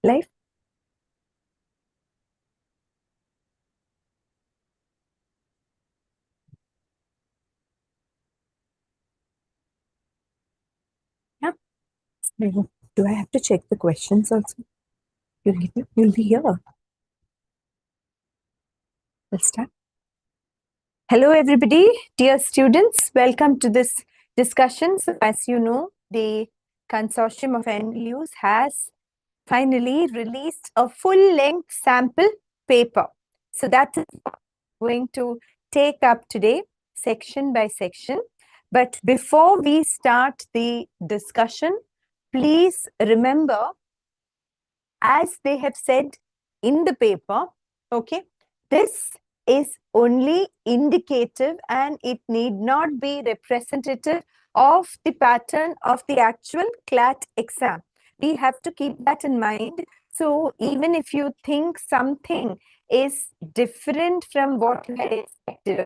Live? Yeah. Do I have to check the questions also? You'll be here. Let's start. Hello, everybody, dear students. Welcome to this discussion. So, as you know, the Consortium of NLUs has finally released a full-length sample paper. So that is what we're going to take up today, section by section. But before we start the discussion, please remember, as they have said in the paper, okay, this is only indicative and it need not be representative of the pattern of the actual CLAT exam. We have to keep that in mind. So even if you think something is different from what you had expected,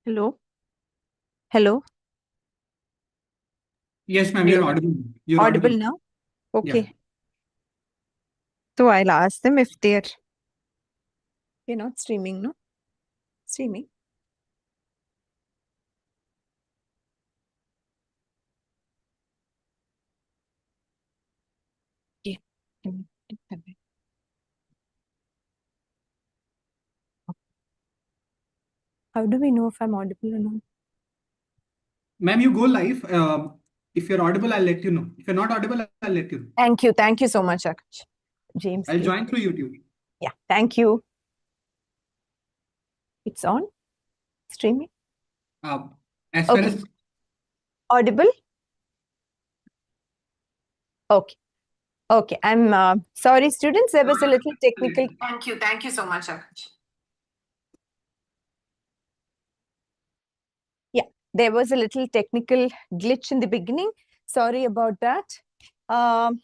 hello, hello, Yes, ma'am, you're audible. You're audible audible. now? Yeah. Okay. So I'll ask them if they're not streaming, no? Streaming. Yeah. How do we know if I'm audible or not? Ma'am, you go live. If you're audible, I'll let you know. If you're not audible, I'll let you know. Thank you. Thank you so much, Akash. James. I'll please. join through YouTube. Yeah. Thank you. It's on? Streaming? As far Okay. as Audible? Okay. Okay, I'm sorry, students. There was a little technical. Thank you so much, Akash. Yeah, there was a little technical glitch in the beginning. Sorry about that. Um,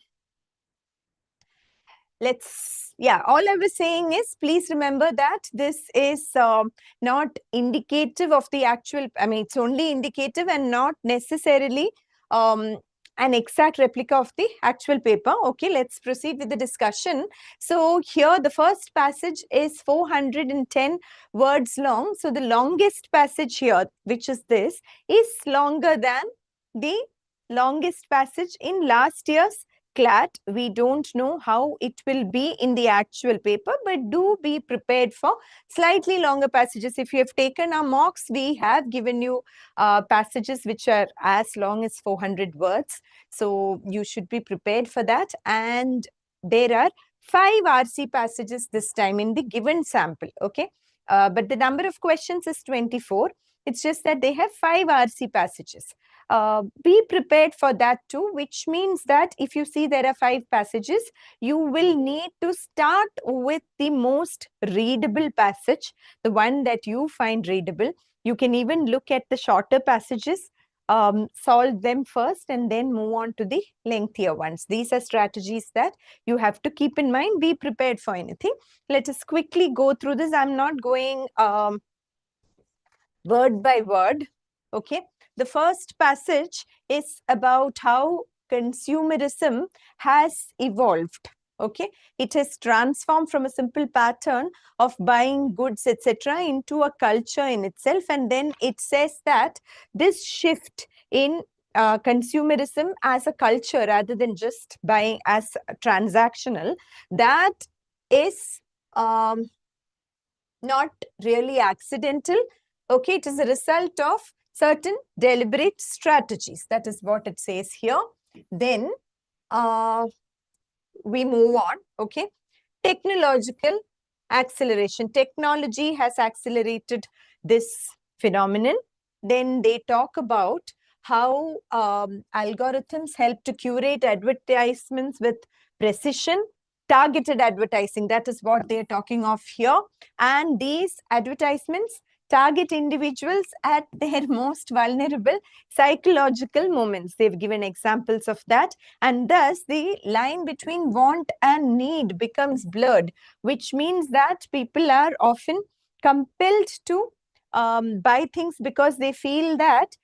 all I was saying is, please remember that this is not indicative of the actual, I mean, it's only indicative and not necessarily an exact replica of the actual paper. Okay, let's proceed with the discussion. So here the first passage is 410 words long. So the longest passage here, which is this, is longer than the longest passage in last year's Clat. We don't know how it will be in the actual paper, but do be prepared for slightly longer passages. If you have taken our mocks, we have given you passages which are as long as 400 words. So you should be prepared for that. And there are 5 RC passages this time in the given sample. Okay. But the number of questions is 24. It's just that they have 5 RC passages. Be prepared for that too, which means that if you see there are 5 passages, you will need to start with the most readable passage, the one that you find readable. You can even look at the shorter passages, solve them first, and then move on to the lengthier ones. These are strategies that you have to keep in mind. Be prepared for anything. Let us quickly go through this. I'm not going word by word. Okay. The first passage is about how consumerism has evolved. Okay. It has transformed from a simple pattern of buying goods, etc., into a culture in itself. And then it says that this shift in consumerism as a culture rather than just buying as transactional, that is not really accidental. Okay, it is a result of certain deliberate strategies. That is what it says here. Then we move on. Okay, technological acceleration. Technology has accelerated this phenomenon. Then they talk about how algorithms help to curate advertisements with precision. Targeted advertising, that is what they're talking of here. And these advertisements target individuals at their most vulnerable psychological moments. They've given examples of that. And thus, the line between want and need becomes blurred, which means that people are often compelled to buy things because they feel that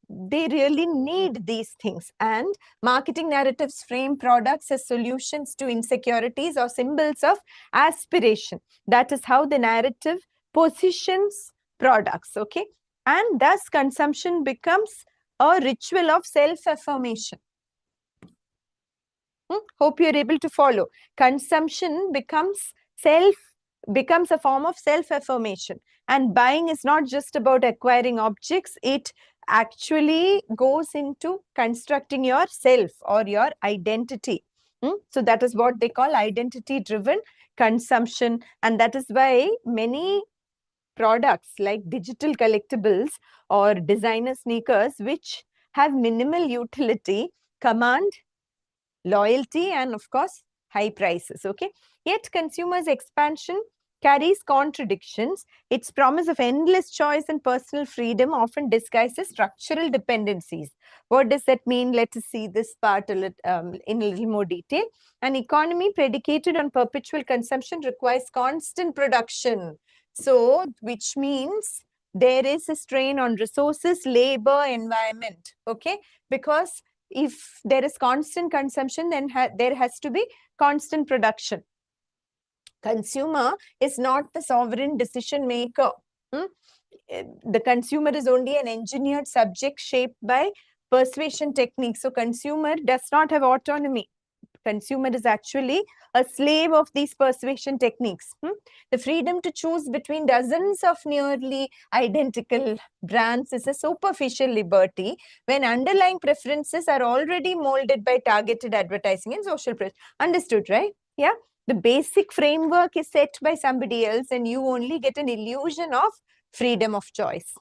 they really need these things. And marketing narratives frame products as solutions to insecurities or symbols of aspiration. That is how the narrative positions products. Okay. And thus consumption becomes a ritual of self-affirmation. Hope you're able to follow. Consumption becomes a form of self-affirmation. And buying is not just about acquiring objects. It actually goes into constructing yourself or your identity. So that is what they call identity-driven consumption. And that is why many products like digital collectibles or designer sneakers, which have minimal utility, command loyalty and, of course, high prices. Okay. Yet consumers' expansion carries contradictions. Its promise of endless choice and personal freedom often disguises structural dependencies. What does that mean? Let us see this part in a little more detail. An economy predicated on perpetual consumption requires constant production. So, which means there is a strain on resources, labor, environment. Okay. Because if there is constant consumption, then there has to be constant production. Consumer is not the sovereign decision maker. The consumer is only an engineered subject shaped by persuasion techniques. So consumer does not have autonomy. Consumer is actually a slave of these persuasion techniques. The freedom to choose between dozens of nearly identical brands is a superficial liberty when underlying preferences are already molded by targeted advertising and social pressure. Understood, right? Yeah. The basic framework is set by somebody else and you only get an illusion of freedom of choice.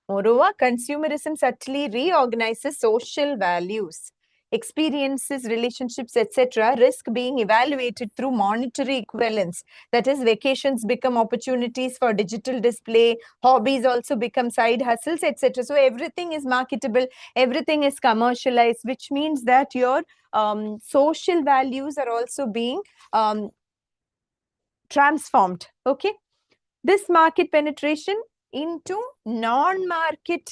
Moreover, consumerism subtly reorganizes social values. experiences, relationships, etc., risk being evaluated through monetary equivalence. That is, vacations become opportunities for digital display, hobbies also become side hustles, etc. So everything is marketable, everything is commercialized, which means that your social values are also being transformed. Okay, this market penetration into non-market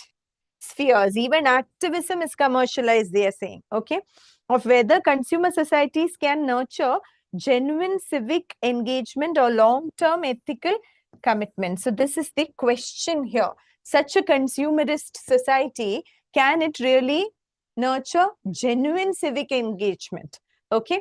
spheres, even activism is commercialized, they are saying, okay, of whether consumer societies can nurture genuine civic engagement or long-term ethical commitment. So this is the question here. Such a consumerist society, can it really nurture genuine civic engagement? Okay.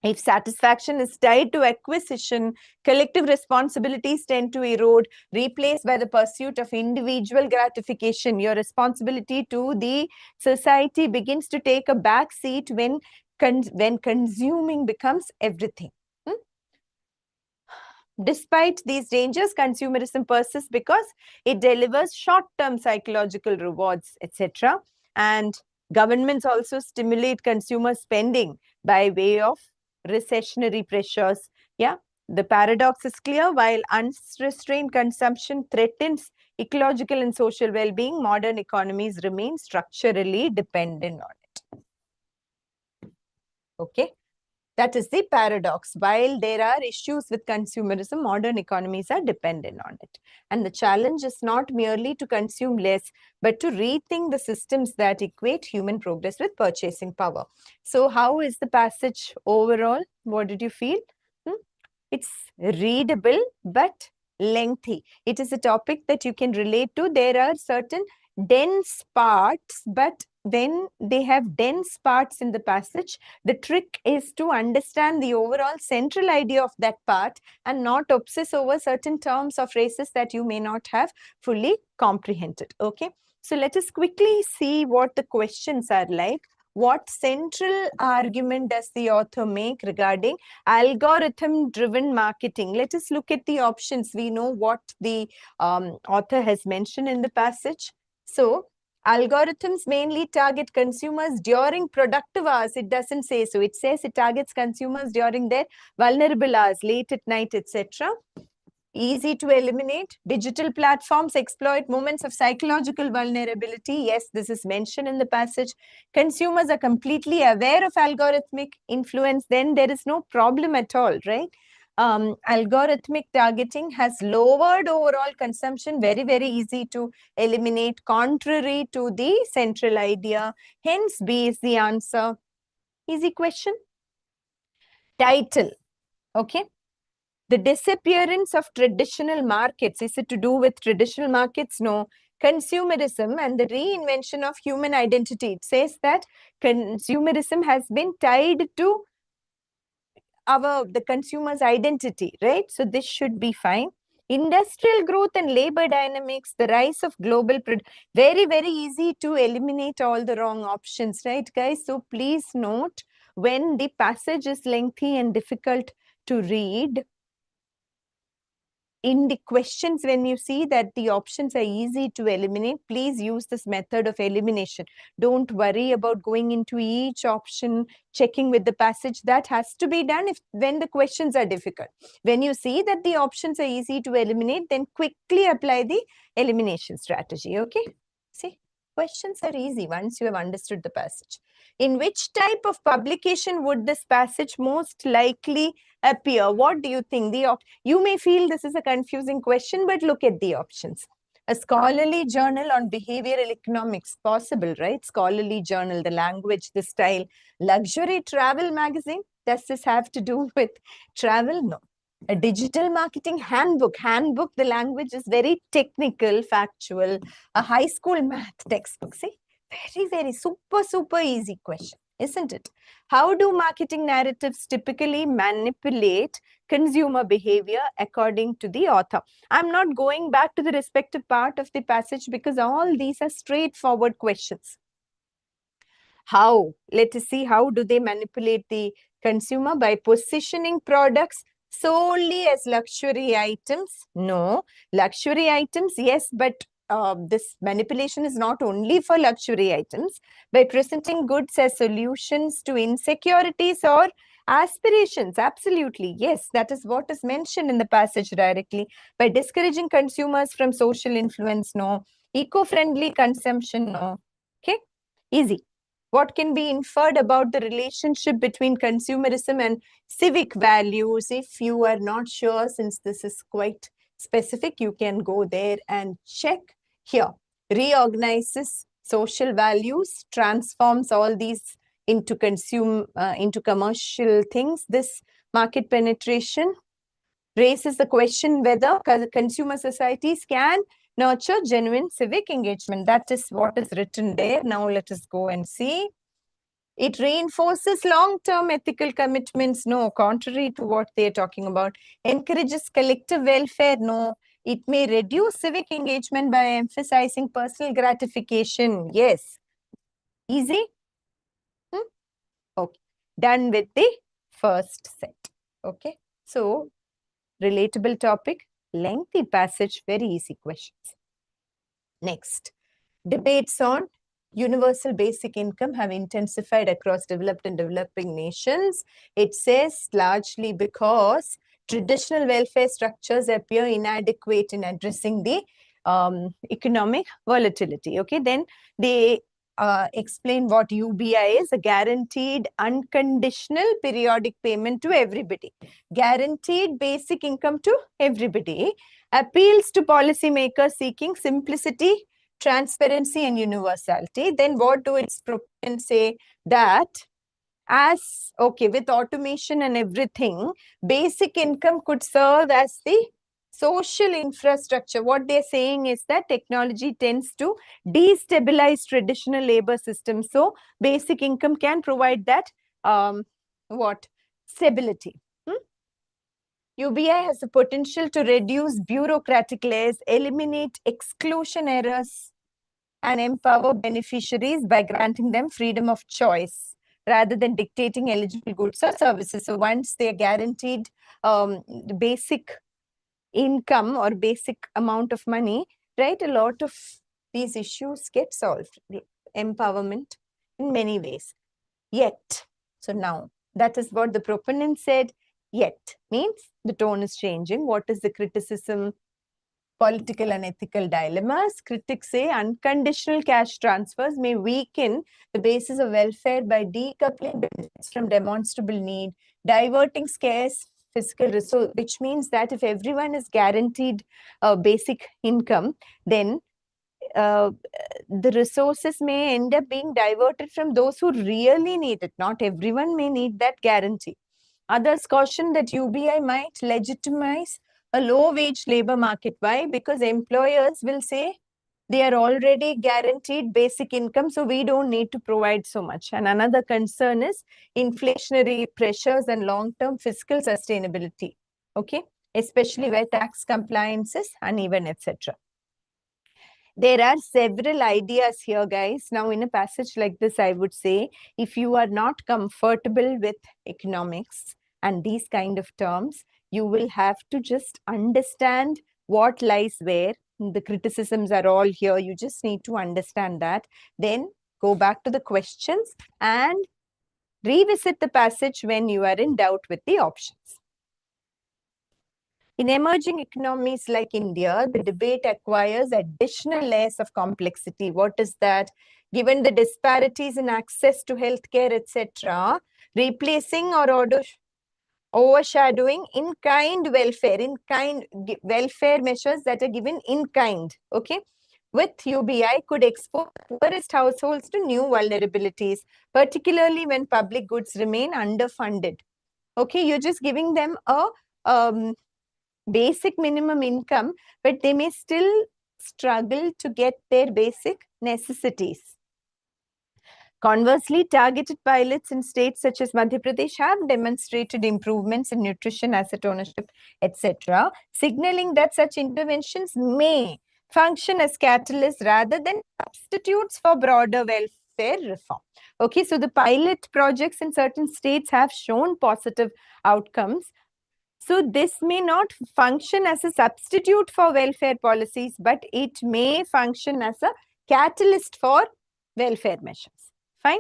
If satisfaction is tied to acquisition, collective responsibilities tend to erode, replaced by the pursuit of individual gratification. Your responsibility to the society begins to take a back seat when consuming becomes everything. Despite these dangers, consumerism persists because it delivers short-term psychological rewards, etc. And governments also stimulate consumer spending by way of recessionary pressures. Yeah, the paradox is clear. While unrestrained consumption threatens ecological and social well-being, modern economies remain structurally dependent on it. Okay. That is the paradox. While there are issues with consumerism, modern economies are dependent on it. And the challenge is not merely to consume less, but to rethink the systems that equate human progress with purchasing power. So how is the passage overall? What did you feel? It's readable, but lengthy. It is a topic that you can relate to. There are certain dense parts, but when they have dense parts in the passage, the trick is to understand the overall central idea of that part and not obsess over certain terms or phrases that you may not have fully comprehended. Okay, so let us quickly see what the questions are like. What central argument does the author make regarding algorithm-driven marketing? Let us look at the options. We know what the author has mentioned in the passage. So, algorithms mainly target consumers during productive hours. It doesn't say so. It says it targets consumers during their vulnerable hours, late at night, etc. Easy to eliminate. Digital platforms exploit moments of psychological vulnerability. Yes, this is mentioned in the passage. Consumers are completely aware of algorithmic influence. Then there is no problem at all, right? Algorithmic targeting has lowered overall consumption. Very, very easy to eliminate, contrary to the central idea. Hence, B is the answer. Easy question. Title. Okay. The disappearance of traditional markets. Is it to do with traditional markets? No. Consumerism and the reinvention of human identity. It says that consumerism has been tied to the consumer's identity, right? So this should be fine. Industrial growth and labor dynamics, the rise of global, very, very easy to eliminate all the wrong options, right, guys? So please note, when the passage is lengthy and difficult to read, in the questions, when you see that the options are easy to eliminate, please use this method of elimination. Don't worry about going into each option, checking with the passage. That has to be done when the questions are difficult. When you see that the options are easy to eliminate, then quickly apply the elimination strategy. Okay? See, questions are easy once you have understood the passage. In which type of publication would this passage most likely appear? What do you think? You may feel this is a confusing question, but look at the options. A scholarly journal on behavioral economics, possible, right? Scholarly journal, the language, the style. Luxury travel magazine, does this have to do with travel? No. A digital marketing handbook. Handbook, the language is very technical, factual. A high school math textbook. See, very, very super easy question, isn't it? How do marketing narratives typically manipulate consumer behavior according to the author? I'm not going back to the respective part of the passage because all these are straightforward questions. How? Let us see, how do they manipulate the consumer? By positioning products solely as luxury items? No. Luxury items, yes, but this manipulation is not only for luxury items. By presenting goods as solutions to insecurities or aspirations, absolutely, yes, that is what is mentioned in the passage directly. By discouraging consumers from social influence, no. Eco-friendly consumption, no. Okay, easy. What can be inferred about the relationship between consumerism and civic values? If you are not sure, since this is quite specific, you can go there and check here. Reorganizes social values, transforms all these into commercial things. This market penetration raises the question whether consumer societies can nurture genuine civic engagement. That is what is written there. Now let us go and see. It reinforces long-term ethical commitments. No, contrary to what they're talking about. Encourages collective welfare. No, it may reduce civic engagement by emphasizing personal gratification. Yes. Easy? Okay. Done with the first set. Okay. So, relatable topic, lengthy passage, very easy questions. Next, debates on universal basic income have intensified across developed and developing nations. It says largely because traditional welfare structures appear inadequate in addressing the economic volatility. Okay, then they explain what UBI is, a guaranteed unconditional periodic payment to everybody. Guaranteed basic income to everybody. Appeals to policymakers seeking simplicity, transparency and universality. Then what do its proponents say? That as, okay, with automation and everything, basic income could serve as the social infrastructure. What they're saying is that technology tends to destabilize traditional labor systems. So basic income can provide that stability. UBI has the potential to reduce bureaucratic layers, eliminate exclusion errors, and empower beneficiaries by granting them freedom of choice rather than dictating eligible goods or services. So once they are guaranteed the basic income or basic amount of money, right, a lot of these issues get solved. Empowerment in many ways. Yet, so now that is what the proponent said. Yet means the tone is changing. What is the criticism? Political and ethical dilemmas. Critics say unconditional cash transfers may weaken the basis of welfare by decoupling benefits from demonstrable need, diverting scarce fiscal resource, which means that if everyone is guaranteed basic income, then the resources may end up being diverted from those who really need it. Not everyone may need that guarantee. Others caution that UBI might legitimize a low-wage labor market. Why? Because employers will say they are already guaranteed basic income, so we don't need to provide so much. And another concern is inflationary pressures and long-term fiscal sustainability. Okay, especially where tax compliance is uneven, etc. There are several ideas here, guys. Now, in a passage like this, I would say, if you are not comfortable with economics and these kind of terms, you will have to just understand what lies where. The criticisms are all here. You just need to understand that. Then go back to the questions and revisit the passage when you are in doubt with the options. In emerging economies like India, the debate acquires additional layers of complexity. What is that? Given the disparities in access to healthcare, etc., replacing or overshadowing in-kind welfare, welfare measures that are given in kind, okay, with UBI could expose poorest households to new vulnerabilities, particularly when public goods remain underfunded. Okay, you're just giving them a basic minimum income, but they may still struggle to get their basic necessities. Conversely, targeted pilots in states such as Madhya Pradesh have demonstrated improvements in nutrition, asset ownership, etc., signaling that such interventions may function as catalysts rather than substitutes for broader welfare reform. Okay, so the pilot projects in certain states have shown positive outcomes. So this may not function as a substitute for welfare policies, but it may function as a catalyst for welfare measures. Fine.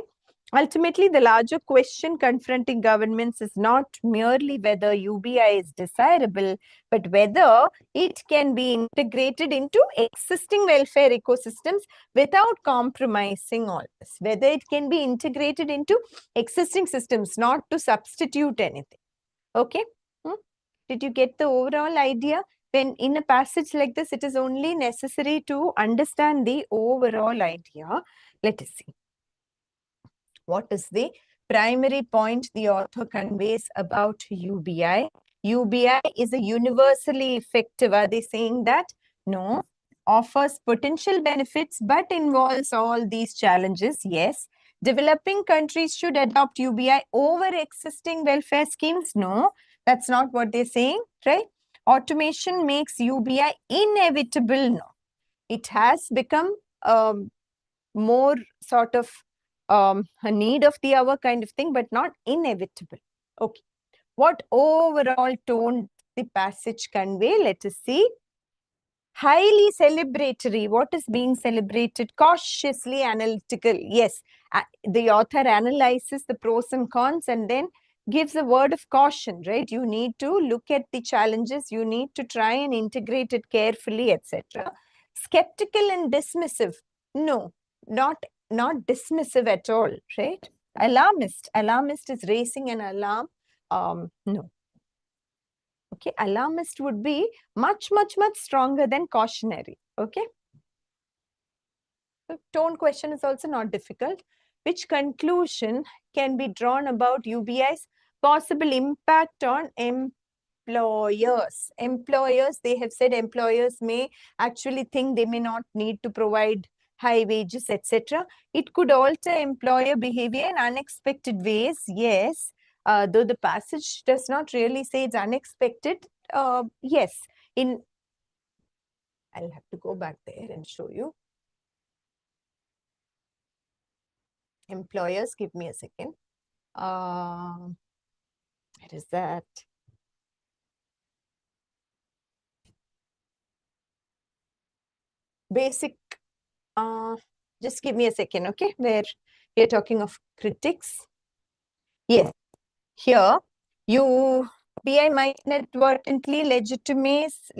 Ultimately, the larger question confronting governments is not merely whether UBI is desirable, but whether it can be integrated into existing welfare ecosystems without compromising all this. Whether it can be integrated into existing systems, not to substitute anything. Okay? Did you get the overall idea? When in a passage like this, it is only necessary to understand the overall idea. Let us see. What is the primary point the author conveys about UBI? UBI is a universally effective. Are they saying that? No. Offers potential benefits but involves all these challenges. Yes. Developing countries should adopt UBI over existing welfare schemes. No, that's not what they're saying, right? Automation makes UBI inevitable. No. It has become more sort of a need of the hour kind of thing, but not inevitable. Okay. What overall tone the passage convey? Let us see. Highly celebratory. What is being celebrated? Cautiously analytical. Yes, the author analyzes the pros and cons and then gives a word of caution, right? You need to look at the challenges. You need to try and integrate it carefully, etc. Skeptical and dismissive. No, not dismissive at all, right? Alarmist. Alarmist is raising an alarm. No. Okay, alarmist would be much, much, much stronger than cautionary. Okay. So tone question is also not difficult. Which conclusion can be drawn about UBI's possible impact on employers? Employers, they have said employers may actually think they may not need to provide high wages, etc. It could alter employer behavior in unexpected ways. Yes. Though the passage does not really say it's unexpected, yes, I'll have to go back there and show you. Employers, give me a second. Where is that? Basic, just give me a second, okay? Where we are talking of critics. Yes. Here, UBI might inadvertently legitimize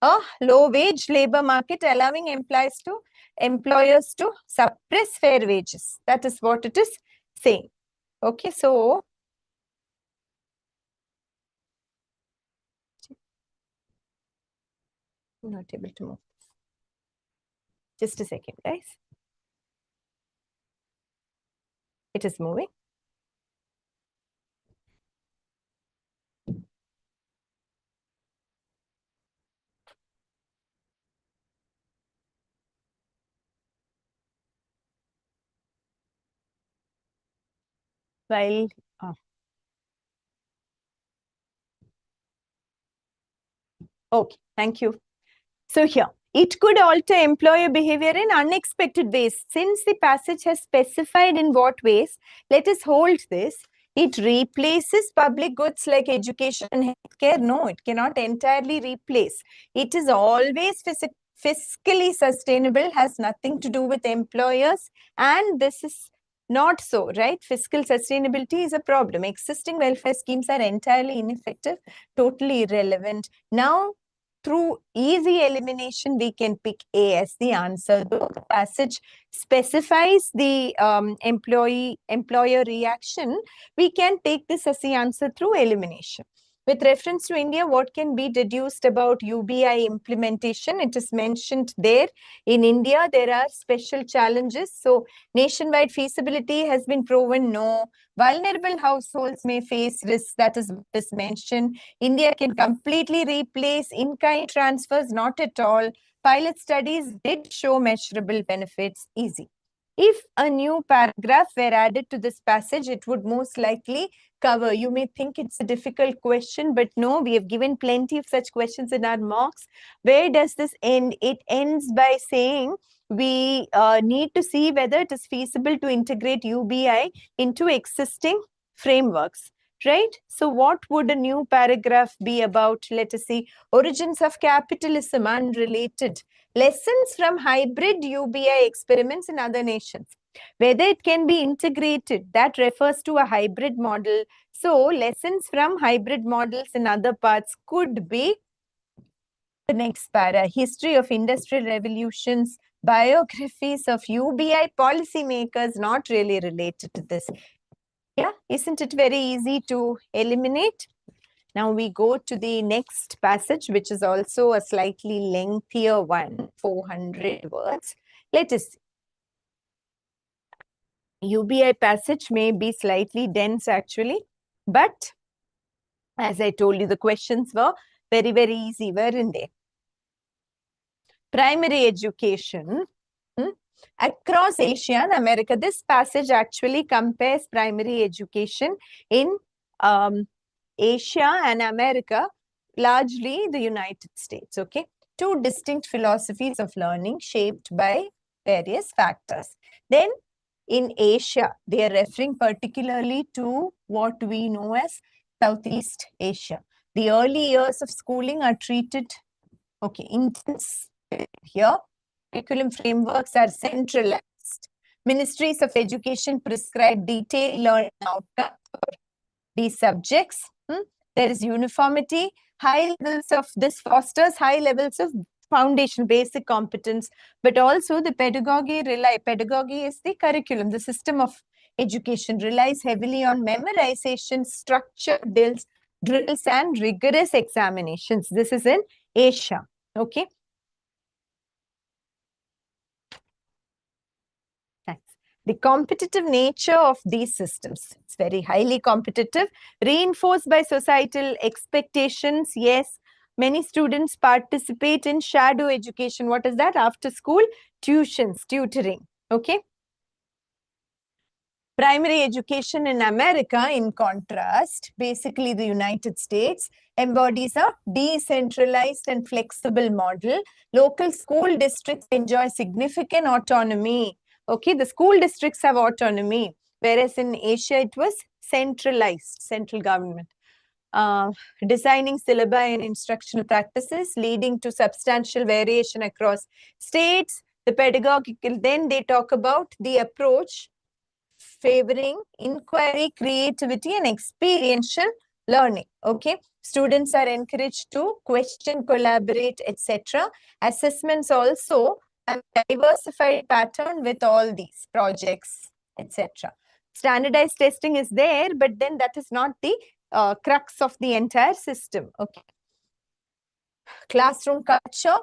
a low-wage labor market, allowing employers to suppress fair wages. That is what it is saying. Okay, so I'm not able to move. Just a second, guys. It is moving. While okay, thank you. So here, it could alter employer behavior in unexpected ways. Since the passage has specified in what ways, let us hold this. It replaces public goods like education and healthcare. No, it cannot entirely replace. It is always fiscally sustainable, has nothing to do with employers, and this is not so, right? Fiscal sustainability is a problem. Existing welfare schemes are entirely ineffective, totally irrelevant. Now, through easy elimination, we can pick A as the answer. The passage specifies the employer reaction. We can take this as the answer through elimination. With reference to India, what can be deduced about UBI implementation? It is mentioned there. In India, there are special challenges. So, nationwide feasibility has been proven no. Vulnerable households may face risks. That is mentioned. India can completely replace in-kind transfers, not at all. Pilot studies did show measurable benefits. Easy. If a new paragraph were added to this passage, it would most likely cover. You may think it's a difficult question, but no, we have given plenty of such questions in our mocks. Where does this end? It ends by saying we need to see whether it is feasible to integrate UBI into existing frameworks. right? So what would a new paragraph be about? Let us see. Origins of capitalism, unrelated. Lessons from hybrid UBI experiments in other nations. Whether it can be integrated, that refers to a hybrid model. So lessons from hybrid models in other parts could be the next para. History of industrial revolutions, biographies of UBI policymakers, not really related to this. Yeah, isn't it very easy to eliminate? Now we go to the next passage, which is also a slightly lengthier one, 400 words. Let us see. UBI passage may be slightly dense actually, but as I told you, the questions were very, very easy, weren't they? Primary education across Asia and America. This passage actually compares primary education in Asia and America, largely the United States, okay? Two distinct philosophies of learning shaped by various factors. Then in Asia, they are referring particularly to what we know as Southeast Asia. The early years of schooling are treated, okay, intense here. Curriculum frameworks are centralized. Ministries of education prescribe detailed learning outcomes for these subjects. There is uniformity. High levels of this fosters high levels of foundation, basic competence, but also the pedagogy is the curriculum, the system of education relies heavily on memorization, structured drills and rigorous examinations. This is in Asia, okay? The competitive nature of these systems, it's very highly competitive, reinforced by societal expectations. Yes, many students participate in shadow education. What is that? After school tuitions, tutoring, okay? Primary education in America, in contrast, basically the United States, embodies a decentralized and flexible model. Local school districts enjoy significant autonomy. Okay, the school districts have autonomy, whereas in Asia it was centralized, central government. Designing syllabi and instructional practices, leading to substantial variation across states. The pedagogical, then they talk about the approach favoring inquiry, creativity, and experiential learning. Okay, students are encouraged to question, collaborate, etc. Assessments also have diversified pattern with all these projects, etc. Standardized testing is there, but then that is not the crux of the entire system. Okay. Classroom culture.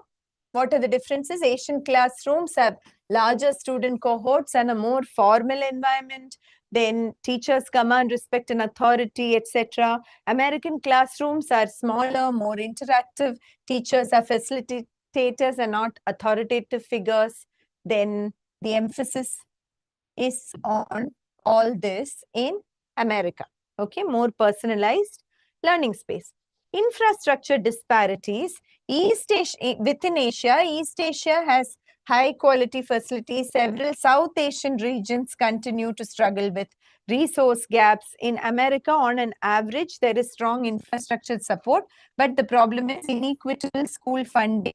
What are the differences? Asian classrooms have larger student cohorts and a more formal environment. Then teachers command respect and authority, etc. American classrooms are smaller, more interactive. Teachers are facilitators and not authoritative figures. Then the emphasis is on all this in America. Okay, more personalized learning space. Infrastructure disparities. Within Asia, East Asia has high quality facilities. Several South Asian regions continue to struggle with resource gaps. In America, on an average, there is strong infrastructure support, but the problem is inequitable school funding,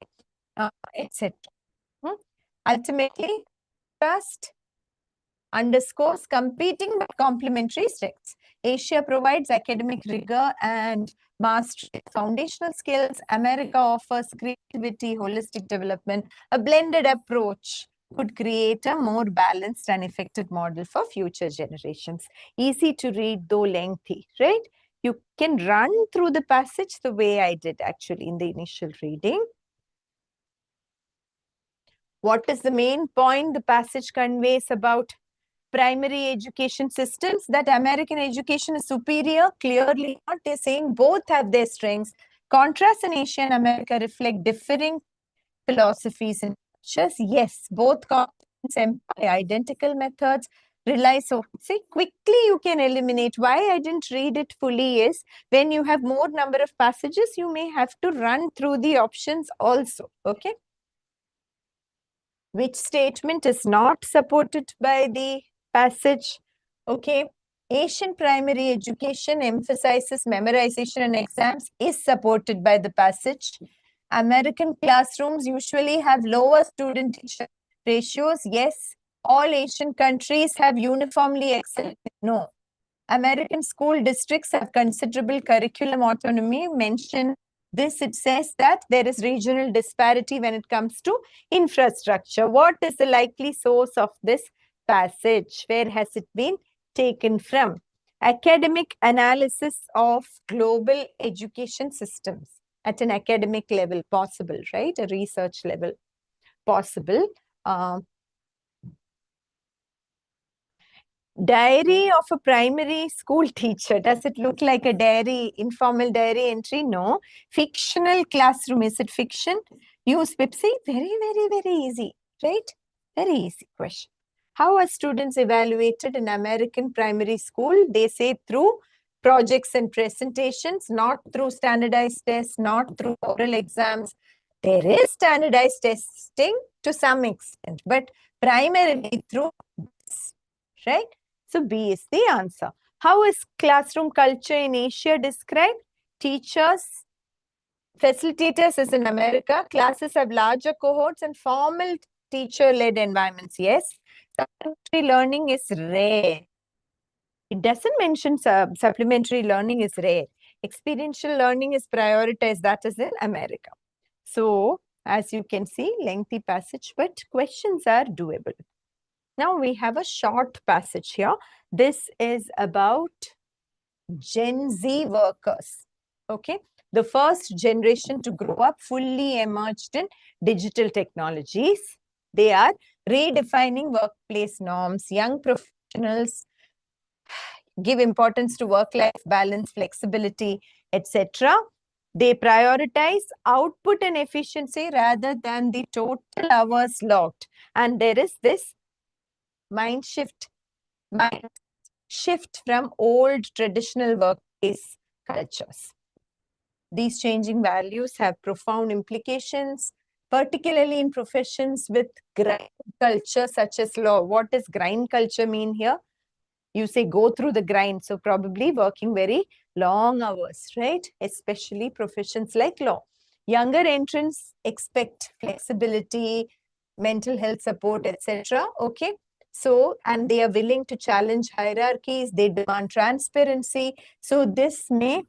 etc. Ultimately, trust underscores competing but complementary strengths. Asia provides academic rigor and mastery, foundational skills. America offers creativity, holistic development. A blended approach could create a more balanced and effective model for future generations. Easy to read, though lengthy, right? You can run through the passage the way I did actually in the initial reading. What is the main point the passage conveys about primary education systems? That American education is superior? Clearly not. They're saying both have their strengths. Contrast in Asia and America reflect differing philosophies and cultures. Yes, both continents employ identical methods, rely so. See, quickly you can eliminate. Why I didn't read it fully is when you have more number of passages, you may have to run through the options also. Okay. Which statement is not supported by the passage? Okay. Asian primary education emphasizes memorization and exams is supported by the passage. American classrooms usually have lower student-teacher ratios. Yes. All Asian countries have uniformly excellent. No. American school districts have considerable curriculum autonomy. Mention this, it says that there is regional disparity when it comes to infrastructure. What is the likely source of this passage? Where has it been taken from? Academic analysis of global education systems at an academic level, possible, right? A research level, possible. Diary of a primary school teacher. Does it look like a diary, informal diary entry? No. Fictional classroom. Is it fiction? Use Pepsi. Very, very, very easy, right? Very easy question. How are students evaluated in American primary school? They say through projects and presentations, not through standardized tests, not through oral exams. There is standardized testing to some extent, but primarily through this, right? So B is the answer. How is classroom culture in Asia described? Teachers, facilitators is in America. Classes have larger cohorts and formal teacher-led environments. Yes. Supplementary learning is rare. It doesn't mention supplementary learning is rare. Experiential learning is prioritized. That is in America. So, as you can see, lengthy passage, but questions are doable. Now we have a short passage here. This is about Gen Z workers. Okay. The first generation to grow up fully emerged in digital technologies. They are redefining workplace norms. Young professionals give importance to work-life balance, flexibility, etc. They prioritize output and efficiency rather than the total hours logged. And there is this mind shift from old traditional workplace cultures. These changing values have profound implications, particularly in professions with grind culture such as law. What does grind culture mean here? You say go through the grind, so probably working very long hours, right? Especially professions like law. Younger entrants expect flexibility, mental health support, etc. Okay. So, and they are willing to challenge hierarchies, they demand transparency. So, this may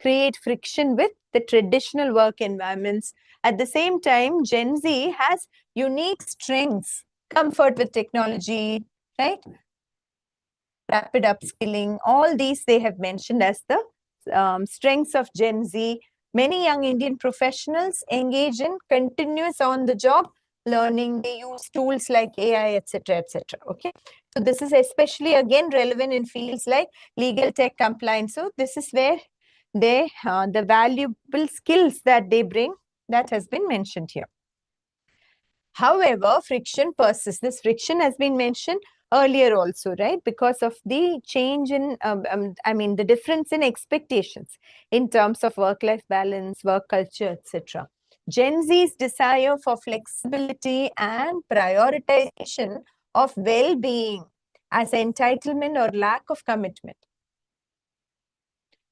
create friction with the traditional work environments. At the same time, Gen Z has unique strengths, comfort with technology, right? Rapid upskilling, all these they have mentioned as the strengths of Gen Z. Many young Indian professionals engage in continuous on-the-job learning. They use tools like AI, etc., etc. Okay, so this is especially again relevant in fields like legal tech compliance. So this is where they the valuable skills that they bring that has been mentioned here. However, friction persists. This friction has been mentioned earlier also, right? Because of the change in, the difference in expectations in terms of work-life balance, work culture, etc. Gen Z's desire for flexibility and prioritization of well-being as entitlement or lack of commitment.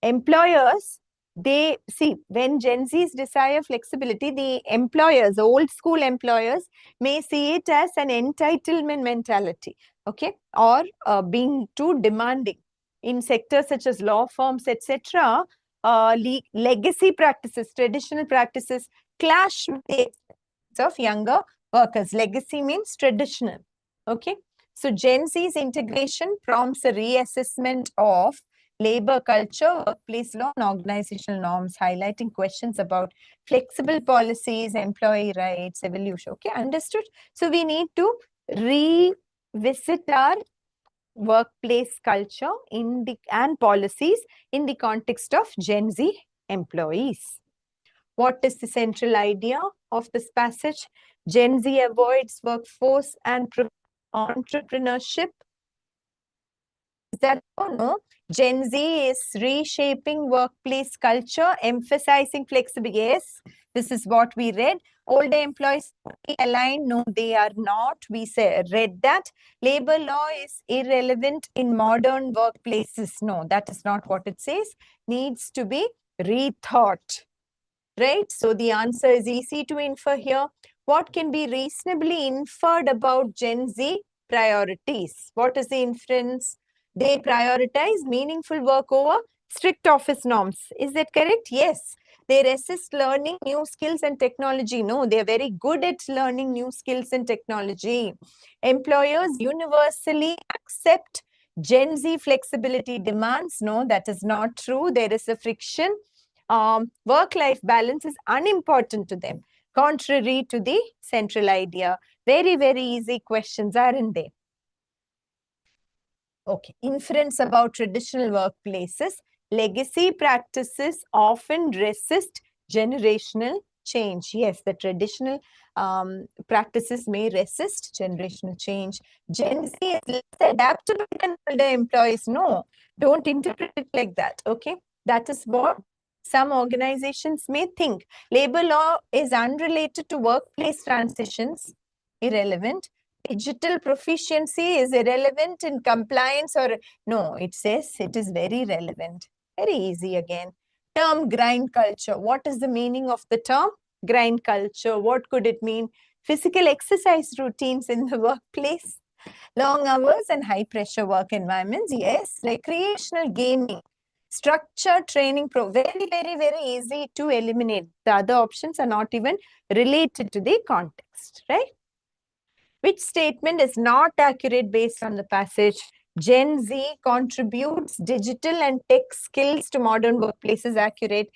Employers, they see when Gen Z's desire flexibility, the employers, the old school employers may see it as an entitlement mentality, okay, or being too demanding. In sectors such as law firms, etc., legacy practices, traditional practices clash with the expectations of younger workers. Legacy means traditional, okay. So Gen Z's integration prompts a reassessment of labor culture, workplace law, and organizational norms, highlighting questions about flexible policies, employee rights, evolution. Okay, understood? So we need to revisit our workplace culture and policies in the context of Gen Z employees. What is the central idea of this passage? Gen Z avoids workforce and entrepreneurship. that no? Gen Z is reshaping workplace culture, emphasizing flexibility. Yes, this is what we read. Older employees aligned. No, they are not. We read that. Labor law is irrelevant in modern workplaces. No, that is not what it says. Needs to be rethought. Right? So the answer is easy to infer here. What can be reasonably inferred about Gen Z priorities? What is the inference? They prioritize meaningful work over strict office norms. Is that correct? Yes. They resist learning new skills and technology. No, they're very good at learning new skills and technology. Employers universally accept Gen Z flexibility demands. No, that is not true. There is a friction. Work-life balance is unimportant to them, contrary to the central idea. Very, very easy questions, aren't they? Okay, inference about traditional workplaces. Legacy practices often resist generational change. Yes, the traditional practices may resist generational change. Gen Z is less adaptable than older employees. No, don't interpret it like that. Okay, that is what some organizations may think. Labor law is unrelated to workplace transitions, irrelevant. Digital proficiency is irrelevant in compliance, or no, it says it is very relevant. Very easy again. Term grind culture. What is the meaning of the term grind culture? What could it mean? Physical exercise routines in the workplace, long hours and high pressure work environments. Yes, recreational gaming, structured training. Very, very, very easy to eliminate. The other options are not even related to the context, right? Which statement is not accurate based on the passage? Gen Z contributes digital and tech skills to modern workplaces. Accurate.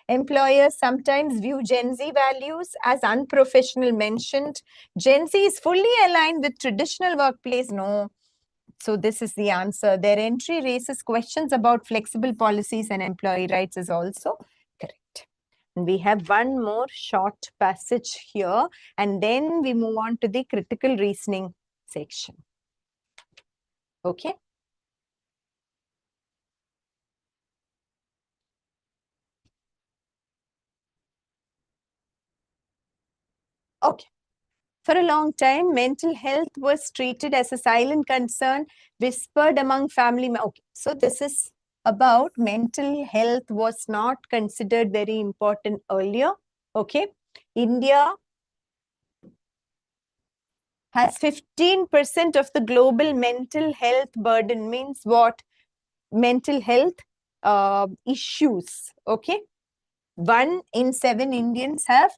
Employers sometimes view Gen Z values as unprofessional. Mentioned. Gen Z is fully aligned with traditional workplace. No. So this is the answer. Their entry raises questions about flexible policies and employee rights is also correct. We have one more short passage here, and then we move on to the critical reasoning section. Okay. Okay. For a long time, mental health was treated as a silent concern, whispered among family members. Okay. So this is about mental health was not considered very important earlier. Okay. India has 15% of the global mental health burden. Means what? Mental health issues. Okay. 1 in 7 Indians have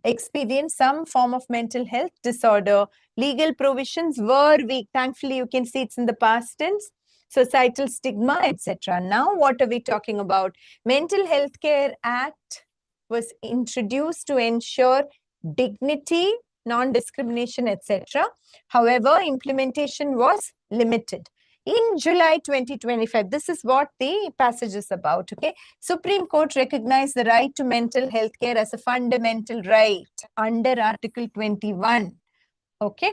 experienced some form of mental health disorder. Legal provisions were weak. Thankfully, you can see it's in the past tense. Societal stigma, etc. Now, what are we talking about? Mental Health Care Act was introduced to ensure dignity, non-discrimination, etc. However, implementation was limited. In July 2025, this is what the passage is about, okay? Supreme Court recognized the right to mental health care as a fundamental right under Article 21, okay?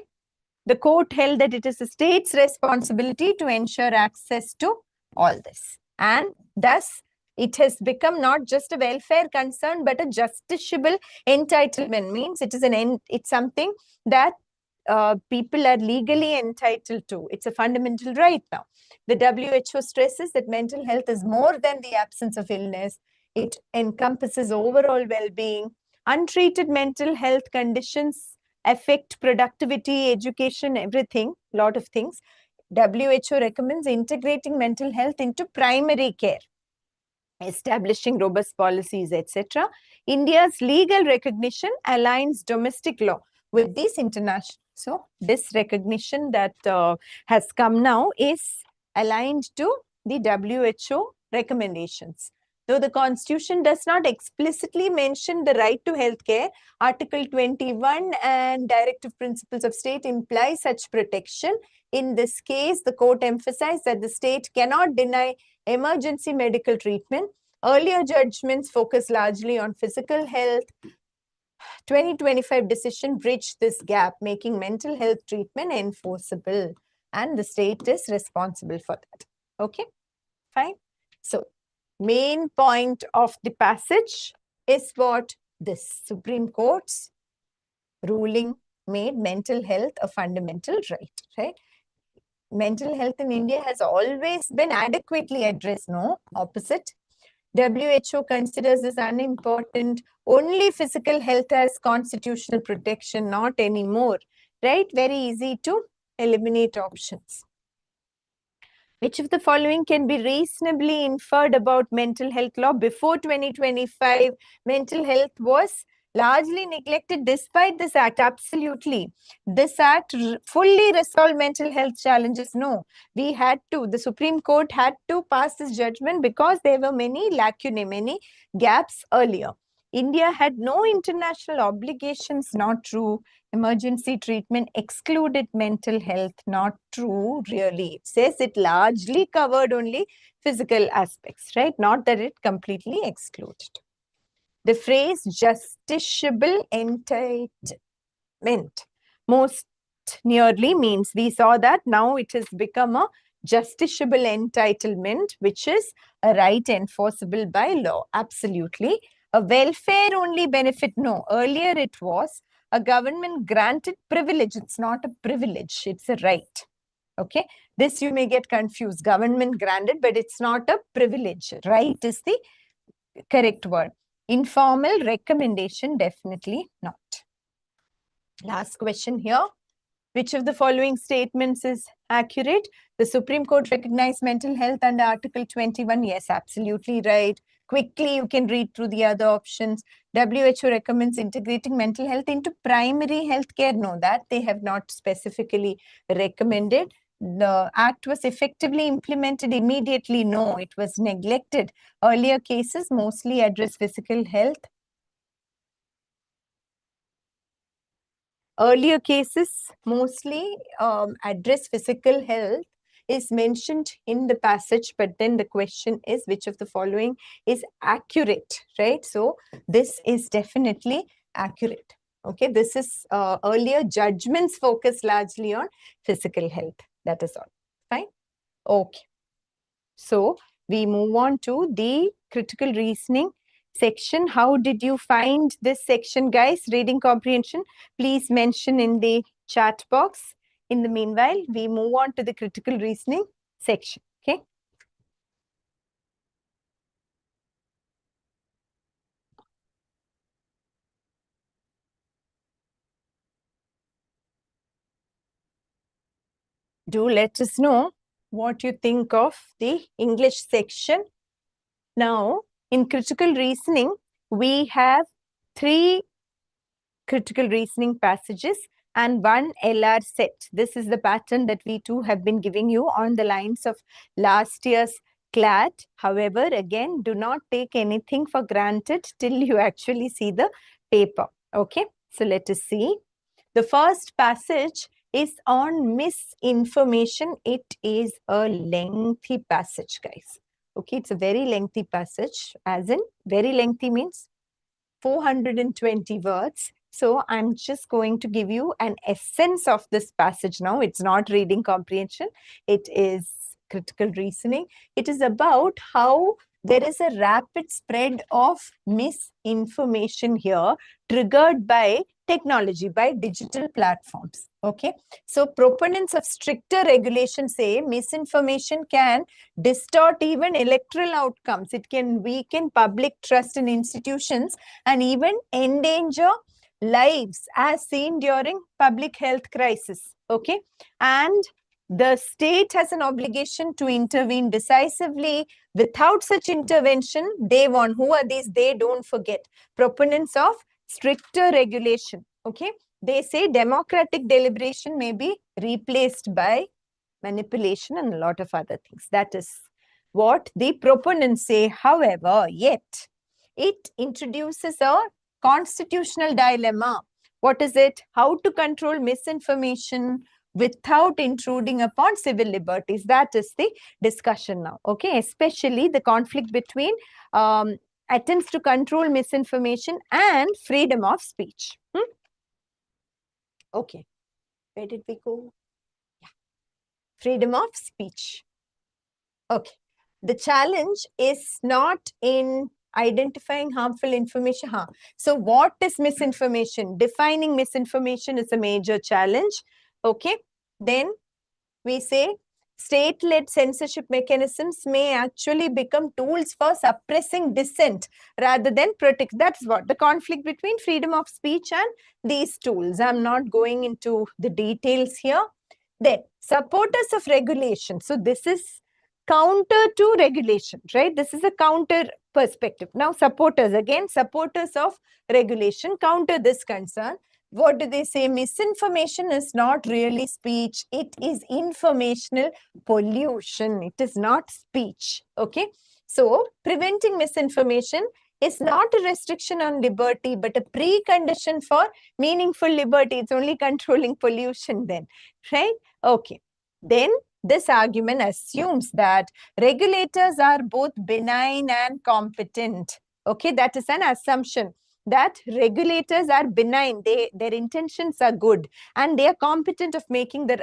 The court held that it is the state's responsibility to ensure access to all this. And thus, it has become not just a welfare concern, but a justiciable entitlement. Means it is it's something that people are legally entitled to. It's a fundamental right now. The WHO stresses that mental health is more than the absence of illness. It encompasses overall well-being. Untreated mental health conditions affect productivity, education, everything, lot of things. WHO recommends integrating mental health into primary care, establishing robust policies, etc. India's legal recognition aligns domestic law with these international. So this recognition that has come now is aligned to the WHO recommendations. Though the Constitution does not explicitly mention the right to healthcare, Article 21 and Directive Principles of State imply such protection. In this case, the court emphasized that the state cannot deny emergency medical treatment. Earlier judgments focus largely on physical health. 2025 decision bridged this gap, making mental health treatment enforceable. and the state is responsible for that. Okay, fine. So, main point of the passage is what? This Supreme Court's ruling made mental health a fundamental right, right? Mental health in India has always been adequately addressed, no? Opposite. WHO considers this unimportant. Only physical health has constitutional protection, not anymore, right? Very easy to eliminate options. Which of the following can be reasonably inferred about mental health law? Before 2025, mental health was largely neglected despite this act. Absolutely. This act fully resolved mental health challenges. No, we had to, the Supreme Court had to pass this judgment because there were many lacunae, many gaps earlier. India had no international obligations. Not true. Emergency treatment excluded mental health. Not true, really. It says it largely covered only physical aspects, right? Not that it completely excluded. The phrase justiciable entitlement most nearly means, we saw that now it has become a justiciable entitlement, which is a right enforceable by law. Absolutely. A welfare only benefit. No, earlier it was a government granted privilege. It's not a privilege, it's a right. Okay, this you may get confused. Government granted, but it's not a privilege. Right is the correct word. Informal recommendation, definitely not. Last question here. Which of the following statements is accurate? The Supreme Court recognized mental health under Article 21. Yes, absolutely right. Quickly, you can read through the other options. WHO recommends integrating mental health into primary health care. No, that they have not specifically recommended. The act was effectively implemented immediately. No, it was neglected. Earlier cases mostly address physical health. Earlier cases mostly address physical health is mentioned in the passage, but then the question is which of the following is accurate, right? So this is definitely accurate. Okay, this is earlier judgments focus largely on physical health. That is all. Fine. Okay. So we move on to the critical reasoning section. How did you find this section, guys? Reading comprehension, please mention in the chat box. In the meanwhile, we move on to the critical reasoning section. Okay. Do let us know what you think of the English section. Now, in critical reasoning, we have 3 critical reasoning passages and 1 LR set. This is the pattern that we too have been giving you on the lines of last year's Clat. However, again, do not take anything for granted till you actually see the paper. Okay, so let us see. The first passage is on misinformation. It is a lengthy passage, guys. Okay, it's a very lengthy passage, as in very lengthy means 420 words. So I'm just going to give you an essence of this passage now. It's not reading comprehension. It is critical reasoning. It is about how there is a rapid spread of misinformation here triggered by technology, by digital platforms. Okay. So proponents of stricter regulation say misinformation can distort even electoral outcomes. It can weaken public trust in institutions and even endanger lives as seen during public health crisis. Okay. And the state has an obligation to intervene decisively. Without such intervention, they won. Who are these? They, don't forget. Proponents of stricter regulation. Okay. They say democratic deliberation may be replaced by manipulation and a lot of other things. That is what the proponents say. However, yet it introduces a constitutional dilemma. What is it? How to control misinformation without intruding upon civil liberties. That is the discussion now. Okay, especially the conflict between attempts to control misinformation and freedom of speech. Okay, where did we go? Yeah. freedom of speech. Okay. The challenge is not in identifying harmful information. So what is misinformation? Defining misinformation is a major challenge. Okay. Then we say state-led censorship mechanisms may actually become tools for suppressing dissent rather than protect. That's what the conflict between freedom of speech and these tools. I'm not going into the details here. Then supporters of regulation. So this is counter to regulation, right? This is a counter perspective. Now supporters of regulation counter this concern. What do they say? Misinformation is not really speech. It is informational pollution. It is not speech. Okay. So preventing misinformation is not a restriction on liberty, but a precondition for meaningful liberty. It's only controlling pollution then, right? Okay. Then this argument assumes that regulators are both benign and competent. Okay, that is an assumption that regulators are benign. Their intentions are good and they are competent of making the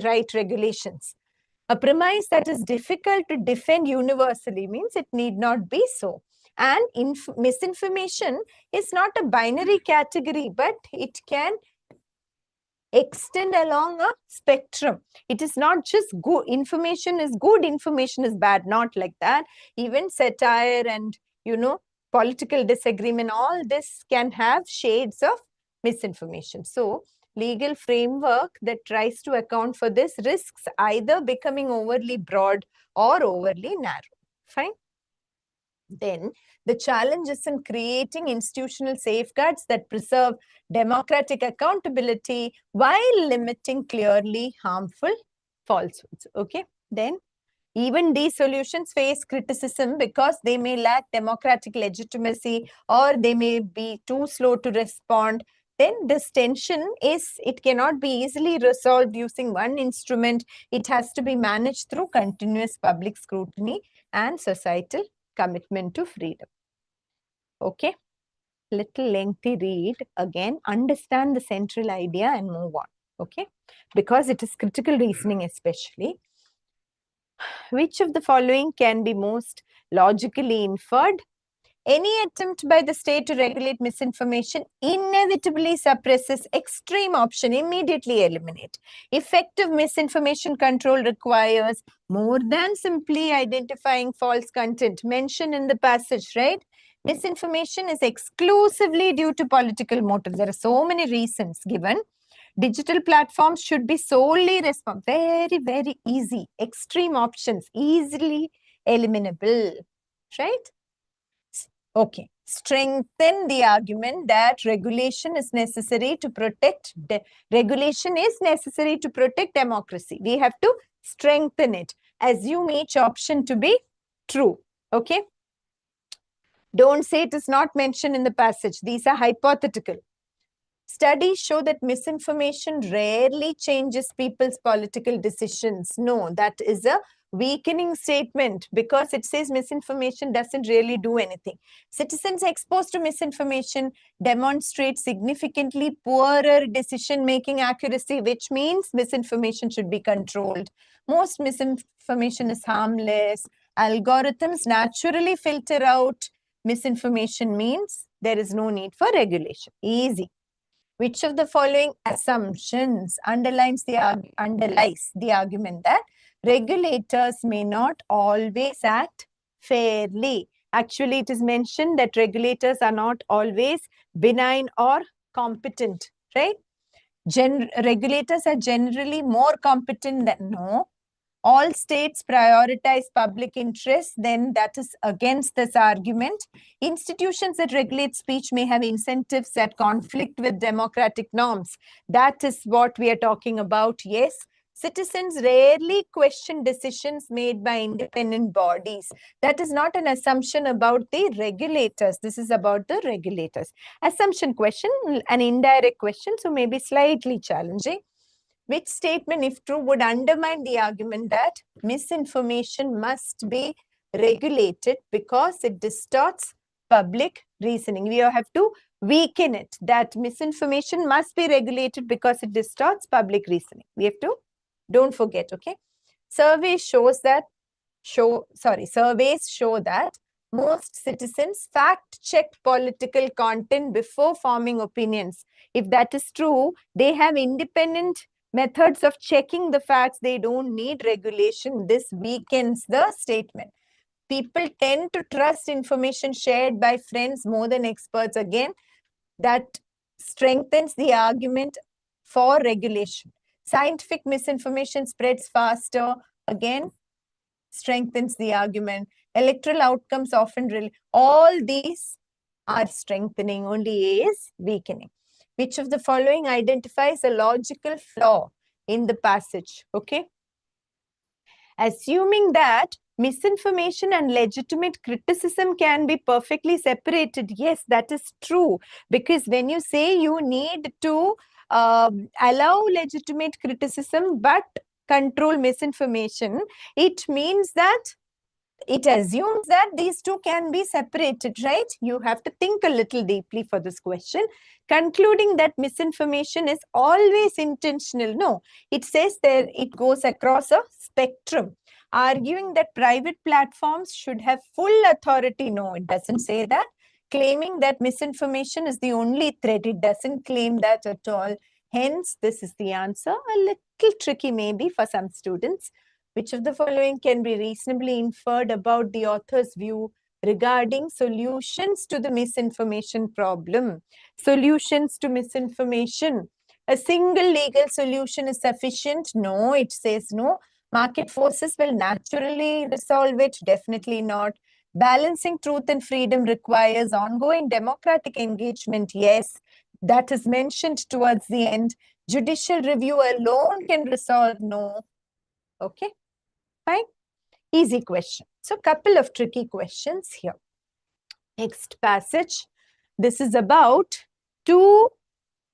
right regulations. A premise that is difficult to defend universally means it need not be so. And misinformation is not a binary category, but it can extend along a spectrum. It is not just good information is good, information is bad, not like that. Even satire and, political disagreement, all this can have shades of misinformation. So legal framework that tries to account for this risks either becoming overly broad or overly narrow. Fine. Then the challenge is in creating institutional safeguards that preserve democratic accountability while limiting clearly harmful falsehoods. Okay. Then even these solutions face criticism because they may lack democratic legitimacy or they may be too slow to respond. Then this tension it cannot be easily resolved using one instrument. It has to be managed through continuous public scrutiny and societal commitment to freedom. Okay, little lengthy read. Again, understand the central idea and move on. Okay, because it is critical reasoning especially. Which of the following can be most logically inferred? Any attempt by the state to regulate misinformation inevitably suppresses extreme option. Immediately eliminate. Effective misinformation control requires more than simply identifying false content mentioned in the passage, right? Misinformation is exclusively due to political motives. There are so many reasons given. Digital platforms should be solely responsive. Very, very easy. Extreme options, easily eliminable, right? Okay. Strengthen the argument that regulation is necessary to protect democracy. We have to strengthen it. Assume each option to be true. Okay. Don't say it is not mentioned in the passage. These are hypothetical. Studies show that misinformation rarely changes people's political decisions. No, that is a weakening statement because it says misinformation doesn't really do anything. Citizens exposed to misinformation demonstrate significantly poorer decision-making accuracy, which means misinformation should be controlled. Most misinformation is harmless. Algorithms naturally filter out misinformation means there is no need for regulation. Easy. Which of the following assumptions underlies the argument that regulators may not always act fairly? Actually, it is mentioned that regulators are not always benign or competent, right? Regulators are generally more competent than no. All states prioritize public interest, then that is against this argument. Institutions that regulate speech may have incentives that conflict with democratic norms. That is what we are talking about. Yes, citizens rarely question decisions made by independent bodies. That is not an assumption about the regulators. This is about the regulators. Assumption question, an indirect question, so maybe slightly challenging. Which statement, if true, would undermine the argument that misinformation must be regulated because it distorts public reasoning? We have to weaken it, that misinformation must be regulated because it distorts public reasoning. We have to Don't forget, okay? Surveys show that most citizens fact-check political content before forming opinions. If that is true, they have independent methods of checking the facts. They don't need regulation. This weakens the statement. People tend to trust information shared by friends more than experts. Again, that strengthens the argument for regulation. Scientific misinformation spreads faster. Again, strengthens the argument. Electoral outcomes often all these are strengthening, only A is weakening. Which of the following identifies a logical flaw in the passage? Okay. Assuming that misinformation and legitimate criticism can be perfectly separated. Yes, that is true. Because when you say you need to allow legitimate criticism but control misinformation, it means that it assumes that these two can be separated, right? You have to think a little deeply for this question. Concluding that misinformation is always intentional. No, it says there it goes across a spectrum. Arguing that private platforms should have full authority. No, it doesn't say that. Claiming that misinformation is the only threat. It doesn't claim that at all. Hence, this is the answer. A little tricky maybe for some students. Which of the following can be reasonably inferred about the author's view regarding solutions to the misinformation problem? Solutions to misinformation. A single legal solution is sufficient? No, it says no. Market forces will naturally resolve it? Definitely not. Balancing truth and freedom requires ongoing democratic engagement? Yes, that is mentioned towards the end. Judicial review alone can resolve? No. Okay. Fine. Easy question. So, couple of tricky questions here. Next passage. This is about two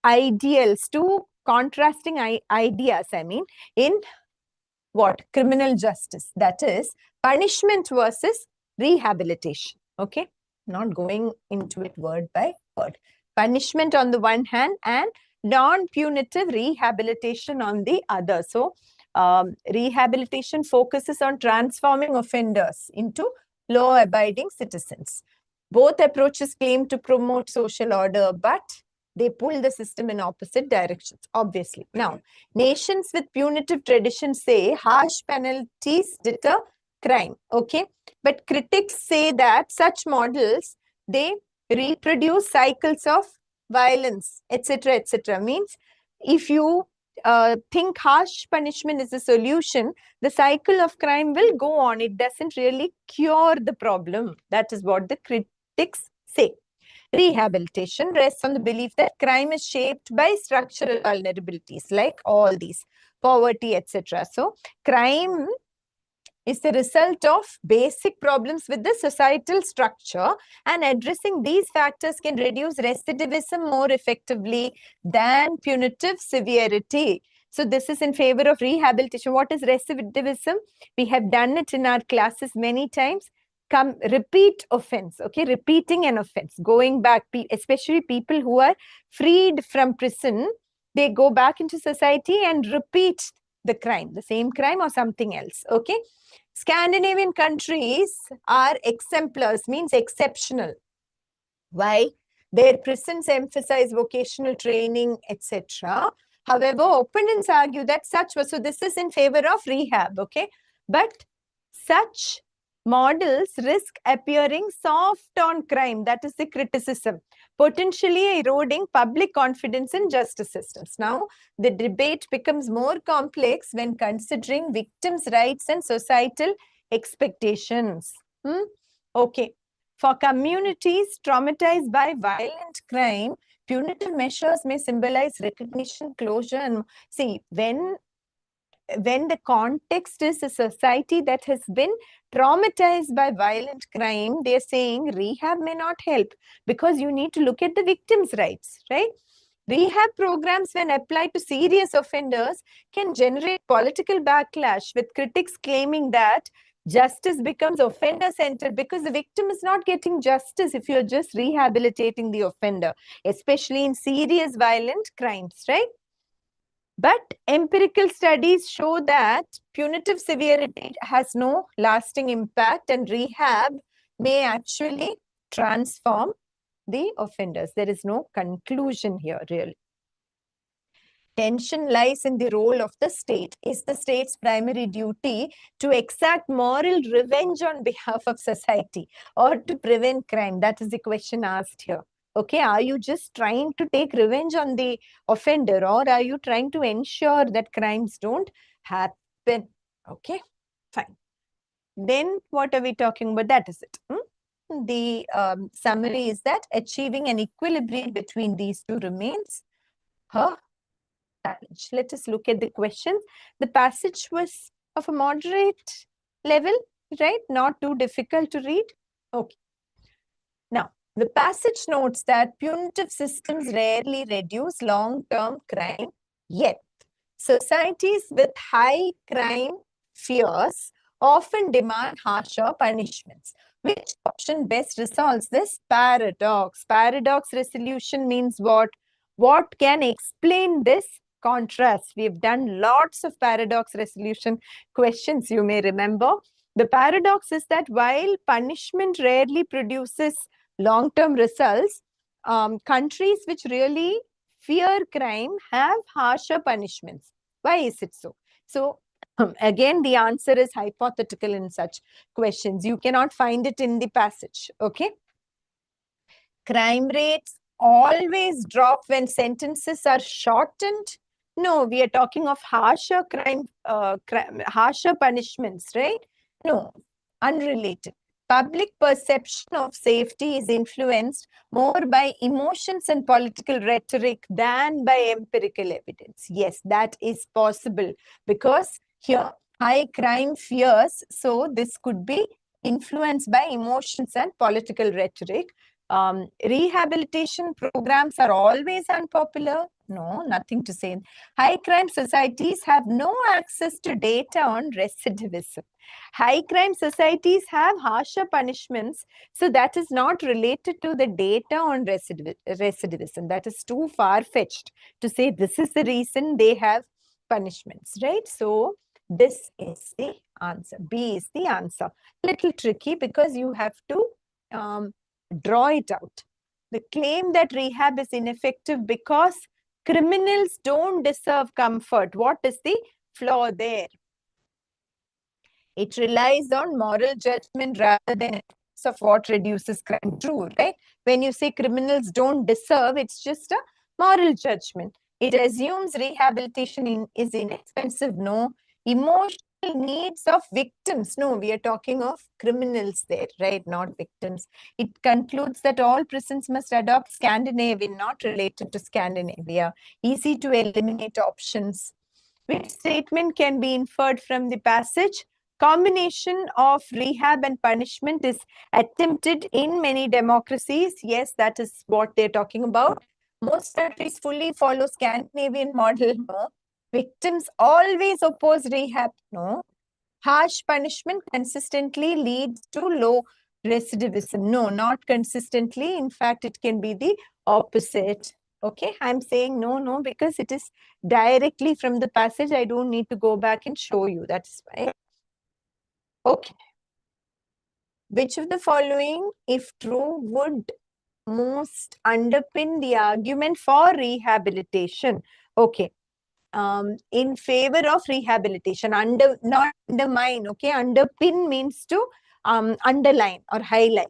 ideals, two contrasting ideas, in what? Criminal justice. That is punishment versus rehabilitation. Okay. Not going into it word by word. Punishment on the one hand and non-punitive rehabilitation on the other. So, rehabilitation focuses on transforming offenders into law-abiding citizens. Both approaches claim to promote social order, but they pull the system in opposite directions, obviously. Now, nations with punitive traditions say harsh penalties deter crime, okay? But critics say that such models, they reproduce cycles of violence, etc., etc. Means if you think harsh punishment is a solution, the cycle of crime will go on. It doesn't really cure the problem. That is what the critics say. Rehabilitation rests on the belief that crime is shaped by structural vulnerabilities like all these, poverty, etc. So, crime is the result of basic problems with the societal structure, and addressing these factors can reduce recidivism more effectively than punitive severity. So this is in favor of rehabilitation. What is recidivism? We have done it in our classes many times. Repeat offense, okay? Repeating an offense, going back, especially people who are freed from prison, they go back into society and repeat the crime, the same crime or something else, okay? Scandinavian countries are exemplars, means exceptional. Why? Their prisons emphasize vocational training, etc. However, opponents argue that so this is in favor of rehab, okay? But such models risk appearing soft on crime. That is the criticism, potentially eroding public confidence in justice systems. Now, the debate becomes more complex when considering victims' rights and societal expectations. Okay. For communities traumatized by violent crime, punitive measures may symbolize recognition, closure, and see, when the context is a society that has been traumatized by violent crime, they're saying rehab may not help because you need to look at the victims' rights, right? Rehab programs, when applied to serious offenders, can generate political backlash, with critics claiming that justice becomes offender-centered because the victim is not getting justice if you're just rehabilitating the offender, especially in serious violent crimes, right? But empirical studies show that punitive severity has no lasting impact and rehab may actually transform the offenders. There is no conclusion here, really. Tension lies in the role of the state. Is the state's primary duty to exact moral revenge on behalf of society or to prevent crime? That is the question asked here. Okay, are you just trying to take revenge on the offender, or are you trying to ensure that crimes don't happen? Okay, fine. Then what are we talking about? That is it. The summary is that achieving an equilibrium between these two remains her challenge. Let us look at the questions. The passage was of a moderate level, right? Not too difficult to read. Okay. Now, the passage notes that punitive systems rarely reduce long-term crime, yet societies with high crime fears often demand harsher punishments. Which option best resolves this paradox? Paradox resolution means what? What can explain this contrast? We've done lots of paradox resolution questions, you may remember. The paradox is that while punishment rarely produces long-term results, countries which really fear crime have harsher punishments. Why is it so? So again, the answer is hypothetical in such questions. You cannot find it in the passage. Okay. Crime rates always drop when sentences are shortened. No, we are talking of harsher harsher punishments, right? No, unrelated. Public perception of safety is influenced more by emotions and political rhetoric than by empirical evidence. Yes, that is possible because here high crime fears, so this could be influenced by emotions and political rhetoric. Rehabilitation programs are always unpopular. No, nothing to say. High crime societies have no access to data on recidivism. High crime societies have harsher punishments, so that is not related to the data on recidivism. That is too far-fetched to say this is the reason they have punishments, right? So this is the answer. B is the answer. Little tricky because you have to draw it out. The claim that rehab is ineffective because criminals don't deserve comfort. What is the flaw there? It relies on moral judgment rather than evidence of what reduces crime. True, right? When you say criminals don't deserve, it's just a moral judgment. It assumes rehabilitation is inexpensive. No. Emotional needs of victims. No, we are talking of criminals there, right? Not victims. It concludes that all prisons must adopt Scandinavian, not related to Scandinavia. Easy to eliminate options. Which statement can be inferred from the passage? Combination of rehab and punishment is attempted in many democracies. Yes, that is what they're talking about. Most countries fully follow Scandinavian model. No. Victims always oppose rehab. No. Harsh punishment consistently leads to low recidivism. No, not consistently. In fact, it can be the opposite. Okay, I'm saying no, because it is directly from the passage. I don't need to go back and show you. That's why. Okay. Which of the following, if true, would most underpin the argument for rehabilitation? Okay. In favor of rehabilitation, not undermine. Okay, underpin means to underline or highlight.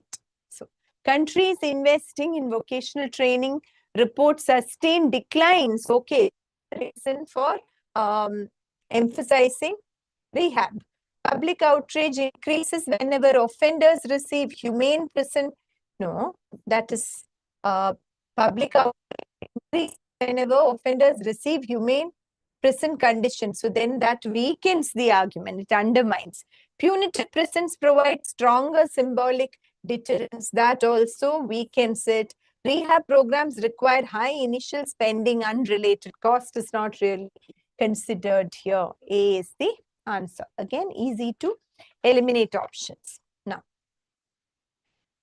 So countries investing in vocational training report sustained declines. Okay, reason for emphasizing rehab. Public outrage increases whenever offenders receive humane prison. No, that is public outrage increases whenever offenders receive humane prison conditions. So then that weakens the argument. It undermines. Punitive prisons provide stronger symbolic deterrence. That also weakens it. Rehab programs require high initial spending. Unrelated cost is not really considered here. A is the answer. Again, easy to eliminate options. Now,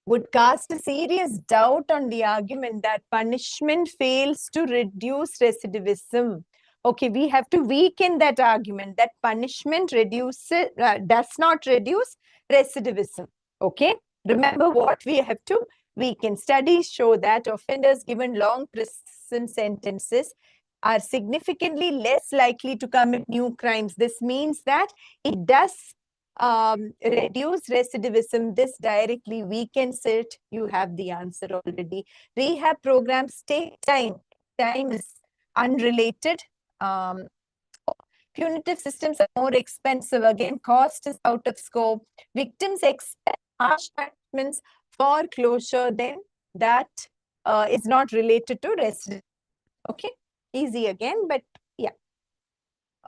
would cast a serious doubt on the argument that punishment fails to reduce recidivism. Okay, we have to weaken that argument that punishment does not reduce recidivism. Okay, remember what we have to weaken. Studies show that offenders given long prison sentences are significantly less likely to commit new crimes. This means that it does reduce recidivism. This directly weakens it. You have the answer already. Rehab programs take time. Time is unrelated. Punitive systems are more expensive. Again, cost is out of scope. Victims expect harsh punishments for closure. Then that is not related to recidivism. Okay, easy again, but yeah,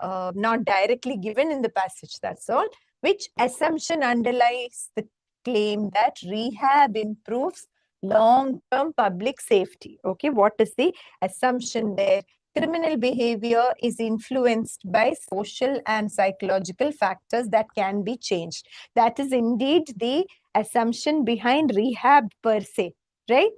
not directly given in the passage. That's all. Which assumption underlies the claim that rehab improves long-term public safety? Okay, what is the assumption there? Criminal behavior is influenced by social and psychological factors that can be changed. That is indeed the assumption behind rehab per se, right?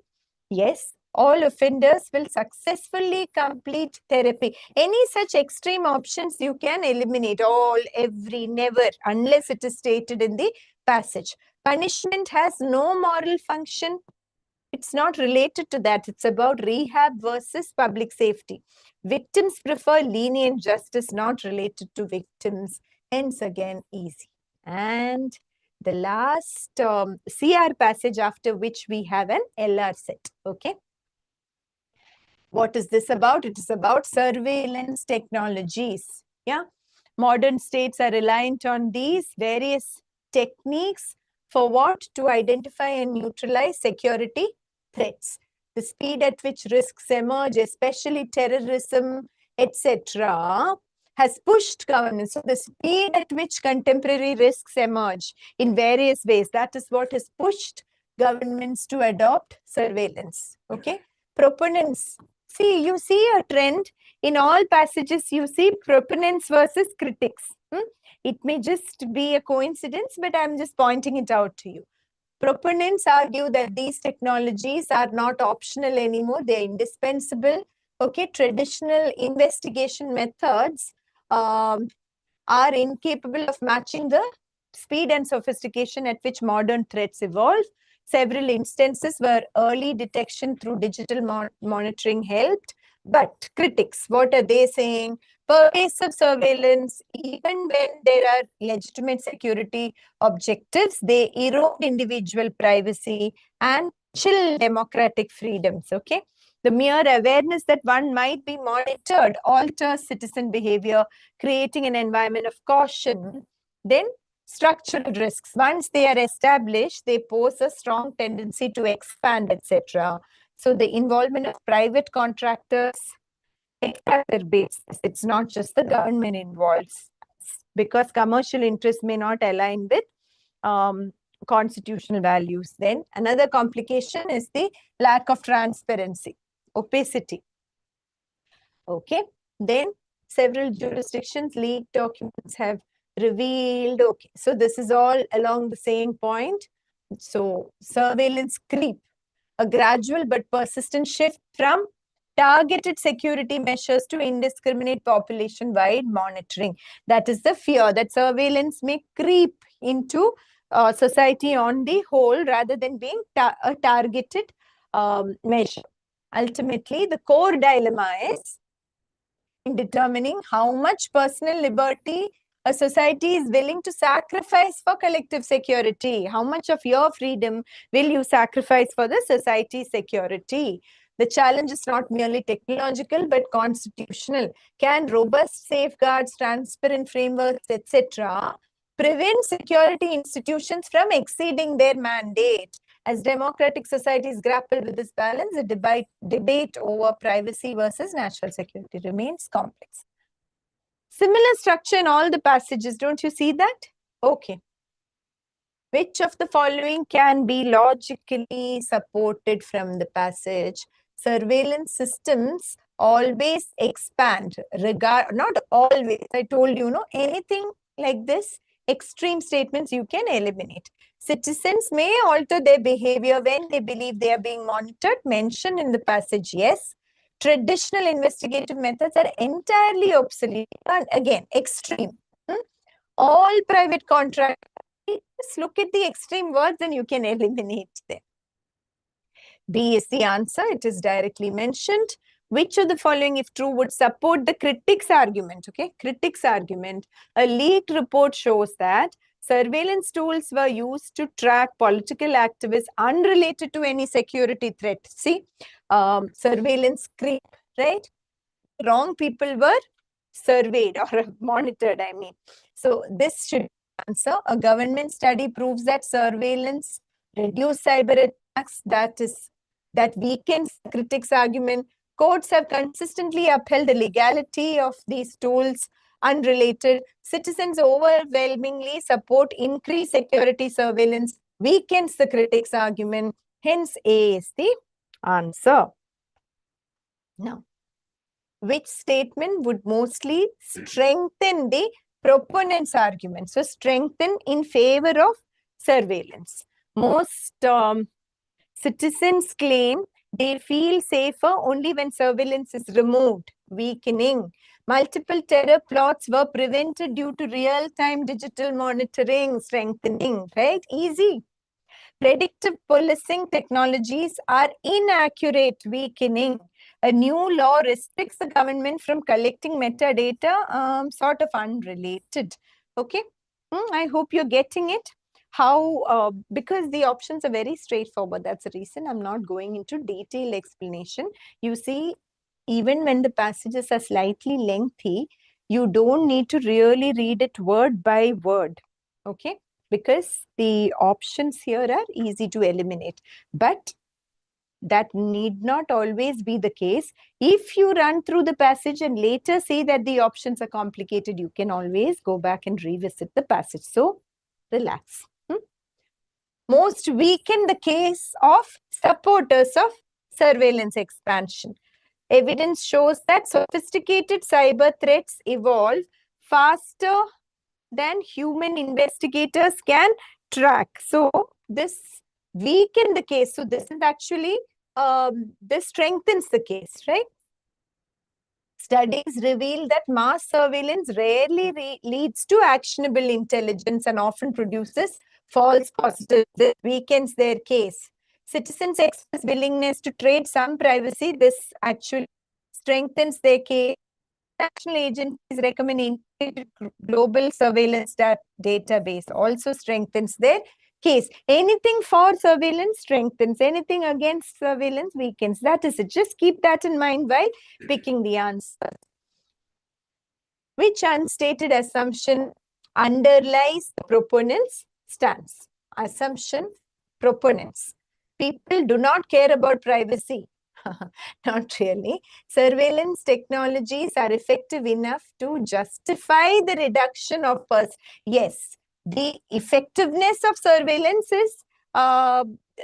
Yes, all offenders will successfully complete therapy. Any such extreme options you can eliminate. All, every, never, unless it is stated in the passage. Punishment has no moral function. It's not related to that. It's about rehab versus public safety. Victims prefer lenient justice, not related to victims. Hence, again, easy. And the last CR passage after which we have an LR set. Okay. What is this about? It is about surveillance technologies. Yeah. Modern states are reliant on these various techniques for what? To identify and neutralize security threats. The speed at which risks emerge, especially terrorism, etc., has pushed governments. So the speed at which contemporary risks emerge in various ways, that is what has pushed governments to adopt surveillance. Okay. Proponents. See, you see a trend in all passages, you see proponents versus critics. It may just be a coincidence, but I'm just pointing it out to you. Proponents argue that these technologies are not optional anymore. They're indispensable. Okay, traditional investigation methods are incapable of matching the speed and sophistication at which modern threats evolve. Several instances where early detection through digital monitoring helped. But critics, what are they saying? Pervasive surveillance, even when there are legitimate security objectives, they erode individual privacy and chill democratic freedoms. Okay. The mere awareness that one might be monitored alters citizen behavior, creating an environment of caution. Then structural risks, once they are established, they pose a strong tendency to expand, etc. So the involvement of private contractors exacerbates this. It's not just the government involved, because commercial interests may not align with constitutional values. Then another complication is the lack of transparency, opacity. Okay. Then several jurisdictions leaked documents have revealed. Okay. So this is all along the same point. So surveillance creep, a gradual but persistent shift from targeted security measures to indiscriminate population-wide monitoring. That is the fear that surveillance may creep into society on the whole rather than being a targeted measure. Ultimately, the core dilemma is in determining how much personal liberty a society is willing to sacrifice for collective security. How much of your freedom will you sacrifice for the society's security? The challenge is not merely technological, but constitutional. Can robust safeguards, transparent frameworks, etc., prevent security institutions from exceeding their mandate? As democratic societies grapple with this balance, the debate over privacy versus national security remains complex. Similar structure in all the passages. Don't you see that? Okay. Which of the following can be logically supported from the passage? Surveillance systems always expand. Not always. I told you, anything like this, extreme statements you can eliminate. Citizens may alter their behavior when they believe they are being monitored. Mentioned in the passage, yes. traditional investigative methods are entirely obsolete and again extreme. All private contracts, just look at the extreme words and you can eliminate them. B is the answer. It is directly mentioned. Which of the following, if true, would support the critics' argument? Okay, critics' argument. A leaked report shows that surveillance tools were used to track political activists unrelated to any security threat. See, surveillance creep, right? Wrong people were surveyed or monitored, I mean. So this should answer. A government study proves that surveillance reduce cyber attacks. That weakens the critics' argument. Courts have consistently upheld the legality of these tools unrelated. Citizens overwhelmingly support increased security surveillance, weakens the critics' argument. Hence, A is the answer. Now, which statement would mostly strengthen the proponent's argument? So, strengthen in favor of surveillance. Most citizens claim they feel safer only when surveillance is removed, weakening. Multiple terror plots were prevented due to real-time digital monitoring, strengthening, right? Easy. Predictive policing technologies are inaccurate, weakening. A new law restricts the government from collecting metadata, sort of unrelated. Okay, I hope you're getting it. How, because the options are very straightforward. That's the reason I'm not going into detailed explanation. You see, even when the passages are slightly lengthy, you don't need to really read it word by word. Okay, because the options here are easy to eliminate. But that need not always be the case. If you run through the passage and later say that the options are complicated, you can always go back and revisit the passage. So relax. Most weaken the case of supporters of surveillance expansion. Evidence shows that sophisticated cyber threats evolve faster than human investigators can track. So this weakens the case. So this is actually, this strengthens the case, right? Studies reveal that mass surveillance rarely leads to actionable intelligence and often produces false positives. This weakens their case. Citizens express willingness to trade some privacy. This actually strengthens their case. National agencies recommend integrated global surveillance database, also strengthens their case. Anything for surveillance strengthens, anything against surveillance weakens. That is it. Just keep that in mind while picking the answer. Which unstated assumption underlies the proponent's stance? Assumption, proponents. People do not care about privacy. Not really. Surveillance technologies are effective enough to justify the reduction of yes, the effectiveness of surveillance is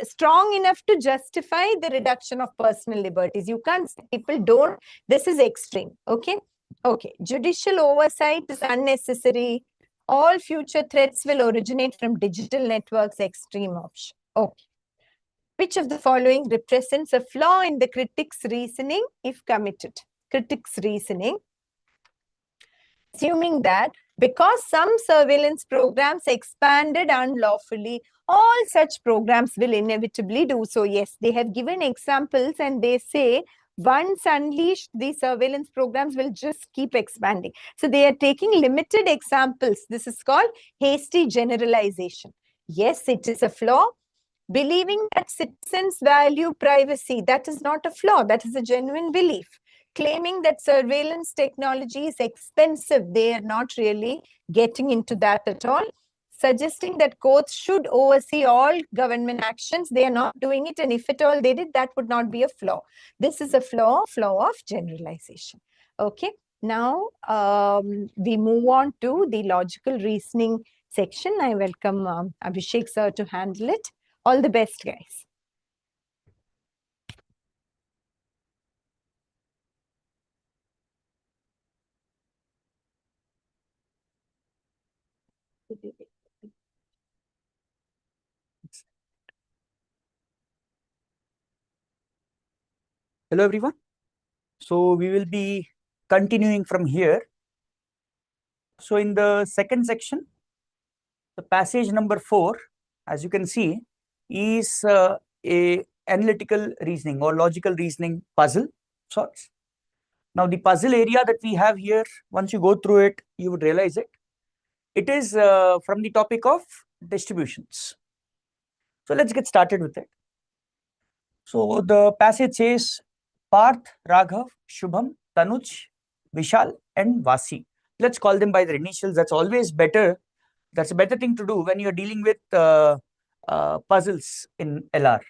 strong enough to justify the reduction of personal liberties. You can't say people don't. This is extreme. Okay. Okay. Judicial oversight is unnecessary. All future threats will originate from digital networks. Extreme option. Okay. Which of the following represents a flaw in the critic's reasoning if committed? Critic's reasoning. Assuming that because some surveillance programs expanded unlawfully, all such programs will inevitably do so. Yes, they have given examples and they say once unleashed, these surveillance programs will just keep expanding. So they are taking limited examples. This is called hasty generalization. Yes, it is a flaw. Believing that citizens value privacy, that is not a flaw, that is a genuine belief. Claiming that surveillance technology is expensive, they are not really getting into that at all. Suggesting that courts should oversee all government actions, they are not doing it, and if at all they did, that would not be a flaw. This is a flaw of generalization. Okay, now we move on to the logical reasoning section. I welcome Abhishek sir to handle it. All the best, guys. Hello, everyone. So we will be continuing from here. So in the second section, the passage number 4, as you can see, is a analytical reasoning or logical reasoning puzzle sorts. Now the puzzle area that we have here, once you go through it, you would realize it. It is from the topic of distributions. So let's get started with it. So the passage says Parth, Raghav, Shubham, Tanuj, Vishal, and Vasi. Let's call them by their initials. That's always better. That's a better thing to do when you're dealing with puzzles in LR.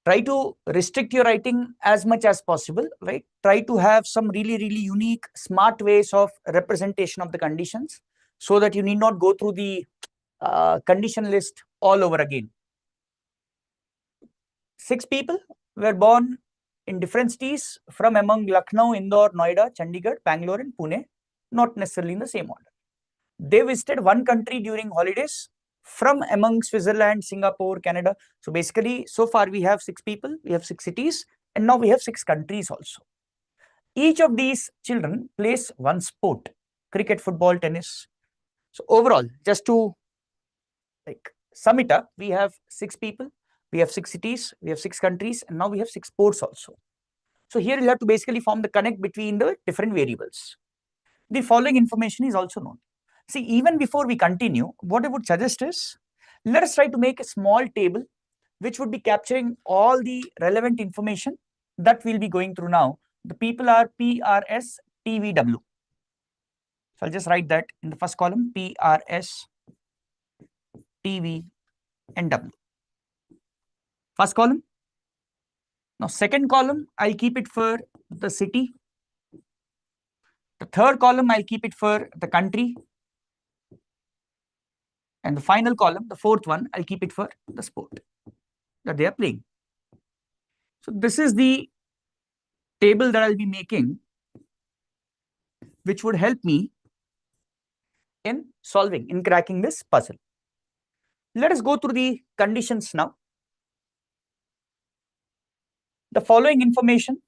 Try to restrict your writing as much as possible, right? Try to have some really, really unique, smart ways of representation of the conditions so that you need not go through the condition list all over again. 6 people were born in different cities from among Lucknow, Indore, Noida, Chandigarh, Bangalore, and Pune, not necessarily in the same order. They visited one country during holidays from among Switzerland, Singapore, Canada. So basically, so far we have 6 people, we have 6 cities, and now we have 6 countries also. Each of these children plays one sport: cricket, football, tennis. So overall, just to sum it up, we have 6 people, we have 6 cities, we have 6 countries, and now we have 6 sports also. So here you'll have to basically form the connect between the different variables. The following information is also known. See, even before we continue, what I would suggest is, let us try to make a small table which would be capturing all the relevant information that we'll be going through now. The people are PRS, TVW. So I'll just write that in the first column, PRS, TV, and W. First column. Now, second column, I'll keep it for the city. The third column, I'll keep it for the country. And the final column, the fourth one, I'll keep it for the sport that they are playing. So this is the table that I'll be making, which would help me in solving, in cracking this puzzle. Let us go through the conditions now. The following information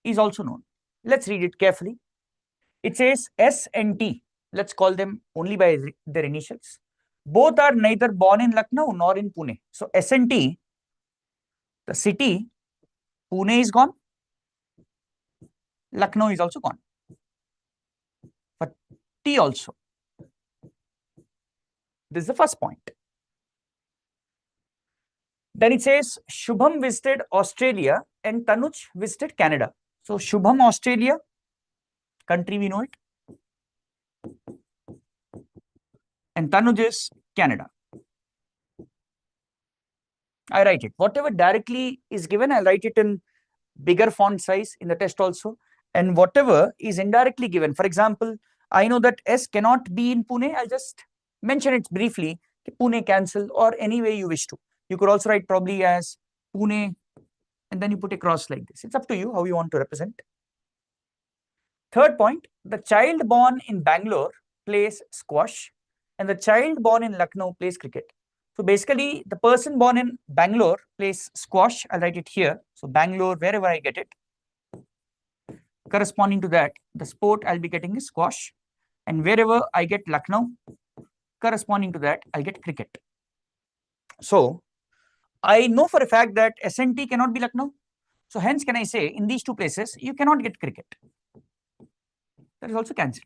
is also known. Let's read it carefully. It says S and T. Let's call them only by their initials. Both are neither born in Lucknow nor in Pune. So S and T, the city, Pune is gone. Lucknow is also gone. But T also. This is the first point. Then it says Shubham visited Australia and Tanuj visited Canada. So Shubham, Australia, country we know it. And Tanuj is Canada. I write it. Whatever directly is given, I'll write it in bigger font size in the test also. And whatever is indirectly given, for example, I know that S cannot be in Pune. I'll just mention it briefly. Pune cancel, or any way you wish to. You could also write probably as Pune, and then you put a cross like this. It's up to you how you want to represent. Third point, the child born in Bangalore plays squash, and the child born in Lucknow plays cricket. So basically, the person born in Bangalore plays squash. I'll write it here. So Bangalore, wherever I get it, corresponding to that, the sport I'll be getting is squash. And wherever I get Lucknow, corresponding to that, I'll get cricket. So I know for a fact that SNT cannot be Lucknow. So hence can I say in these two places, you cannot get cricket. That is also cancelled.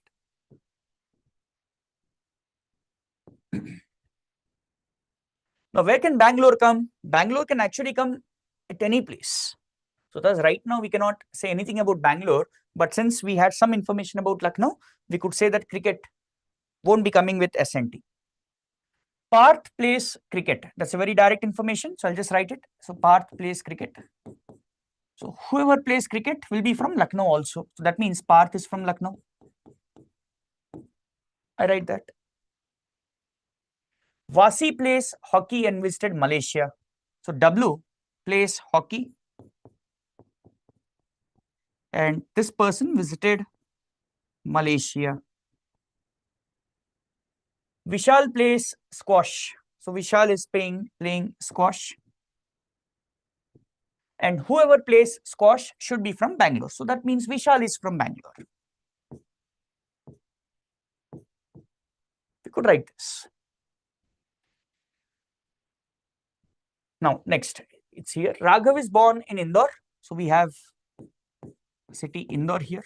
Now, where can Bangalore come? Bangalore can actually come at any place. So thus right now we cannot say anything about Bangalore, but since we had some information about Lucknow, we could say that cricket won't be coming with SNT. Parth plays cricket. That's a very direct information. So I'll just write it. So Parth plays cricket. So whoever plays cricket will be from Lucknow also. So that means Parth is from Lucknow. I write that. Vasi plays hockey and visited Malaysia. So W plays hockey. And this person visited Malaysia. Vishal plays squash. So Vishal is playing squash. And whoever plays squash should be from Bangalore. So that means Vishal is from Bangalore. We could write this. Now, next, it's here. Raghav is born in Indore. So we have city Indore here.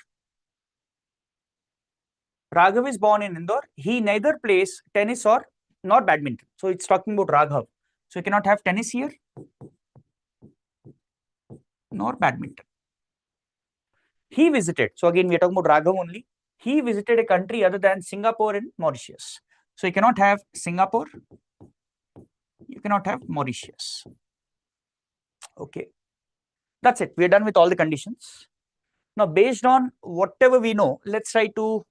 Raghav is born in Indore. He neither plays tennis nor badminton. So it's talking about Raghav. So you cannot have tennis here nor badminton. He visited. So again, we are talking about Raghav only. He visited a country other than Singapore and Mauritius. So you cannot have Singapore. You cannot have Mauritius. Okay. That's it. We are done with all the conditions. Now, based on whatever we know, let's try to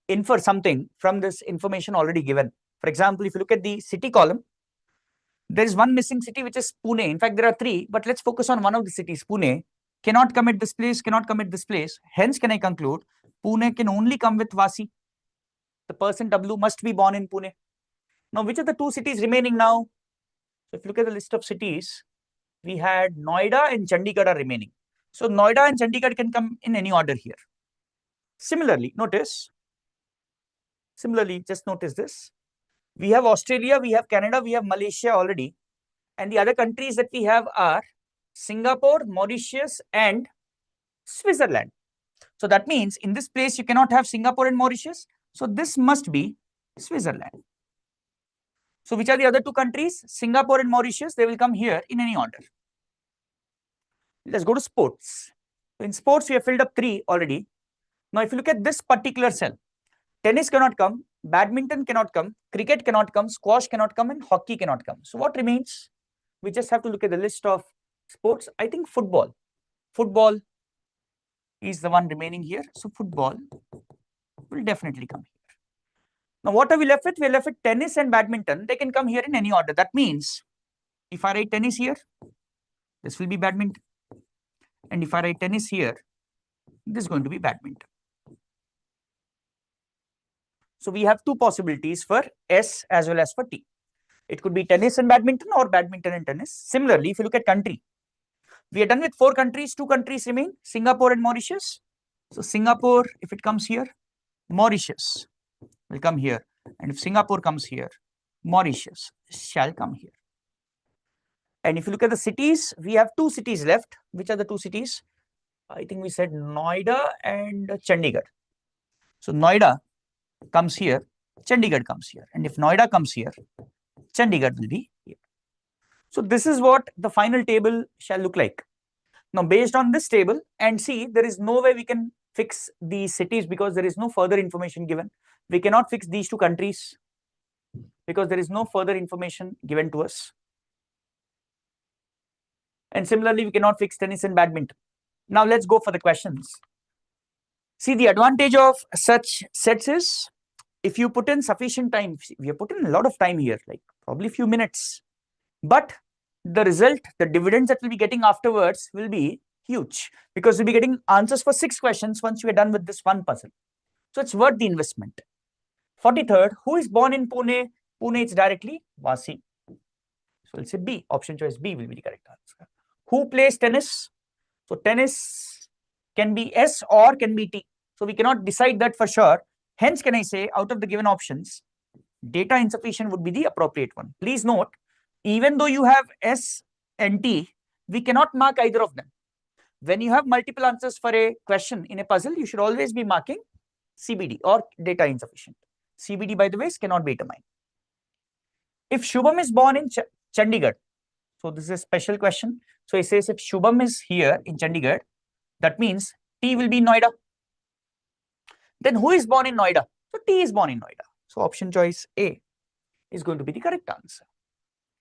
infer something from this information already given. For example, if you look at the city column, there is one missing city, which is Pune. In fact, there are three, but let's focus on one of the cities. Pune cannot come at this place, cannot come at this place. Hence, can I conclude Pune can only come with Vasi? The person W must be born in Pune. Now, which are the two cities remaining now? So if you look at the list of cities, we had Noida and Chandigarh are remaining. So Noida and Chandigarh can come in any order here. Similarly, just notice this. We have Australia, we have Canada, we have Malaysia already. And the other countries that we have are Singapore, Mauritius, and Switzerland. So that means in this place, you cannot have Singapore and Mauritius. So this must be Switzerland. So which are the other two countries? Singapore and Mauritius, they will come here in any order. Let's go to sports. In sports, we have filled up 3 already. Now, if you look at this particular cell, tennis cannot come, badminton cannot come, cricket cannot come, squash cannot come, and hockey cannot come. So what remains? We just have to look at the list of sports. I think football. Football is the one remaining here. So football will definitely come here. Now, what are we left with? We are left with tennis and badminton. They can come here in any order. That means if I write tennis here, this will be badminton. And if I write tennis here, this is going to be badminton. So we have 2 possibilities for S as well as for T. It could be tennis and badminton or badminton and tennis. Similarly, if you look at country, we are done with 4 countries, 2 countries remain, Singapore and Mauritius. So Singapore, if it comes here, Mauritius will come here. And if Singapore comes here, Mauritius shall come here. And if you look at the cities, we have 2 cities left. Which are the 2 cities? I think we said Noida and Chandigarh. So Noida comes here, Chandigarh comes here. And if Noida comes here, Chandigarh will be here. So this is what the final table shall look like. Now, based on this table, and see, there is no way we can fix these cities because there is no further information given. We cannot fix these 2 countries because there is no further information given to us. And similarly, we cannot fix tennis and badminton. Now, let's go for the questions. See, the advantage of such sets is if you put in sufficient time, we have put in a lot of time here, like probably a few minutes. But the result, the dividends that we'll be getting afterwards will be huge because we'll be getting answers for 6 questions once we are done with this one puzzle. So it's worth the investment. 43rd, who is born in Pune? Pune is directly Vasi. So we'll say B. Option choice B will be the correct answer. Who plays tennis? So tennis can be S or can be T. So we cannot decide that for sure. Hence, can I say out of the given options, data insufficient would be the appropriate one. Please note, even though you have S and T, we cannot mark either of them. When you have multiple answers for a question in a puzzle, you should always be marking CBD or data insufficient. CBD, by the way, cannot be determined. If Shubham is born in Chandigarh, so this is a special question. So it says if Shubham is here in Chandigarh, that means T will be Noida. Then who is born in Noida? So T is born in Noida. So option choice A is going to be the correct answer.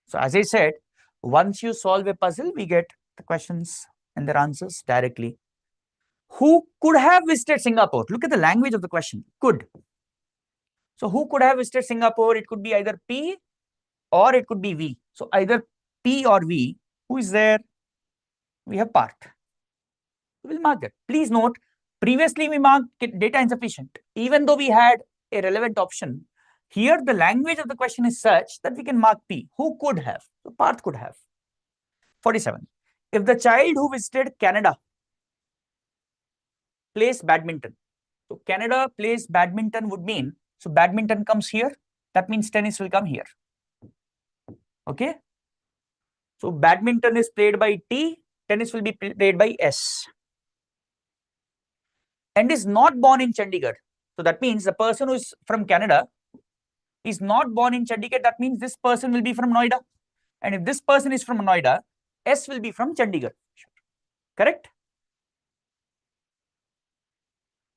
So as I said, once you solve a puzzle, we get the questions and their answers directly. Who could have visited Singapore? Look at the language of the question. Could. So who could have visited Singapore? It could be either P or it could be V. So either P or V. Who is there? We have Parth. We'll mark it. Please note, previously we marked data insufficient. Even though we had a relevant option, here the language of the question is such that we can mark P. Who could have? So Parth could have. 47. if the child who visited Canada plays badminton, so Canada plays badminton would mean, so badminton comes here, that means tennis will come here. Okay. So badminton is played by T, tennis will be played by S. And is not born in Chandigarh. So that means the person who is from Canada is not born in Chandigarh. That means this person will be from Noida. And if this person is from Noida, S will be from Chandigarh. Correct?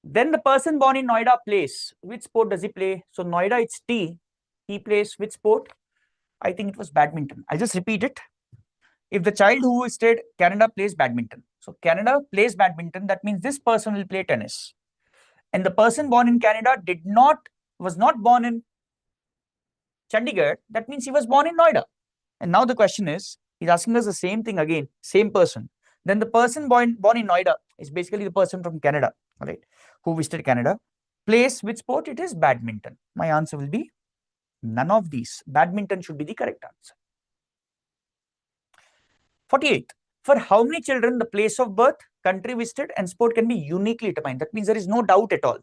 Then the person born in Noida plays. Which sport does he play? So Noida, it's T. He plays which sport? I think it was badminton. I'll just repeat it. If the child who visited Canada plays badminton, so Canada plays badminton, that means this person will play tennis. And the person born in Canada was not born in Chandigarh, that means he was born in Noida. And now the question is, he's asking us the same thing again, same person. Then the person born in Noida is basically the person from Canada, right, who visited Canada, plays which sport? It is badminton. My answer will be none of these. Badminton should be the correct answer. 48. For how many children the place of birth, country visited, and sport can be uniquely determined? That means there is no doubt at all.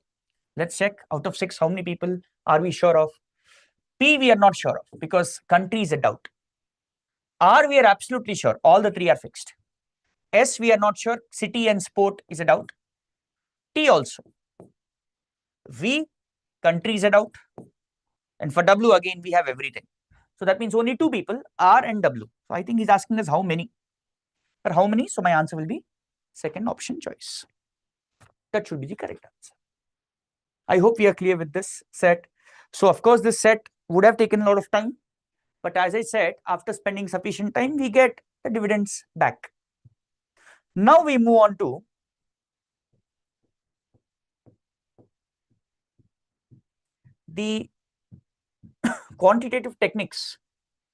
Let's check out of 6, how many people are we sure of? P, we are not sure of because country is a doubt. R, we are absolutely sure. All the 3 are fixed. S, we are not sure. City and sport is a doubt. T also. V, country is a doubt. And for W, again, we have everything. So that means only 2 people, R and W. So I think he's asking us how many. For how many? So my answer will be second option choice. That should be the correct answer. I hope we are clear with this set. So of course, this set would have taken a lot of time. But as I said, after spending sufficient time, we get the dividends back. Now we move on to the quantitative techniques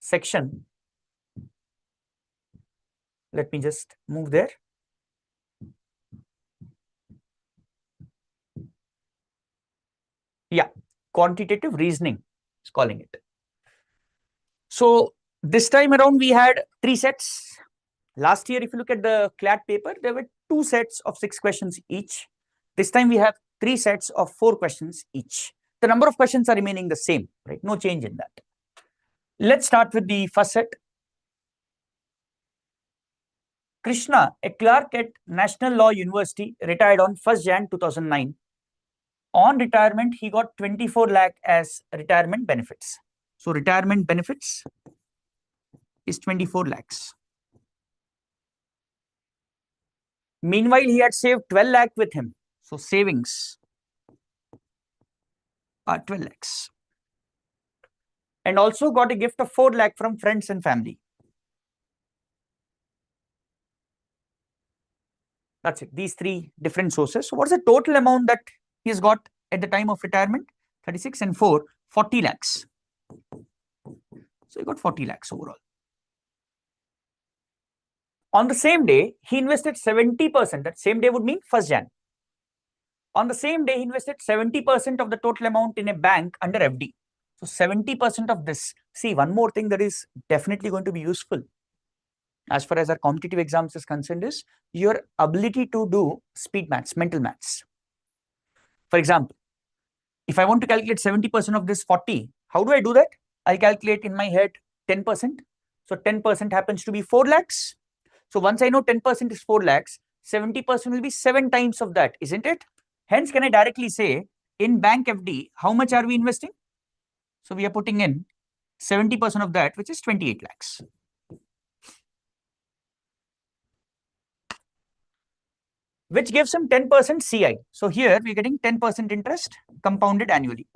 section. Let me just move there. Yeah, quantitative reasoning is calling it. So this time around, we had 3 sets. Last year, if you look at the Clat paper, there were 2 sets of 6 questions each. This time we have 3 sets of 4 questions each. The number of questions are remaining the same, right? No change in that. Let's start with the first set. Krishna, a clerk at National Law University, retired on 1st Jan 2009. On retirement, he got 24 lakh as retirement benefits. So retirement benefits is 24 lakhs. Meanwhile, he had saved 12 lakh with him. So savings are 12 lakhs. And also got a gift of 4 lakh from friends and family. That's it. These 3 different sources. So what's the total amount that he has got at the time of retirement? 36 and 4, 40 lakhs. So he got 40 lakhs overall. On the same day, he invested 70%. That same day would mean 1st Jan. On the same day, he invested 70% of the total amount in a bank under FD. So 70% of this. See, one more thing that is definitely going to be useful as far as our competitive exams is concerned is your ability to do speed maths, mental maths. For example, if I want to calculate 70% of this 40, how do I do that? I'll calculate in my head 10%. So 10% happens to be 4 lakhs. So once I know 10% is 4 lakhs, 70% will be 7 times of that, isn't it? Hence, can I directly say in bank FD, how much are we investing? So we are putting in 70% of that, which is 28 lakhs. Which gives him 10% CI. So here we're getting 10% interest compounded annually.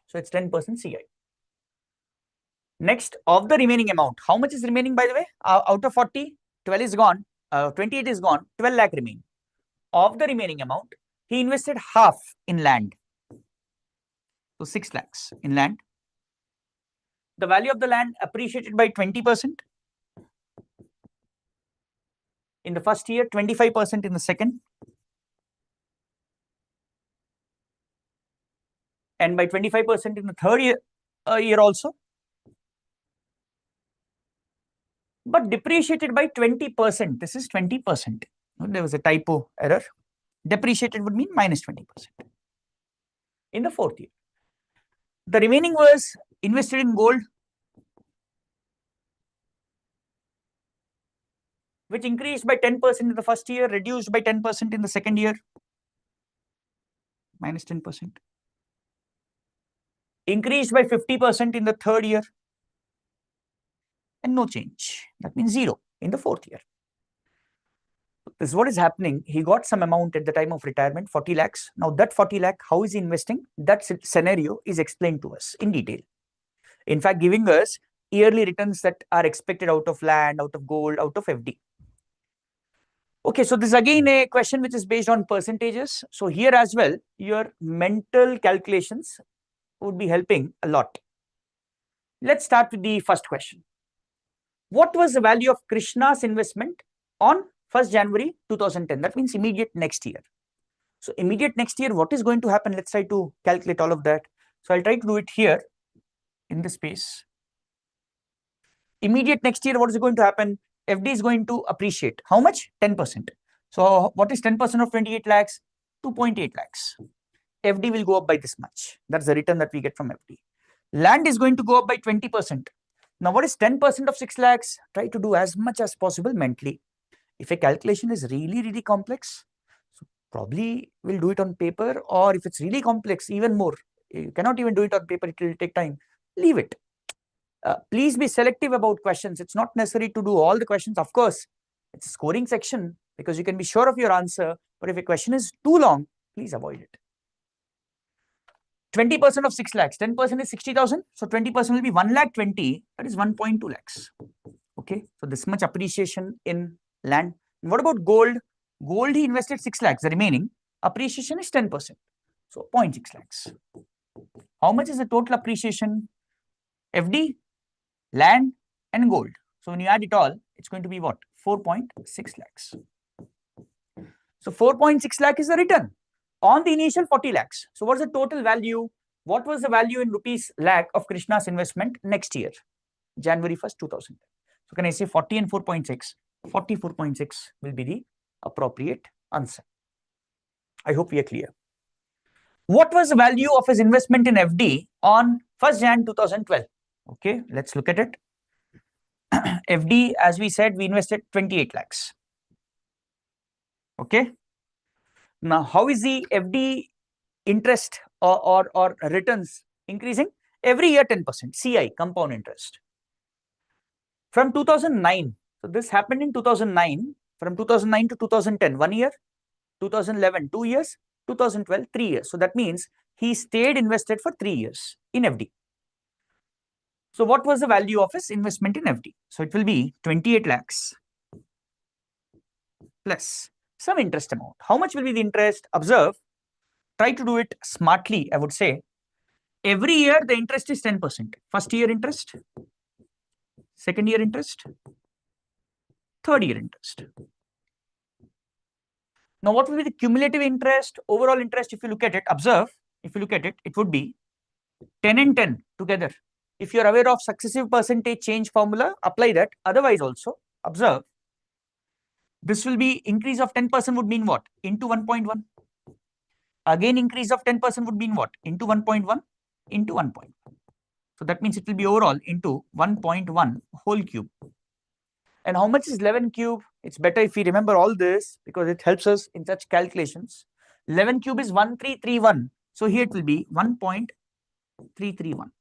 So it's 10% CI. Next, of the remaining amount, how much is remaining, by the way? Out of 40, 12 is gone, 28 is gone, 12 lakh remain. Of the remaining amount, he invested half in land. So 6 lakhs in land. The value of the land appreciated by 20%. In the first year, 25% in the second. And by 25% in the third year also. but depreciated by 20%. This is 20%. There was a typo error. Depreciated would mean minus 20% in the fourth year. The remaining was invested in gold, which increased by 10% in the first year, reduced by 10% in the second year, minus 10%. Increased by 50% in the third year, and no change. That means 0 in the fourth year. This is what is happening. He got some amount at the time of retirement, 40 lakhs. Now that 40 lakh, how is he investing? That scenario is explained to us in detail. In fact, giving us yearly returns that are expected out of land, out of gold, out of FD. Okay, so this is again a question which is based on percentages. So here as well, your mental calculations would be helping a lot. Let's start with the first question. What was the value of Krishna's investment on 1st January 2010? That means immediate next year. So immediate next year, what is going to happen? Let's try to calculate all of that. So I'll try to do it here in this space. Immediate next year, what is going to happen? FD is going to appreciate. How much? 10%. So what is 10% of 28 lakhs? 2.8 lakhs. FD will go up by this much. That's the return that we get from FD. Land is going to go up by 20%. Now, what is 10% of 6 lakhs? Try to do as much as possible mentally. If a calculation is really, really complex, so probably we'll do it on paper, or if it's really complex, even more. You cannot even do it on paper, it will take time. Leave it. Please be selective about questions. It's not necessary to do all the questions. Of course, it's a scoring section because you can be sure of your answer. But if a question is too long, please avoid it. 20% of 6 lakhs, 10% is 60,000. So 20% will be 1 lakh 20. That is 1.2 lakhs. Okay. So this much appreciation in land. And what about gold? Gold, he invested 6 lakhs. The remaining appreciation is 10%. So 0.6 lakhs. How much is the total appreciation? FD, land, and gold. So when you add it all, it's going to be what? 4.6 lakhs. So 4.6 lakh is the return on the initial 40 lakhs. So what's the total value? What was the value in rupees lakh of Krishna's investment next year, January 1st, 2010? So can I say 40 and 4.6? 44.6 will be the appropriate answer. I hope we are clear. What was the value of his investment in FD on 1st Jan 2012? Okay, let's look at it. FD, as we said, we invested 28 lakhs. Okay. Now, how is the FD interest or returns increasing? Every year 10%, CI, compound interest. From 2009, so this happened in 2009, from 2009 to 2010, 1 year, 2011, 2 years, 2012, 3 years. So that means he stayed invested for 3 years in FD. So what was the value of his investment in FD? So it will be 28 lakhs plus some interest amount. How much will be the interest? Observe, try to do it smartly, I would say. Every year the interest is 10%. First year interest, second year interest, third year interest. Now what will be the cumulative interest, overall interest? If you look at it, observe, if you look at it, it would be 10 and 10 together. If you are aware of successive percentage change formula, apply that. Otherwise also, observe, this will be increase of 10% would mean what? Into 1.1. Again, increase of 10% would mean what? Into 1.1 into 1.1. So that means it will be overall into 1.1 whole cube. And how much is 11 cube? It's better if we remember all this because it helps us in such calculations. 11 cube is 1331. So here it will be 1.331.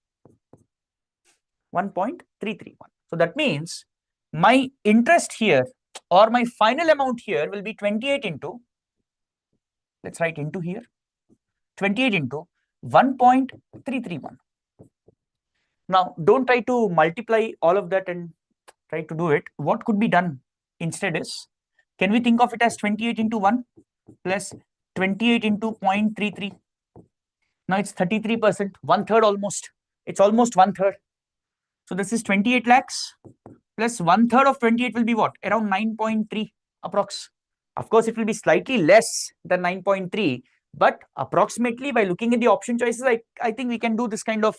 1.331. So that means my interest here or my final amount here will be 28 into, let's write into here, 28 into 1.331. Now, don't try to multiply all of that and try to do it. What could be done instead is, can we think of it as 28 into 1 plus 28 into 0.33? Now it's 33%, 1/3 almost. It's almost 1/3. So this is 28 lakhs plus 1/3 of 28 will be what? Around 9.3 approx. Of course, it will be slightly less than 9.3, but approximately by looking at the option choices, I think we can do this kind of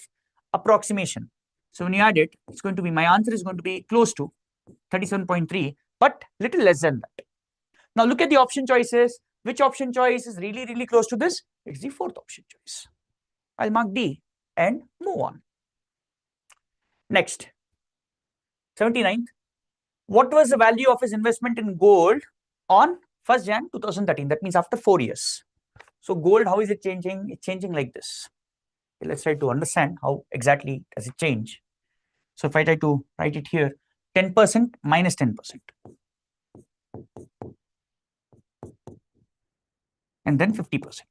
approximation. So when you add it, it's going to be, my answer is going to be close to 37.3, but little less than that. Now look at the option choices. Which option choice is really, really close to this? It's the fourth option choice. I'll mark D and move on. Next, 79th. What was the value of his investment in gold on 1st Jan 2013? That means after 4 years. So gold, how is it changing? It's changing like this. Okay, let's try to understand how exactly does it change. So if I try to write it here, 10% minus 10%. And then 50%.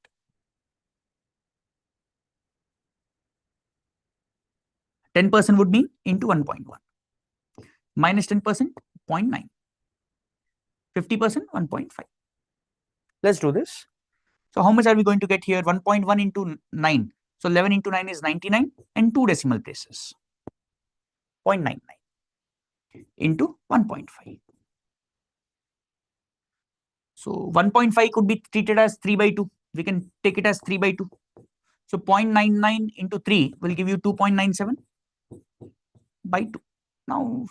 10% would mean into 1.1. Minus 10%, 0.9. 50%, 1.5. Let's do this. So how much are we going to get here? 1.1 into 9. So 11 into 9 is 99 and 2 decimal places. 0.99 into 1.5. So 1.5 could be treated as 3 by 2. We can take it as 3 by 2. So 0.99 into 3 will give you 2.97 by 2. Now,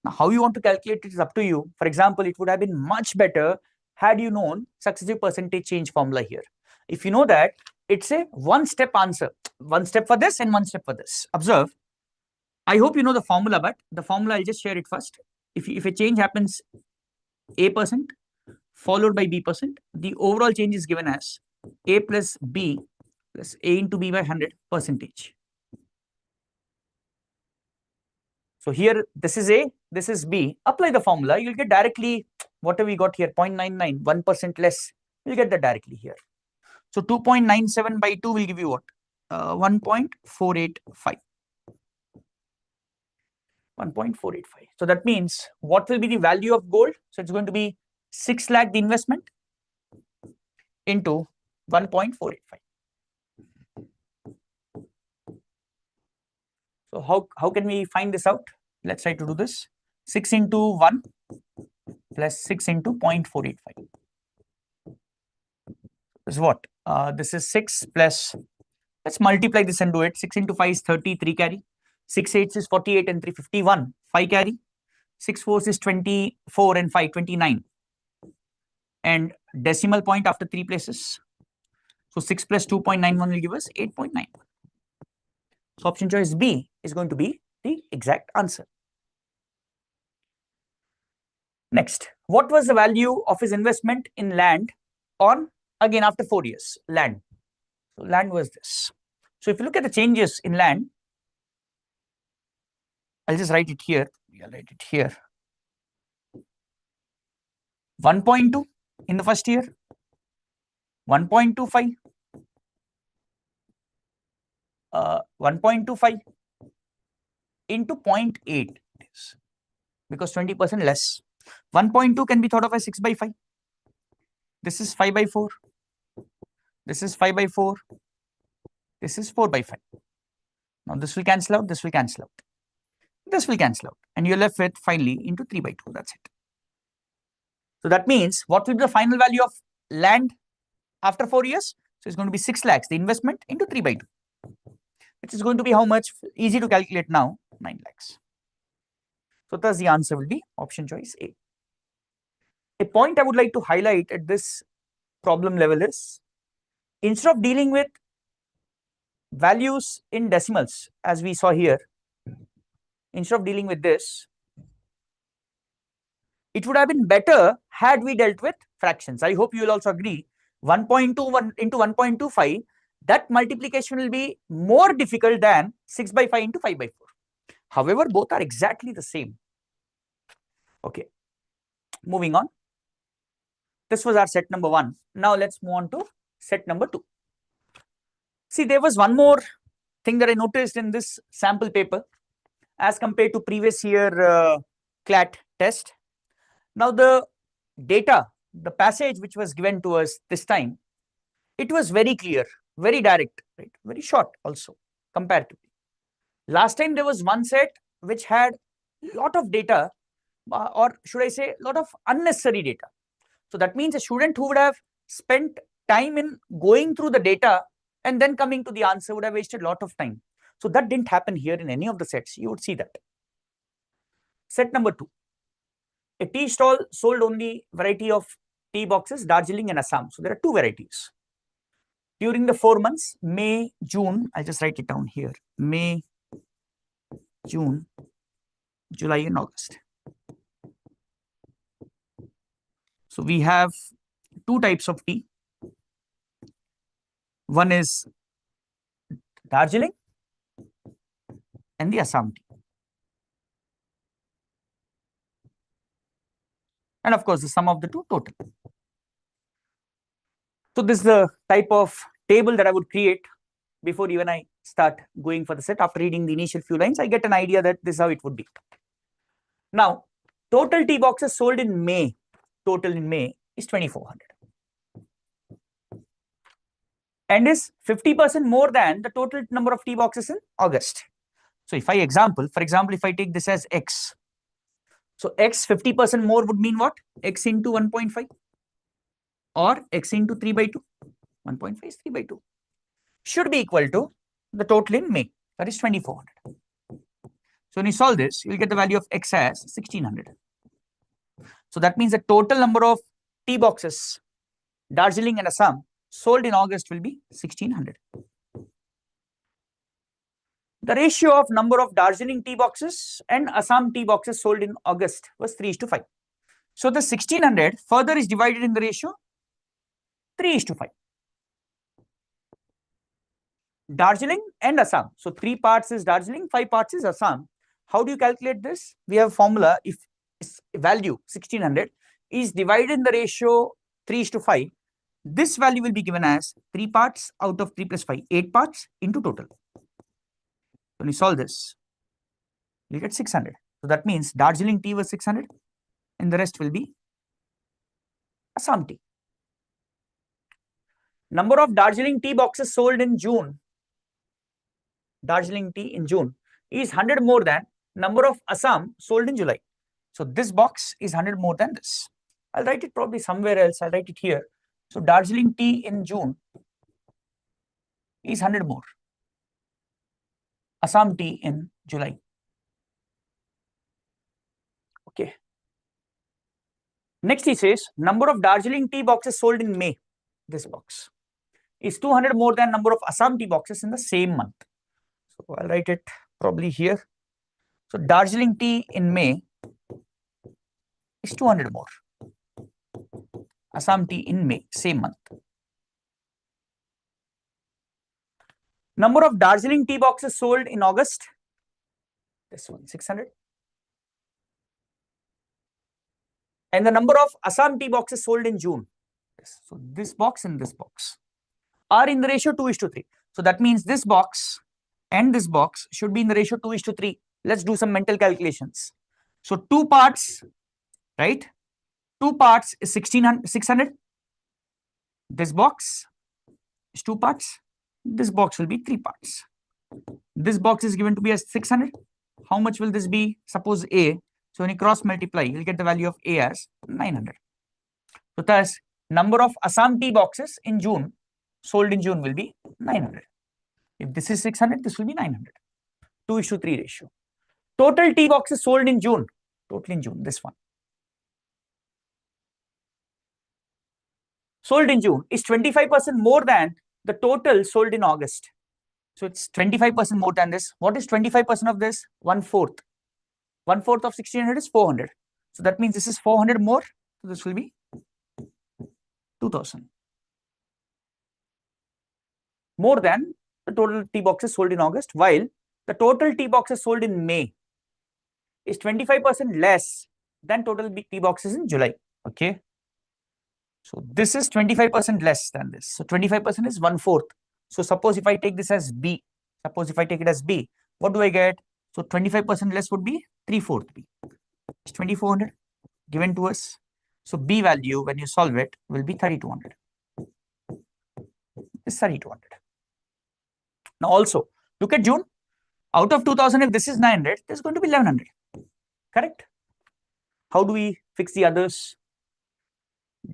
how you want to calculate it is up to you. For example, it would have been much better had you known successive percentage change formula here. If you know that, it's a one-step answer. One step for this and one step for this. Observe. I hope you know the formula, but the formula, I'll just share it first. If a change happens A% followed by B%, the overall change is given as A plus B plus A into B by 100 percentage. So here, this is A, this is B. Apply the formula, you'll get directly whatever we got here, 0.99, 1% less. You'll get that directly here. So 2.97 by 2 will give you what? 1.485. 1.485. So that means what will be the value of gold? So it's going to be 6 lakh the investment into 1.485. So how can we find this out? Let's try to do this. 6 into 1 plus 6 into 0.485. This is what? This is 6 plus, let's multiply this and do it. 6 into 5 is 30, 3 carry. 6 8 is 48 and 3 51, 5 carry. 6 4 is 24 and 5 29. And decimal point after 3 places. So 6 plus 2.91 will give us 8.91. So option choice B is going to be the exact answer. Next, what was the value of his investment in land on, again after 4 years, land. So land was this. So if you look at the changes in land, I'll just write it here. I'll write it here. 1.2 in the first year, 1.25, 1.25 into 0.8 because 20% less. 1.2 can be thought of as 6 by 5. This is 5 by 4. This is 5 by 4. This is 4 by 5. Now this will cancel out. This will cancel out. This will cancel out. And you're left with finally into 3 by 2. That's it. So that means what will be the final value of land after 4 years? So it's going to be 6 lakhs, the investment into 3 by 2. Which is going to be how much? Easy to calculate now, 9 lakhs. So thus the answer will be option choice A. A point I would like to highlight at this problem level is, instead of dealing with values in decimals, as we saw here, instead of dealing with this, it would have been better had we dealt with fractions. I hope you will also agree, 1.21 into 1.25, that multiplication will be more difficult than 6 by 5 into 5 by 4. However, both are exactly the same. Okay, moving on. This was our set number 1. Now let's move on to set number 2. See, there was one more thing that I noticed in this sample paper as compared to previous year Clat test. Now the data, the passage which was given to us this time, it was very clear, very direct, right? Very short also comparatively. Last time there was one set which had a lot of data, or should I say a lot of unnecessary data. So that means a student who would have spent time in going through the data and then coming to the answer would have wasted a lot of time. So that didn't happen here in any of the sets. You would see that. Set number 2. a tea stall sold only variety of tea boxes, Darjeeling and Assam. So there are two varieties. During the 4 months, May, June, I'll just write it down here. May, June, July and August. So we have two types of tea. One is Darjeeling and the Assam tea. And of course, the sum of the two total. So this is the type of table that I would create before even I start going for the set. After reading the initial few lines, I get an idea that this is how it would be. Now, total tea boxes sold in May, total in May is 2,400. And is 50% more than the total number of tea boxes in August. So if for example, if I take this as X, so X 50% more would mean what? X into 1.5 or X into 3 by 2. 1.5 is 3 by 2. Should be equal to the total in May, that is 2,400. So when you solve this, you will get the value of X as 1,600. So that means the total number of tea boxes, Darjeeling and Assam, sold in August will be 1,600. The ratio of number of Darjeeling tea boxes and Assam tea boxes sold in August was 3:5. So the 1,600 further is divided in the ratio 3:5. Darjeeling and Assam. So 3 parts is Darjeeling, 5 parts is Assam. How do you calculate this? We have a formula. If value 1,600 is divided in the ratio 3:5, this value will be given as 3 parts out of 3 plus 5, 8 parts into total. When you solve this, you get 600. So that means Darjeeling tea was 600 and the rest will be Assam tea. Number of Darjeeling tea boxes sold in June, Darjeeling tea in June is 100 more than number of Assam sold in July. So this box is 100 more than this. I'll write it probably somewhere else. I'll write it here. So Darjeeling tea in June is 100 more. Assam tea in July. Okay. Next he says number of Darjeeling tea boxes sold in May, this box, is 200 more than number of Assam tea boxes in the same month. So I'll write it probably here. So Darjeeling tea in May is 200 more. Assam tea in May, same month. Number of Darjeeling tea boxes sold in August, this one 600. And the number of Assam tea boxes sold in June, so this box and this box, are in the ratio 2:3. So that means this box and this box should be in the ratio 2:3. Let's do some mental calculations. So 2 parts, right? 2 parts is 600. This box is 2 parts. This box will be 3 parts. This box is given to be as 600. How much will this be? Suppose A. So when you cross multiply, you'll get the value of A as 900. So thus, number of Assam tea boxes in June, sold in June will be 900. If this is 600, this will be 900. 2:3 ratio. Total tea boxes sold in June, total in June, this one. Sold in June is 25% more than the total sold in August. So it's 25% more than this. What is 25% of this? 1/4. 1/4 of 1,600 is 400. So that means this is 400 more. So this will be 2,000. More than the total tea boxes sold in August, while the total tea boxes sold in May is 25% less than total tea boxes in July. Okay. So this is 25% less than this. So 25% is 1/4. So suppose if I take this as B, suppose if I take it as B, what do I get? So 25% less would be 3/4 B. It's 2,400 given to us. So B value, when you solve it, will be 3,200. It's 3,200. Now also, look at June. Out of 2,000, if this is 900, there's going to be 1,100. Correct? How do we fix the others?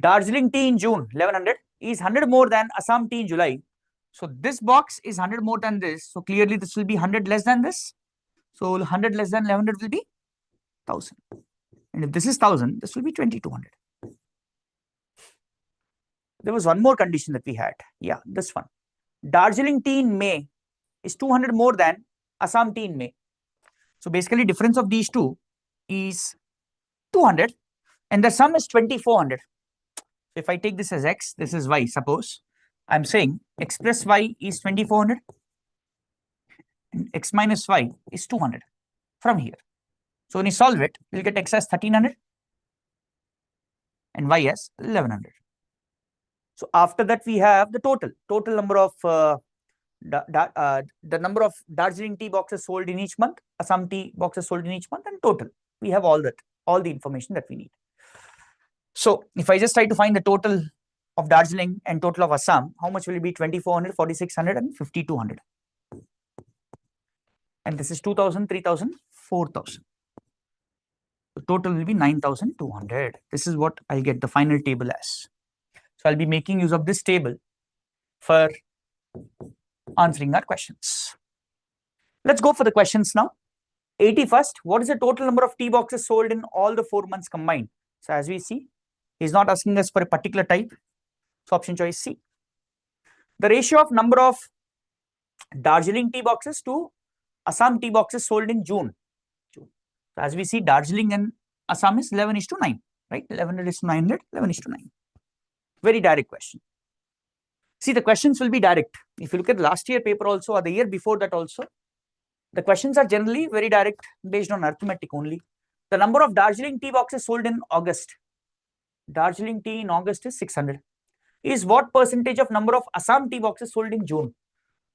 Darjeeling tea in June, 1,100, is 100 more than Assam tea in July. So this box is 100 more than this. So clearly this will be 100 less than this. So 100 less than 1,100 will be 1,000. And if this is 1000, this will be 2200. There was one more condition that we had. Yeah, this one. Darjeeling tea in May is 200 more than Assam tea in May. So basically difference of these two is 200 and the sum is 2400. So if I take this as x, this is y, suppose I'm saying x plus y is 2400 and x minus y is 200 from here. So when you solve it, you'll get x as 1300 and y as 1100. So after that we have the total number of the number of Darjeeling tea boxes sold in each month, Assam tea boxes sold in each month, and total. We have all the information that we need. So if I just try to find the total of Darjeeling and total of Assam, how much will it be? 2400, 4600 and 5200. And this is 2000, 3000, 4000. The total will be 9200. This is what I'll get the final table as. So I'll be making use of this table for answering our questions. Let's go for the questions now. 81st, what is the total number of tea boxes sold in all the 4 months combined? So as we see, he's not asking us for a particular type. So option choice C. The ratio of number of Darjeeling tea boxes to Assam tea boxes sold in June. So as we see, Darjeeling and Assam is 11:9, right? 11:900, 11:9. Very direct question. See, the questions will be direct. If you look at last year paper also or the year before that also, the questions are generally very direct based on arithmetic only. The number of Darjeeling tea boxes sold in August. Darjeeling tea in August is 600. Is what percentage of number of Assam tea boxes sold in June?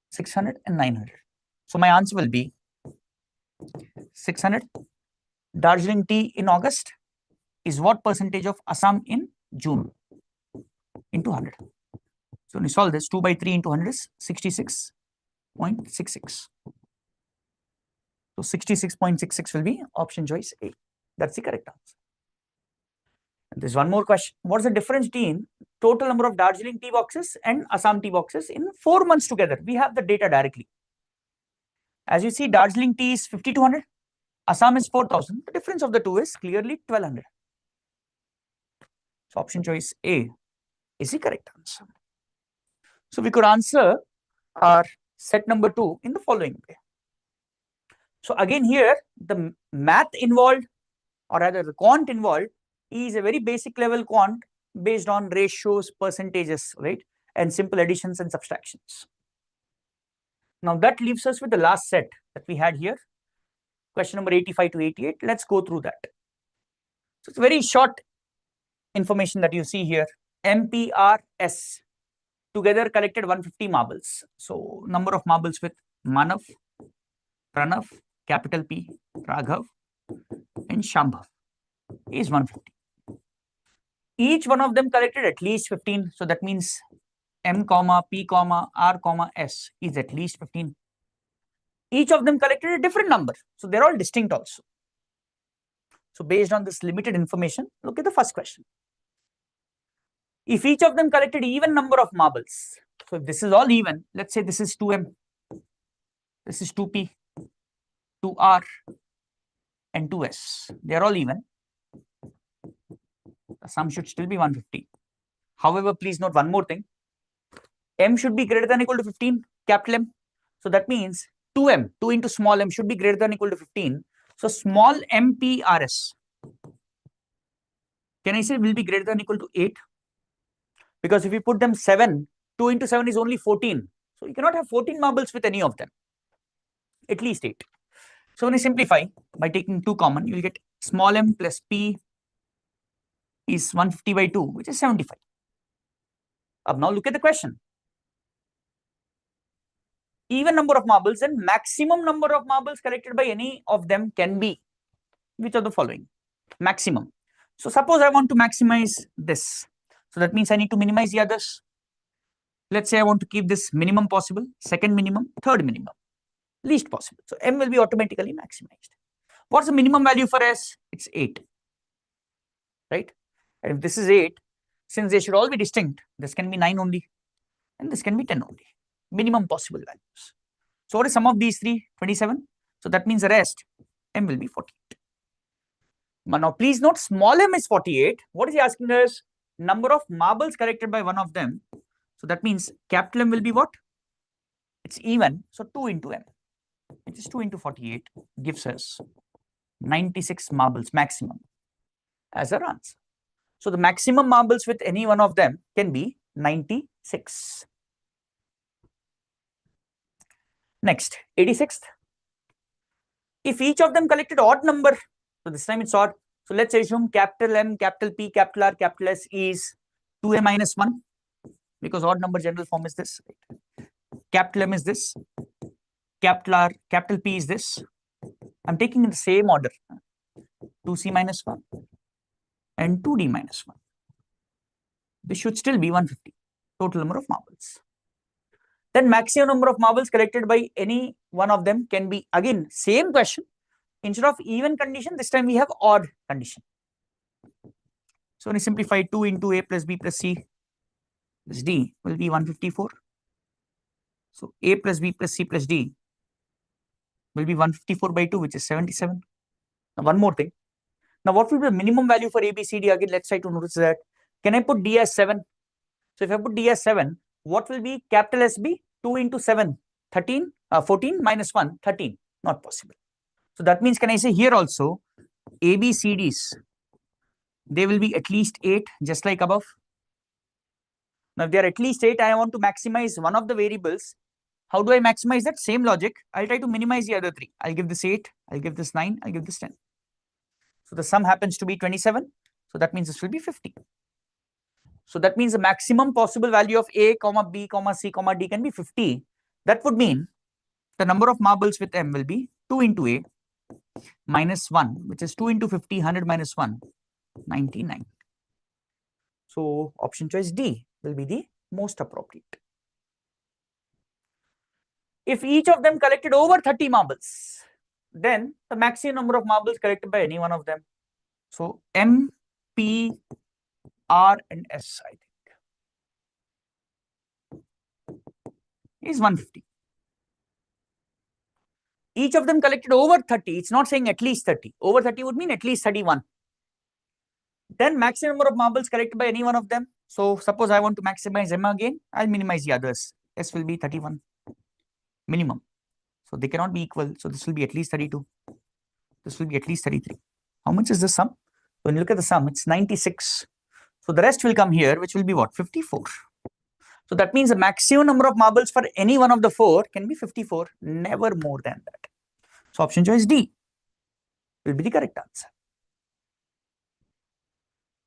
600 and 900. So my answer will be 600. Darjeeling tea in August is what percentage of Assam in June into 100. So when you solve this, 2 by 3 into 100 is 66.66. So 66.66 will be option choice A. That's the correct answer. And there's one more question. What's the difference between total number of Darjeeling tea boxes and Assam tea boxes in 4 months together? We have the data directly. As you see, Darjeeling tea is 5200, Assam is 4000. The difference of the two is clearly 1200. So option choice A is the correct answer. So we could answer our set number 2 in the following way. So again here, the math involved, or rather the quant involved, is a very basic level quant based on ratios, percentages, right? And simple additions and subtractions. Now that leaves us with the last set that we had here. Question number 85 to 88. Let's go through that. So it's very short information that you see here. MPRS together collected 150 marbles. So number of marbles with Manav, Pranav, capital P, Raghav, and Shambhav is 150. Each one of them collected at least 15. So that means M, P, R, S is at least 15. Each of them collected a different number. So they're all distinct also. So based on this limited information, look at the first question. If each of them collected even number of marbles, so if this is all even, let's say this is 2M, this is 2P, 2R, and 2S. They're all even. The sum should still be 150. However, please note one more thing. M should be greater than or equal to 15, capital M. So that means 2M, 2 into small m should be greater than or equal to 15. So small MPRS, can I say will be greater than or equal to 8? Because if you put them 7, 2 into 7 is only 14. So you cannot have 14 marbles with any of them. At least 8. So when you simplify by taking 2 common, you will get small m plus P is 150 by 2, which is 75. Now look at the question. Even number of marbles and maximum number of marbles collected by any of them can be which of the following? Maximum. So suppose I want to maximize this. So that means I need to minimize the others. Let's say I want to keep this minimum possible, second minimum, third minimum, least possible. So M will be automatically maximized. What's the minimum value for S? It's 8. Right? And if this is 8, since they should all be distinct, this can be 9 only, and this can be 10 only. Minimum possible values. So what is sum of these three? 27. So that means the rest, M will be 48. Now, please note, small m is 48. What is he asking us? Number of marbles collected by one of them. So that means capital M will be what? It's even. So 2 into m, which is 2 into 48, gives us 96 marbles maximum as our answer. So the maximum marbles with any one of them can be 96. Next, 86th. If each of them collected odd number, so this time it's odd. So let's assume capital M, capital P, capital R, capital S is 2a minus 1, because odd number general form is this. Capital M is this, capital R, capital P is this. I'm taking in the same order, 2c minus 1 and 2d minus 1. This should still be 150, total number of marbles. Then maximum number of marbles collected by any one of them can be, again, same question. Instead of even condition, this time we have odd condition. So when you simplify, 2 into a plus b plus c plus d will be 154. So a plus b plus c plus d will be 154 by 2, which is 77. Now one more thing. Now what will be the minimum value for a, b, c, d? Again, let's try to notice that. Can I put d as 7? So if I put d as 7, what will be capital SB? 2 into 7, 13, 14 minus 1, 13. Not possible. So that means, can I say here also, A, B, C, Ds, they will be at least 8, just like above. Now, if they are at least 8, I want to maximize one of the variables. How do I maximize that? Same logic. I'll try to minimize the other 3. I'll give this 8, I'll give this 9, I'll give this 10. So the sum happens to be 27. So that means this will be 50. So that means the maximum possible value of A, B, C, D can be 50. That would mean the number of marbles with M will be 2 into A minus 1, which is 2 into 50, 100 minus 1, 99. So option choice D will be the most appropriate. If each of them collected over 30 marbles, then the maximum number of marbles collected by any one of them. So M, P, R and S, I think, is 150. Each of them collected over 30. It's not saying at least 30. Over 30 would mean at least 31. Then maximum number of marbles collected by any one of them. So suppose I want to maximize M again, I'll minimize the others. S will be 31 minimum. So they cannot be equal. So this will be at least 32. This will be at least 33. How much is the sum? When you look at the sum, it's 96. So the rest will come here, which will be what? 54. So that means the maximum number of marbles for any one of the 4 can be 54, never more than that. So option choice D will be the correct answer.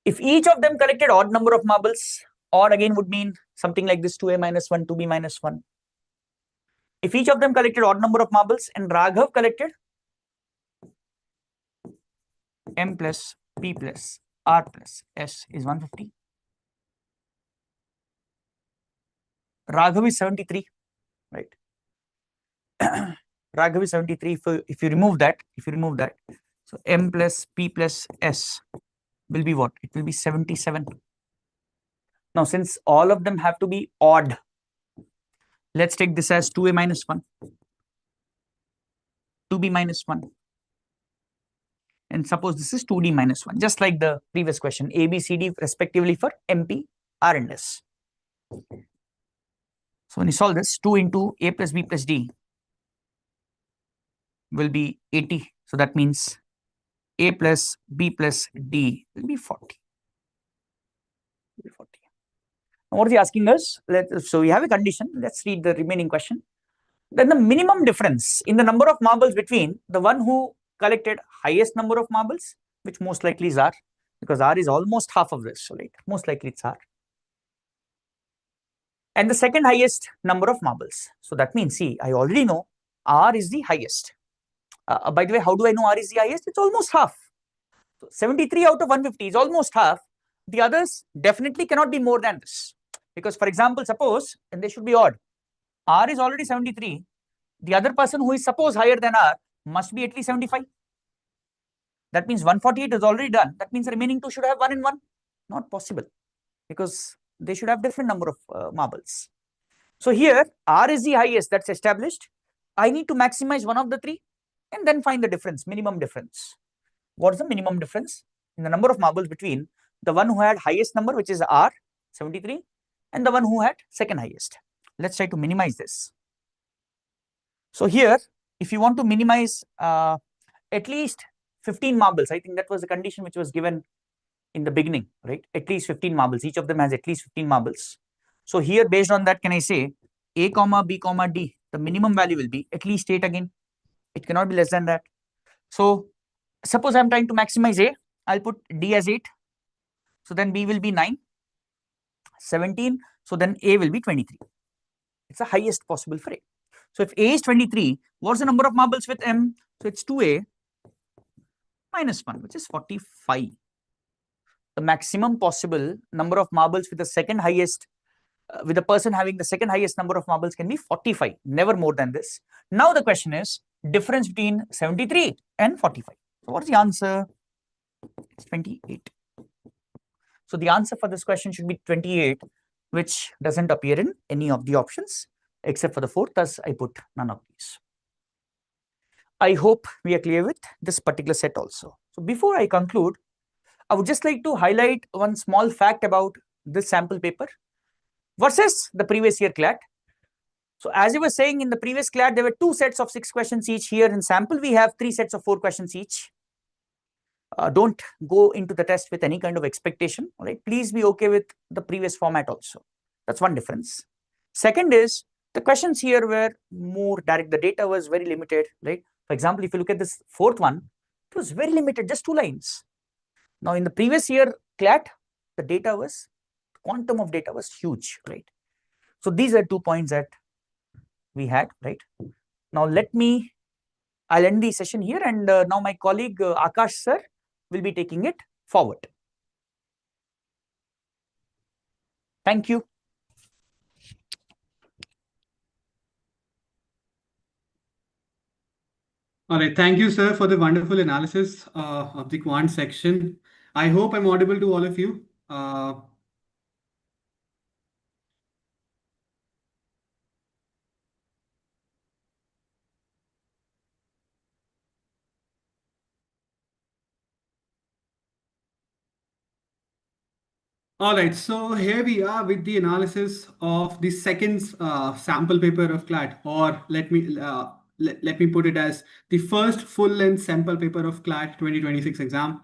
If each of them collected odd number of marbles, odd again would mean something like this, 2a minus 1, 2b minus 1. If each of them collected odd number of marbles and Raghav collected M plus P plus R plus S is 150. Raghav is 73, right? Raghav is 73. If you remove that, so M plus P plus S will be what? It will be 77. Now, since all of them have to be odd, let's take this as 2a minus 1, 2b minus 1. And suppose this is 2d minus 1, just like the previous question, A, B, C, D respectively for MP, R and S. So when you solve this, 2 into A plus B plus D will be 80. So that means A plus B plus D will be 40. Now what is he asking us? So we have a condition. Let's read the remaining question. Then the minimum difference in the number of marbles between the one who collected highest number of marbles, which most likely is R, because R is almost half of this, so like most likely it's R, and the second highest number of marbles. So that means, see, I already know R is the highest. By the way, how do I know R is the highest? It's almost half. So 73 out of 150 is almost half. The others definitely cannot be more than this. Because, for example, suppose, and they should be odd, R is already 73. The other person who is suppose higher than R must be at least 75. That means 148 is already done. That means the remaining 2 should have 1 and 1. Not possible, because they should have different number of marbles. So here R is the highest, that's established. I need to maximize one of the 3 and then find the difference, minimum difference. what's the minimum difference in the number of marbles between the one who had highest number, which is R 73, and the one who had second highest. Let's try to minimize this. So here, if you want to minimize at least 15 marbles, I think that was the condition which was given in the beginning, right? At least 15 marbles. Each of them has at least 15 marbles. So here, based on that, can I say A comma B comma D, the minimum value will be at least 8 again. It cannot be less than that. So suppose I'm trying to maximize A, I'll put D as 8. So then B will be 9, 17. So then A will be 23. It's the highest possible for A. So if A is 23, what's the number of marbles with M? So it's 2A minus 1, which is 45. The maximum possible number of marbles with the second highest, with the person having the second highest number of marbles can be 45, never more than this. Now the question is difference between 73 and 45. So what's the answer? It's 28. So the answer for this question should be 28, which doesn't appear in any of the options except for the fourth, thus I put none of these. I hope we are clear with this particular set also. So before I conclude, I would just like to highlight one small fact about this sample paper versus the previous year CLAT. So as I was saying, in the previous CLAT, there were 2 sets of 6 questions each. Here in sample, we have 3 sets of 4 questions each. Don't go into the test with any kind of expectation, right? Please be okay with the previous format also. That's one difference. Second is, the questions here were more direct. The data was very limited, right? For example, if you look at this fourth one, it was very limited, just 2 lines. Now, in the previous year CLAT, the data was, quantum of data was huge, right? So these are 2 points that we had, right? Now, I'll end the session here, and now my colleague Akash sir will be taking it forward. Thank you. All right, thank you, sir, for the wonderful analysis of the quant section. I hope I'm audible to all of you. All right, so here we are with the analysis of the second sample paper of CLAT, or let me put it as the first full-length sample paper of CLAT 2026 exam.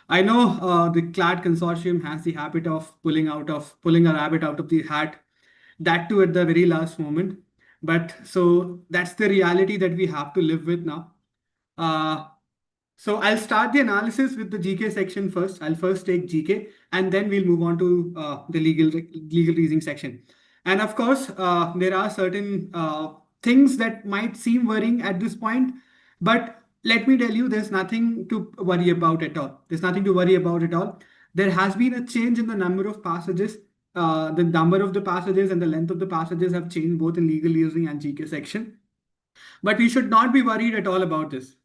I know the CLAT consortium has the habit of pulling a rabbit out of the hat, that too at the very last moment. But so that's the reality that we have to live with now. So I'll start the analysis with the GK section first. I'll first take GK, and then we'll move on to the legal reasoning section. And of course, there are certain things that might seem worrying at this point, but let me tell you, there's nothing to worry about at all. There's nothing to worry about at all. There has been a change in the number of passages. The number of the passages and the length of the passages have changed both in legal reasoning and GK section. But we should not be worried at all about this.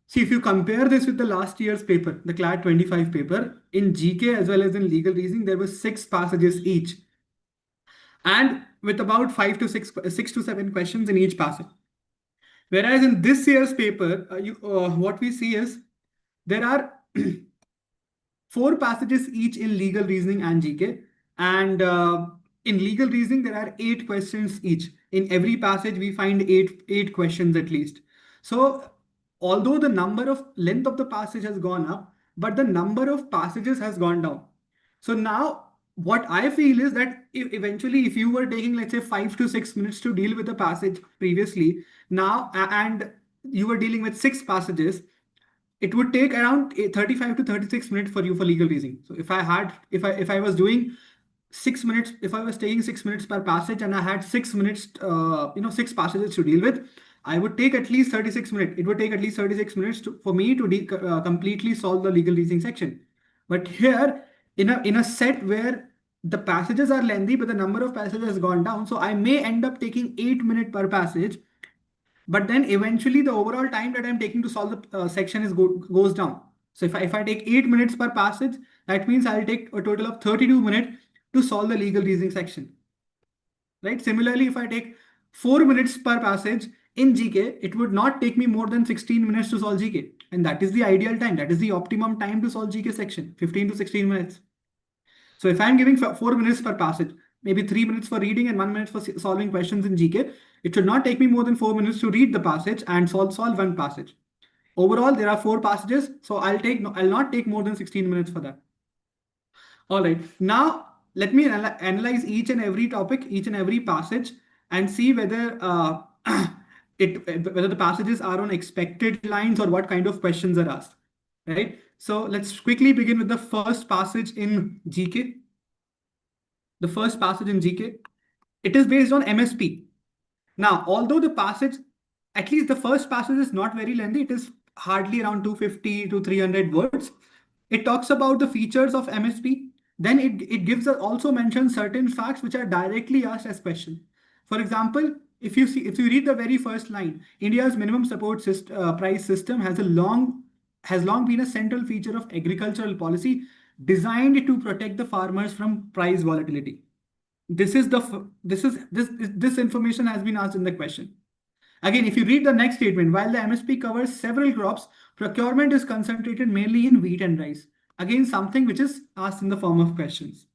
See, if you compare this with the last year's paper, the CLAT 25 paper, in GK as well as in legal reasoning, there were 6 passages each. And with about 6 to 7 questions in each passage. Whereas in this year's paper, what we see is there are 4 passages each in legal reasoning and GK. And in legal reasoning, there are 8 questions each. In every passage, we find 8 questions at least. So although the length of the passage has gone up, but the number of passages has gone down. So now what I feel is that eventually if you were taking, let's say, 5 to 6 minutes to deal with a passage previously, now, and you were dealing with 6 passages, it would take around 35 to 36 minutes for you for legal reasoning. So if I was doing 6 minutes, if I was taking 6 minutes per passage and I had 6 minutes, 6 passages to deal with, I would take at least 36 minutes. It would take at least 36 minutes for me to completely solve the legal reasoning section. But here, in a set where the passages are lengthy, but the number of passages has gone down, so I may end up taking 8 minutes per passage. But then eventually the overall time that I'm taking to solve the section goes down. So if I take 8 minutes per passage, that means I'll take a total of 32 minutes to solve the legal reasoning section. Right? Similarly, if I take 4 minutes per passage, in GK, it would not take me more than 16 minutes to solve GK. And that is the ideal time. That is the optimum time to solve GK section, 15 to 16 minutes. So if I'm giving 4 minutes per passage, maybe 3 minutes for reading and 1 minute for solving questions in GK, it should not take me more than 4 minutes to read the passage and solve one passage. Overall, there are 4 passages, so I'll not take more than 16 minutes for that. All right, now let me analyze each and every topic, each and every passage, and see whether whether the passages are on expected lines or what kind of questions are asked. Right. So let's quickly begin with the first passage in GK. The first passage in GK, it is based on MSP. Now, although the passage, at least the first passage is not very lengthy, it is hardly around 250 to 300 words. It talks about the features of MSP. Then it gives us also mentions certain facts which are directly asked as questions. For example, if you read the very first line, India's minimum support price system has long been a central feature of agricultural policy designed to protect the farmers from price volatility. This information has been asked in the question. Again, if you read the next statement, while the MSP covers several crops, procurement is concentrated mainly in wheat and rice. Again, something which is asked in the form of questions.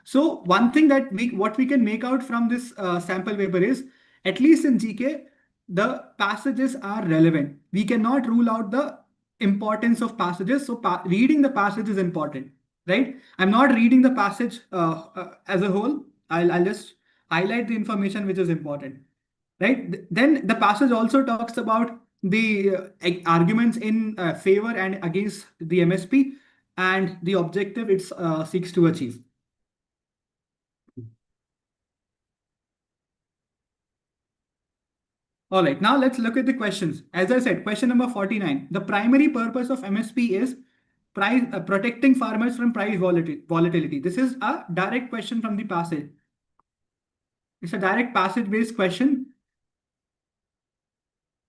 So one thing that what we can make out from this sample paper is, at least in GK, the passages are relevant. We cannot rule out the importance of passages. So reading the passage is important, right? I'm not reading the passage as a whole. I'll just highlight the information which is important, right? Then the passage also talks about the arguments in favor and against the MSP and the objective it seeks to achieve. All right, now let's look at the questions. As I said, question number 49. The primary purpose of MSP is protecting farmers from price volatility. This is a direct question from the passage. It's a direct passage-based question.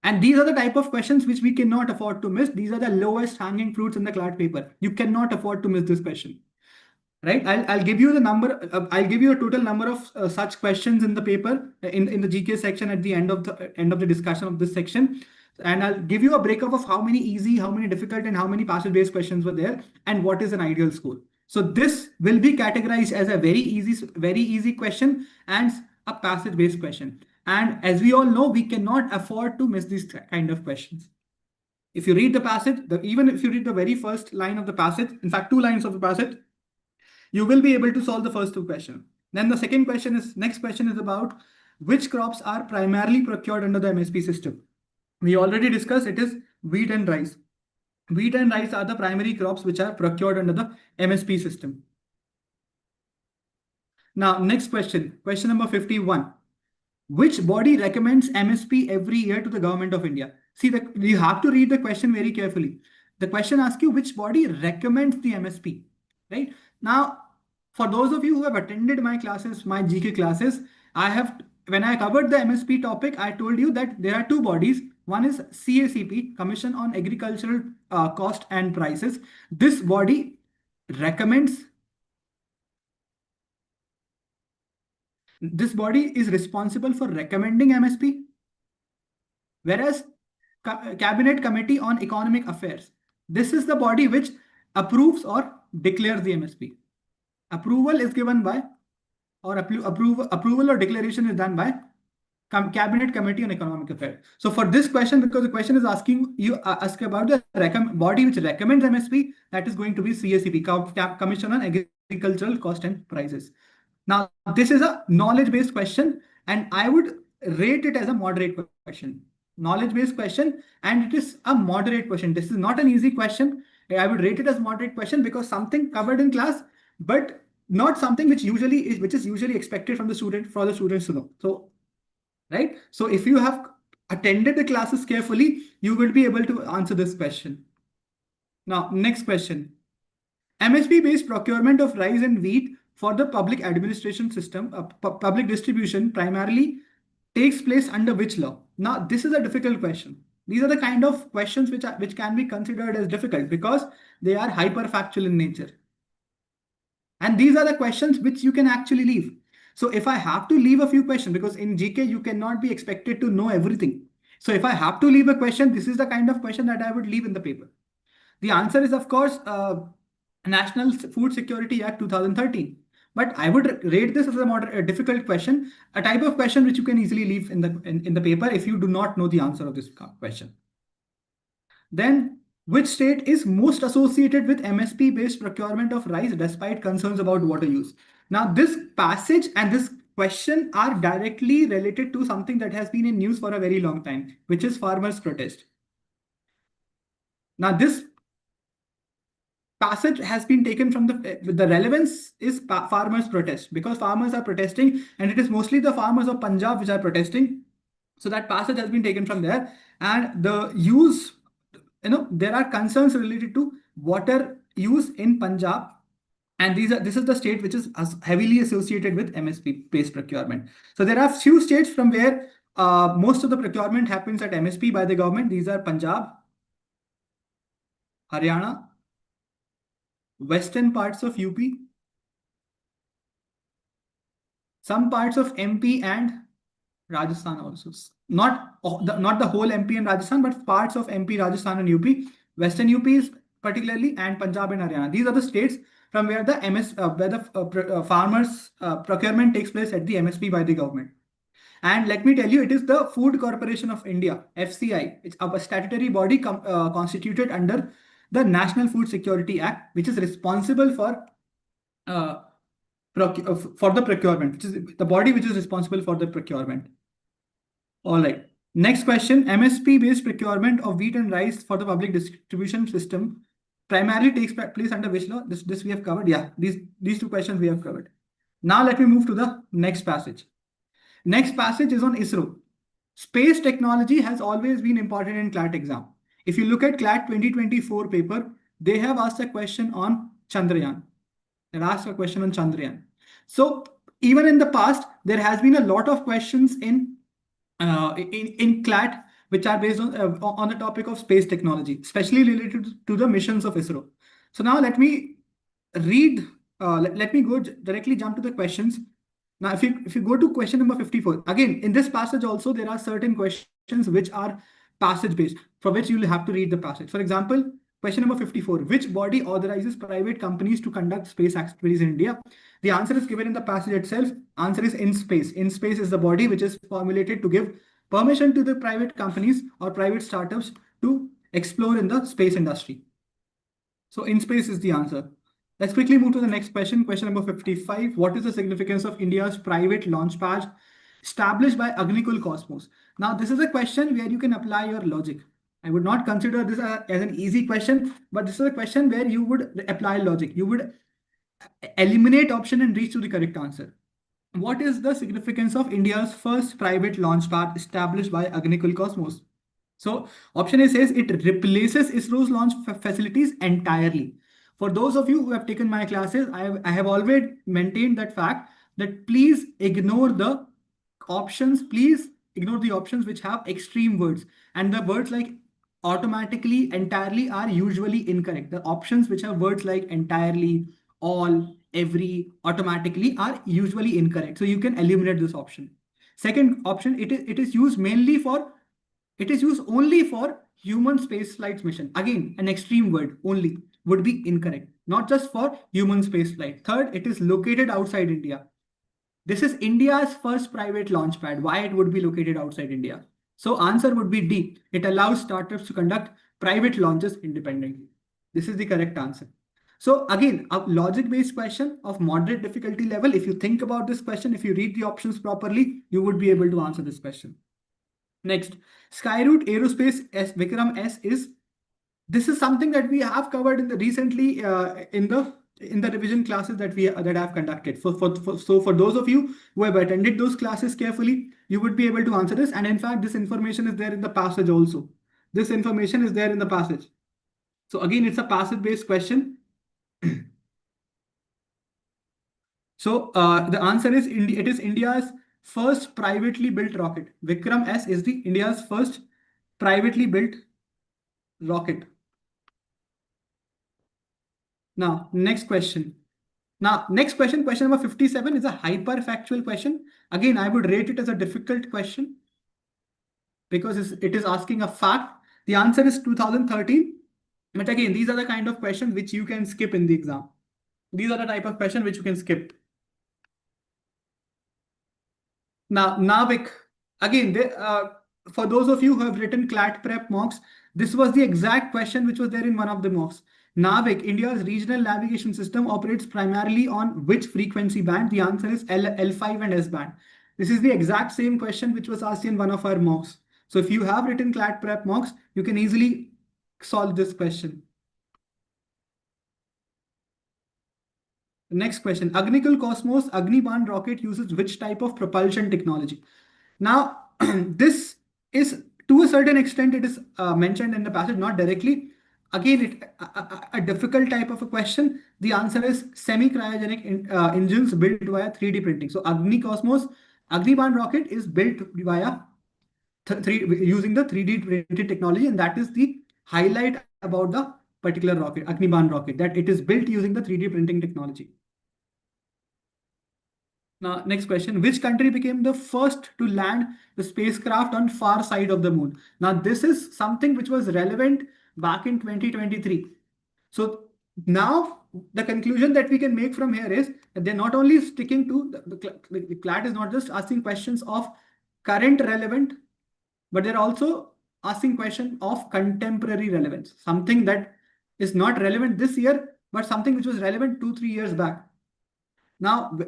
And these are the type of questions which we cannot afford to miss. These are the lowest hanging fruits in the Clat paper. You cannot afford to miss this question. Right? I'll give you the number. I'll give you a total number of such questions in the paper in the GK section at the end of the discussion of this section, and I'll give you a breakup of how many easy, how many difficult, and how many passage-based questions were there, and what is an ideal score. So this will be categorized as a very easy question and a passage-based question. And as we all know, we cannot afford to miss these kind of questions. If you read the passage, even if you read the very first line of the passage, in fact, 2 lines of the passage, you will be able to solve the first 2 questions. Then the next question is about which crops are primarily procured under the MSP system. We already discussed it is wheat and rice. Wheat and rice are the primary crops which are procured under the MSP system. Now, next question number 51. Which body recommends MSP every year to the government of India? See, you have to read the question very carefully. The question asks you which body recommends the MSP, right? Now, for those of you who have attended my classes, my GK classes, when I covered the MSP topic, I told you that there are 2 bodies. One is CACP, Commission on Agricultural Cost and Prices. This body recommends. This body is responsible for recommending MSP, whereas Cabinet Committee on Economic Affairs, this is the body which approves or declares the MSP. Approval is given by, or approval or declaration is done by Cabinet Committee on Economic Affairs. So for this question, because the question is asking you ask about the body which recommends MSP, that is going to be CACP, Commission on Agricultural Cost and Prices. Now, this is a knowledge-based question, and I would rate it as a moderate question. Knowledge-based question, and it is a moderate question. This is not an easy question. I would rate it as moderate question because something covered in class, but not something which is usually expected from the student for the students to know. So, right? So if you have attended the classes carefully, you will be able to answer this question. Now, next question. MSP-based procurement of rice and wheat for the public administration system, public distribution primarily takes place under which law? Now, this is a difficult question. These are the kind of questions which can be considered as difficult because they are hyperfactual in nature. And these are the questions which you can actually leave. So if I have to leave a few questions, because in GK, you cannot be expected to know everything. So if I have to leave a question, this is the kind of question that I would leave in the paper. The answer is, of course, National Food Security Act 2013. But I would rate this as a difficult question, a type of question which you can easily leave in the paper if you do not know the answer of this question. Then, which state is most associated with MSP-based procurement of rice despite concerns about water use? Now, this passage and this question are directly related to something that has been in news for a very long time, which is farmers' protest. Now, this passage has been taken from the relevance is farmers' protest, because farmers are protesting, and it is mostly the farmers of Punjab which are protesting. So that passage has been taken from there, and the use, there are concerns related to water use in Punjab, and this is the state which is heavily associated with MSP-based procurement. So there are few states from where most of the procurement happens at MSP by the government. These are Punjab, Haryana, western parts of UP, some parts of MP and Rajasthan also. Not the whole MP and Rajasthan, but parts of MP, Rajasthan and UP, western UP is particularly, and Punjab and Haryana. These are the states from where the farmers procurement takes place at the MSP by the government. And let me tell you, it is the Food Corporation of India, FCI. It's a statutory body constituted under the National Food Security Act, which is responsible for the procurement, which is the body which is responsible for the procurement. All right. Next question. MSP-based procurement of wheat and rice for the public distribution system primarily takes place under which law? This we have covered. Yeah, these two questions we have covered. Now let me move to the next passage. Next passage is on ISRO. Space technology has always been important in CLAT exam. If you look at CLAT 2024 paper, they have asked a question on Chandrayaan. They've asked a question on Chandrayaan. So even in the past, there has been a lot of questions in CLAT which are based on the topic of space technology, especially related to the missions of ISRO. So now let me read. Let me go directly jump to the questions. Now, if you go to question number 54, again, in this passage also, there are certain questions which are passage-based, for which you will have to read the passage. For example, question number 54, which body authorizes private companies to conduct space activities in India? The answer is given in the passage itself. Answer is InSpace. InSpace is the body which is formulated to give permission to the private companies or private startups to explore in the space industry. So InSpace is the answer. Let's quickly move to the next question. Question number 55. What is the significance of India's private launch pad established by Agnikul Cosmos? Now, this is a question where you can apply your logic. I would not consider this as an easy question, but this is a question where you would apply logic. You would eliminate option and reach to the correct answer. What is the significance of India's first private launch pad established by Agnikul Cosmos? So option A says it replaces ISRO's launch facilities entirely. For those of you who have taken my classes, I have always maintained that fact that please ignore the options. Please ignore the options which have extreme words, and the words like automatically, entirely are usually incorrect. The options which have words like entirely, all, every, automatically are usually incorrect. So you can eliminate this option. Second option, it is used only for human space flight mission. Again, an extreme word, only, would be incorrect. Not just for human space flight. Third, it is located outside India. This is India's first private launch pad. Why it would be located outside India? So answer would be D. It allows startups to conduct private launches independently. This is the correct answer. So again, a logic-based question of moderate difficulty level. If you think about this question, if you read the options properly, you would be able to answer this question. Next, Skyroot Aerospace Vikram S this is something that we have covered recently in the revision classes that I've conducted. So for those of you who have attended those classes carefully, you would be able to answer this. And in fact, this information is there in the passage also. This information is there in the passage. So again, it's a passage-based question. So the answer is it is India's first privately built rocket. Vikram S is India's first privately built rocket. Now, next question. Question number 57 is a hyperfactual question. Again, I would rate it as a difficult question because it is asking a fact. The answer is 2013. But again, these are the kind of questions which you can skip in the exam. These are the type of question which you can skip. Now, Navik, again, for those of you who have written ClatPrep mocks, this was the exact question which was there in one of the mocks. Navik, India's regional navigation system operates primarily on which frequency band? The answer is L5 and S band. This is the exact same question which was asked in one of our mocks. So if you have written ClatPrep mocks, you can easily solve this question. Next question. Agnikul Cosmos Agniban rocket uses which type of propulsion technology? Now, this is to a certain extent, it is mentioned in the passage, not directly. Again, a difficult type of a question. The answer is semi-cryogenic engines built via 3D printing. So Agni Cosmos Agniban rocket is built via using the 3D printed technology, and that is the highlight about the particular rocket, Agniban rocket, that it is built using the 3D printing technology. Now, next question. Which country became the first to land the spacecraft on far side of the moon? Now, this is something which was relevant back in 2023. So now the conclusion that we can make from here is that they're not only sticking to the CLAT is not just asking questions of current relevant, but they're also asking question of contemporary relevance, something that is not relevant this year, but something which was relevant 2-3 years back. Now,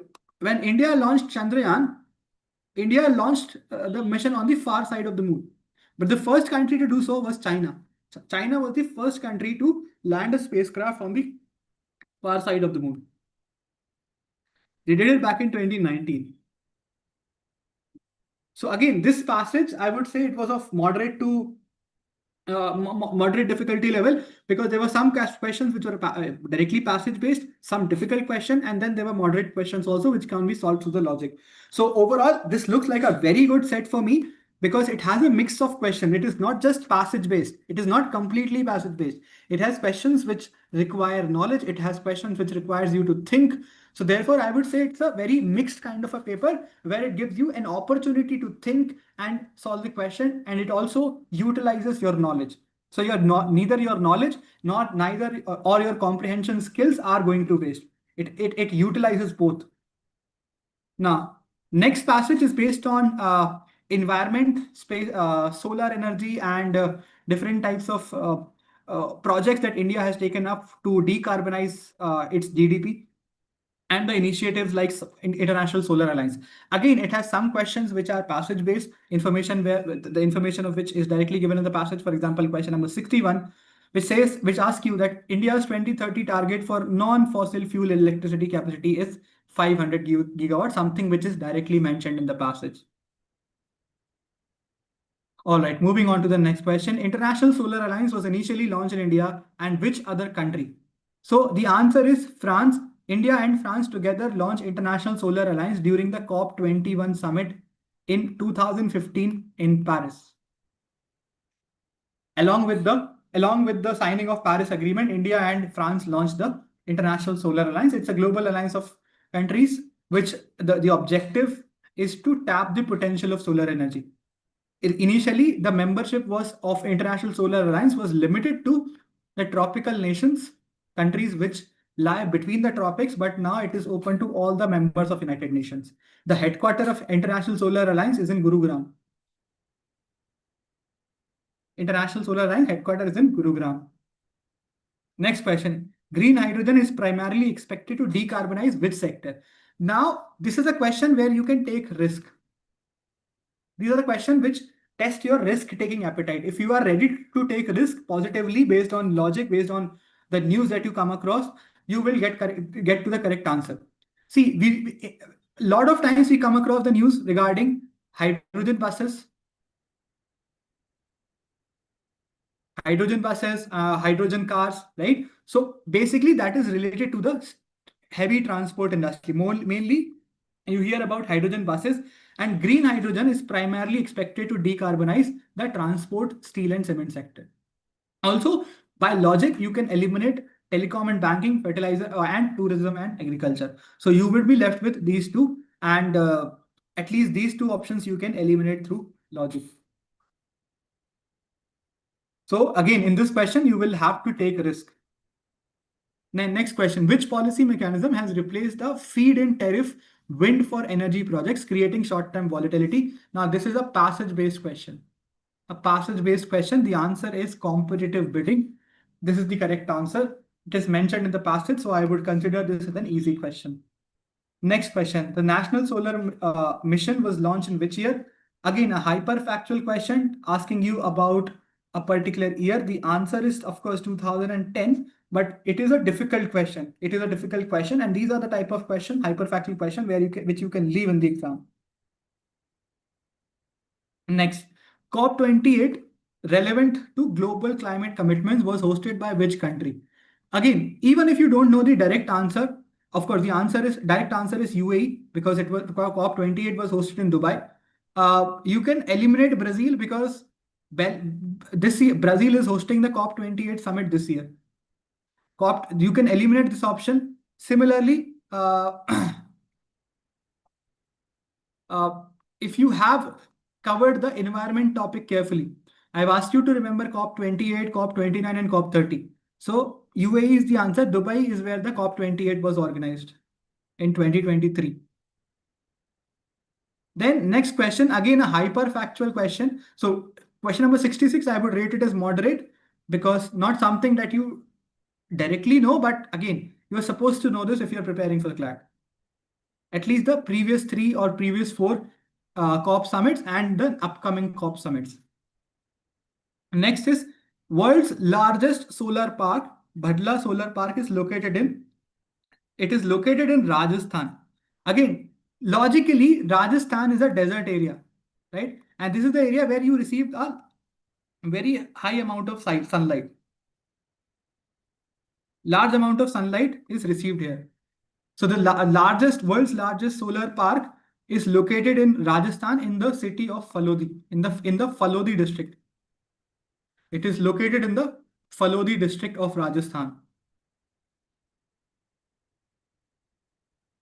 when India launched Chandrayaan, India launched the mission on the far side of the moon. But the first country to do so was China. China was the first country to land a spacecraft on the far side of the moon. They did it back in 2019. So again, this passage, I would say it was of moderate to moderate difficulty level, because there were some questions which were directly passage based, some difficult question, and then there were moderate questions also which can be solved through the logic. So overall, this looks like a very good set for me, because it has a mix of questions. It is not just passage based. It is not completely passage based. It has questions which require knowledge. It has questions which requires you to think. So therefore, I would say it's a very mixed kind of a paper where it gives you an opportunity to think and solve the question, and it also utilizes your knowledge. So neither your knowledge neither or your comprehension skills are going to waste. It utilizes both. Now, next passage is based on environment, space, solar energy, and different types of projects that India has taken up to decarbonize its GDP, and the initiatives like International Solar Alliance. Again, it has some questions which are passage-based information, where the information of which is directly given in the passage. For example, question number 61, which asks you that India's 2030 target for non-fossil fuel electricity capacity is 500 gigawatts, something which is directly mentioned in the passage. All right, moving on to the next question. International Solar Alliance was initially launched in India and which other country? So the answer is France. India and France together launched International Solar Alliance during the COP21 summit in 2015 in Paris. Along with the signing of Paris Agreement, India and France launched the International Solar Alliance. It's a global alliance of countries which the objective is to tap the potential of solar energy. Initially, the membership of International Solar Alliance was limited to the tropical nations, countries which lie between the tropics, but now it is open to all the members of United Nations. The headquarters of International Solar Alliance is in Gurugram. International Solar Alliance headquarters is in Gurugram. Next question. Green hydrogen is primarily expected to decarbonize which sector? Now, this is a question where you can take risk. These are the questions which test your risk-taking appetite. If you are ready to take risk positively based on logic, based on the news that you come across, you will get to the correct answer. See, a lot of times we come across the news regarding hydrogen buses, hydrogen cars, right? So basically that is related to the heavy transport industry. Mainly you hear about hydrogen buses, and green hydrogen is primarily expected to decarbonize the transport, steel and cement sector. Also, by logic, you can eliminate telecom and banking, fertilizer and tourism and agriculture. So you will be left with these two, and at least these two options you can eliminate through logic. So again, in this question, you will have to take risk. Next question, which policy mechanism has replaced the feed-in tariff wind for energy projects, creating short-term volatility? Now, this is a passage-based question. A passage-based question, the answer is competitive bidding. This is the correct answer. It is mentioned in the passage, so I would consider this as an easy question. Next question, the National Solar Mission was launched in which year? Again, a hyperfactual question asking you about a particular year. The answer is, of course, 2010, but it is a difficult question. It is a difficult question, and these are the type of question, hyperfactual question, which you can leave in the exam. Next, COP28, relevant to global climate commitments, was hosted by which country? Again, even if you don't know the direct answer, of course, the direct answer is UAE, because it was COP28 was hosted in Dubai. You can eliminate Brazil because this year Brazil is hosting the COP28 summit this year. You can eliminate this option. Similarly, if you have covered the environment topic carefully, I've asked you to remember COP28, COP29, and COP30. So UAE is the answer. Dubai is where the COP28 was organized in 2023. Then next question, again a hyperfactual question. So question number 66, I would rate it as moderate because not something that you directly know, but again, you are supposed to know this if you're preparing for the Clat. At least the previous 3 or previous 4 COP summits and the upcoming COP summits. Next is world's largest solar park, Bhadla Solar Park, is located in Rajasthan. Again, logically, Rajasthan is a desert area, right? And this is the area where you received a very high amount of sunlight. Large amount of sunlight is received here. So the world's largest solar park is located in Rajasthan, in the city of Phalodi, in the Phalodi district. It is located in the Phalodi district of Rajasthan.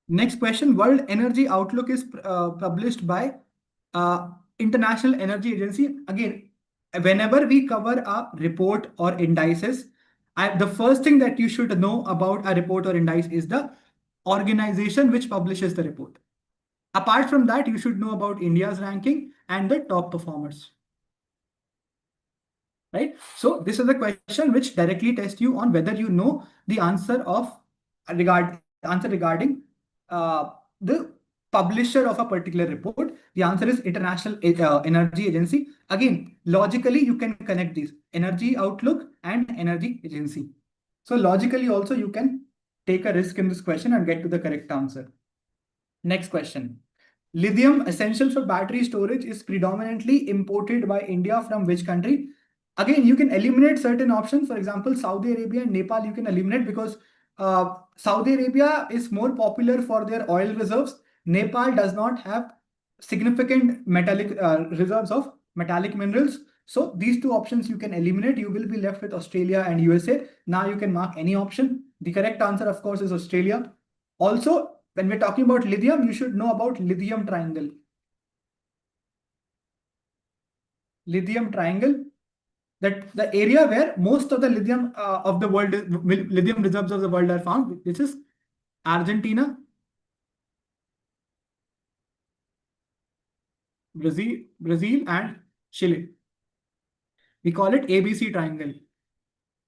Next question, World Energy Outlook is published by International Energy Agency. Again, whenever we cover a report or indices, the first thing that you should know about a report or indice is the organization which publishes the report. Apart from that, you should know about India's ranking and the top performers. Right? So this is a question which directly tests you on whether you know the answer regarding the publisher of a particular report. The answer is International Energy Agency. Again, logically, you can connect these, Energy Outlook and Energy Agency. So logically also you can take a risk in this question and get to the correct answer. Next question. Lithium, essential for battery storage, is predominantly imported by India from which country? Again, you can eliminate certain options. For example, Saudi Arabia and Nepal, you can eliminate because Saudi Arabia is more popular for their oil reserves. Nepal does not have significant metallic reserves of metallic minerals. So these 2 options you can eliminate. You will be left with Australia and USA. Now you can mark any option. The correct answer, of course, is Australia. Also, when we're talking about lithium, you should know about lithium triangle. Lithium triangle, that the area where most of the lithium of the world, lithium reserves of the world are found. This is Argentina, Brazil, and Chile. We call it ABC triangle,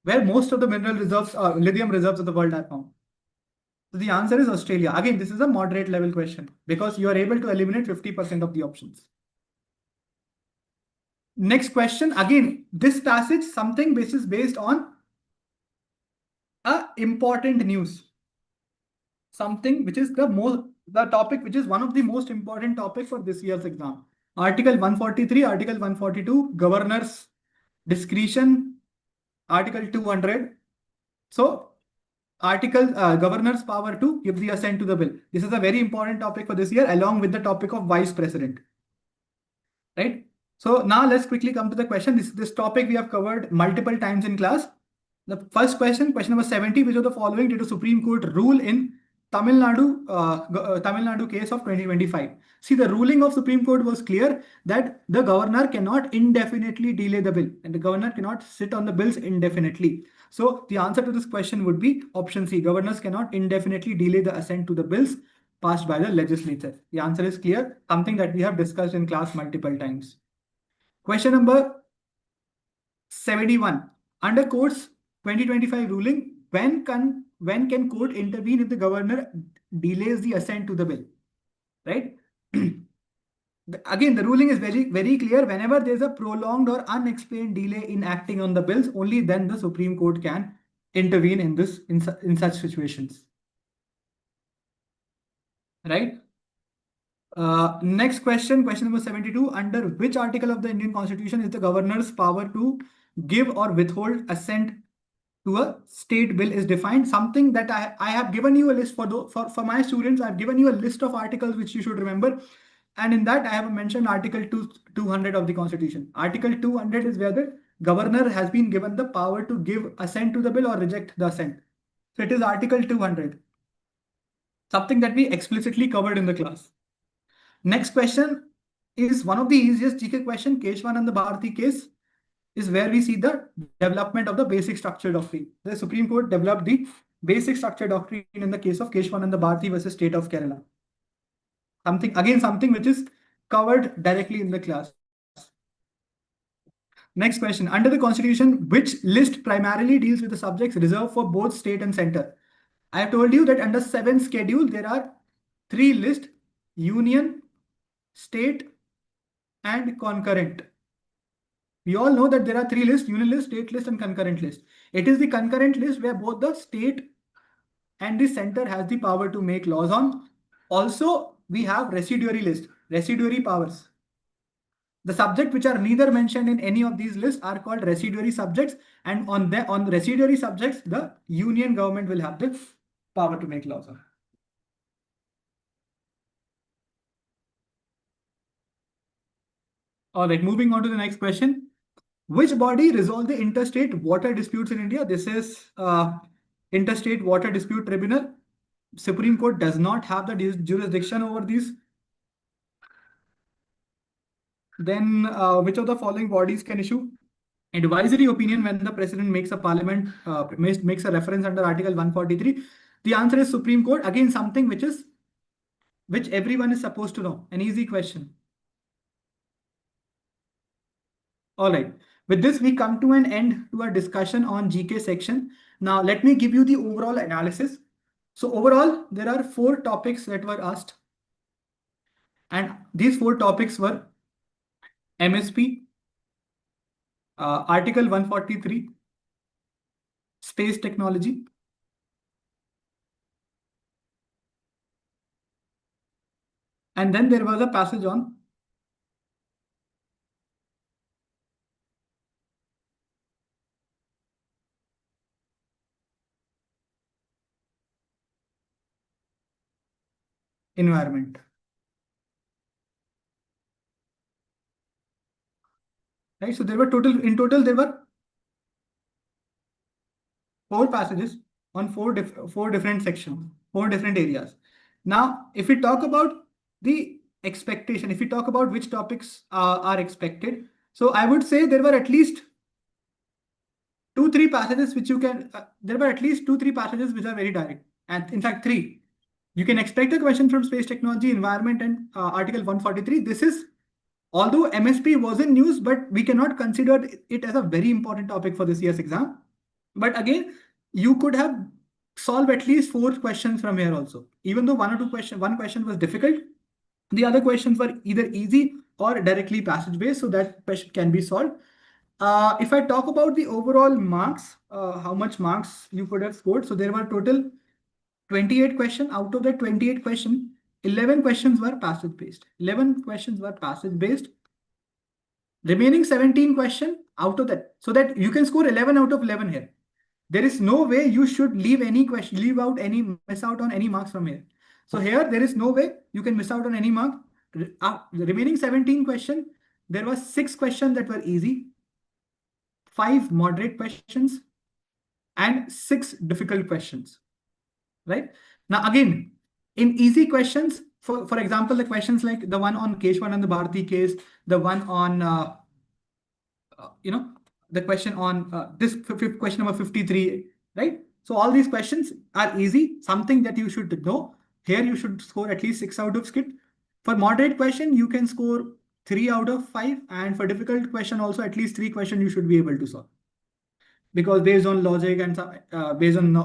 where most of the mineral reserves, lithium reserves of the world are found. So the answer is Australia. Again, this is a moderate level question because you are able to eliminate 50% of the options. Next question. Again, this passage, something which is based on important news. Something which is the topic which is one of the most important topics for this year's exam. Article 143, Article 142, Governor's Discretion, Article 200. So Governor's power to give the assent to the bill. This is a very important topic for this year, along with the topic of Vice President. Right? So now let's quickly come to the question. This topic we have covered multiple times in class. The first question, question number 70, which of the following did the Supreme Court rule in Tamil Nadu case of 2025. See, the ruling of Supreme Court was clear that the governor cannot indefinitely delay the bill, and the governor cannot sit on the bills indefinitely. So the answer to this question would be option C. Governors cannot indefinitely delay the assent to the bills passed by the legislature. The answer is clear, something that we have discussed in class multiple times. Question number 71. Under court's 2025 ruling, when can court intervene if the governor delays the assent to the bill? Right? Again, the ruling is very, very clear. Whenever there's a prolonged or unexplained delay in acting on the bills, only then the Supreme Court can intervene in such situations. Right? Next question number 72. Under which article of the Indian Constitution is the governor's power to give or withhold assent to a state bill is defined? Something that I have given you a list for my students. I've given you a list of articles which you should remember. And in that, I have mentioned Article 200 of the Constitution. Article 200 is where the governor has been given the power to give assent to the bill or reject the assent. So it is Article 200. Something that we explicitly covered in the class. Next question is one of the easiest GK question. 𝗖𝗟𝗔𝗧 Bharati case is where we see the development of the basic structure doctrine. The Supreme Court developed the basic structure doctrine in the case of 𝗖𝗟𝗔𝗧 Bharati versus State of Kerala. Something which is covered directly in the class. Next question. Under the Constitution, which list primarily deals with the subjects reserved for both state and center? I have told you that under 7th schedule, there are 3 lists: union, state, and concurrent. We all know that there are 3 lists: union list, state list, and concurrent list. It is the concurrent list where both the state and the center has the power to make laws on. Also, we have residuary list, residuary powers. The subjects which are neither mentioned in any of these lists are called residuary subjects, and on the residuary subjects, the union government will have the power to make laws on. All right, moving on to the next question. Which body resolved the interstate water disputes in India? This is Interstate Water Dispute Tribunal. Supreme Court does not have the jurisdiction over these. Then which of the following bodies can issue advisory opinion when the president makes a parliament makes a reference under Article 143? The answer is Supreme Court. Again, something which everyone is supposed to know. An easy question. All right. With this, we come to an end to our discussion on GK section. Now, let me give you the overall analysis. So overall, there are 4 topics that were asked. And these 4 topics were MSP, Article 143, space technology, and then there was a passage on environment. Right, so there were in total there were 4 passages on 4 different sections, 4 different areas. Now, if we talk about the expectation, if we talk about which topics are expected, so I would say there were at least 2-3 passages which you can. There were at least 2-3 passages which are very direct, and in fact 3. You can expect a question from space technology, environment, and Article 143. This is, although MSP was in news, but we cannot consider it as a very important topic for this year's exam. But again, you could have solved at least 4 questions from here also. Even though one question was difficult, the other questions were either easy or directly passage based, so that question can be solved. If I talk about the overall marks, how much marks you could have scored. So there were total 28 questions. Out of that 28 questions, 11 questions were passage based. 11 questions were passage based. Remaining 17 questions out of that, so that you can score 11 out of 11 here. There is no way you should miss out on any marks from here. So here there is no way you can miss out on any mark. The remaining 17 questions, there were 6 questions that were easy, 5 moderate questions, and 6 difficult questions. right? Now, again, in easy questions, for example, the questions like the one on Keshwanand Bharati case, the one on, the question on question number 53, right? So all these questions are easy, something that you should know. Here you should score at least 6 out of skip. For moderate question, you can score 3 out of 5. And for difficult question also, at least 3 questions you should be able to solve. Because based on logic and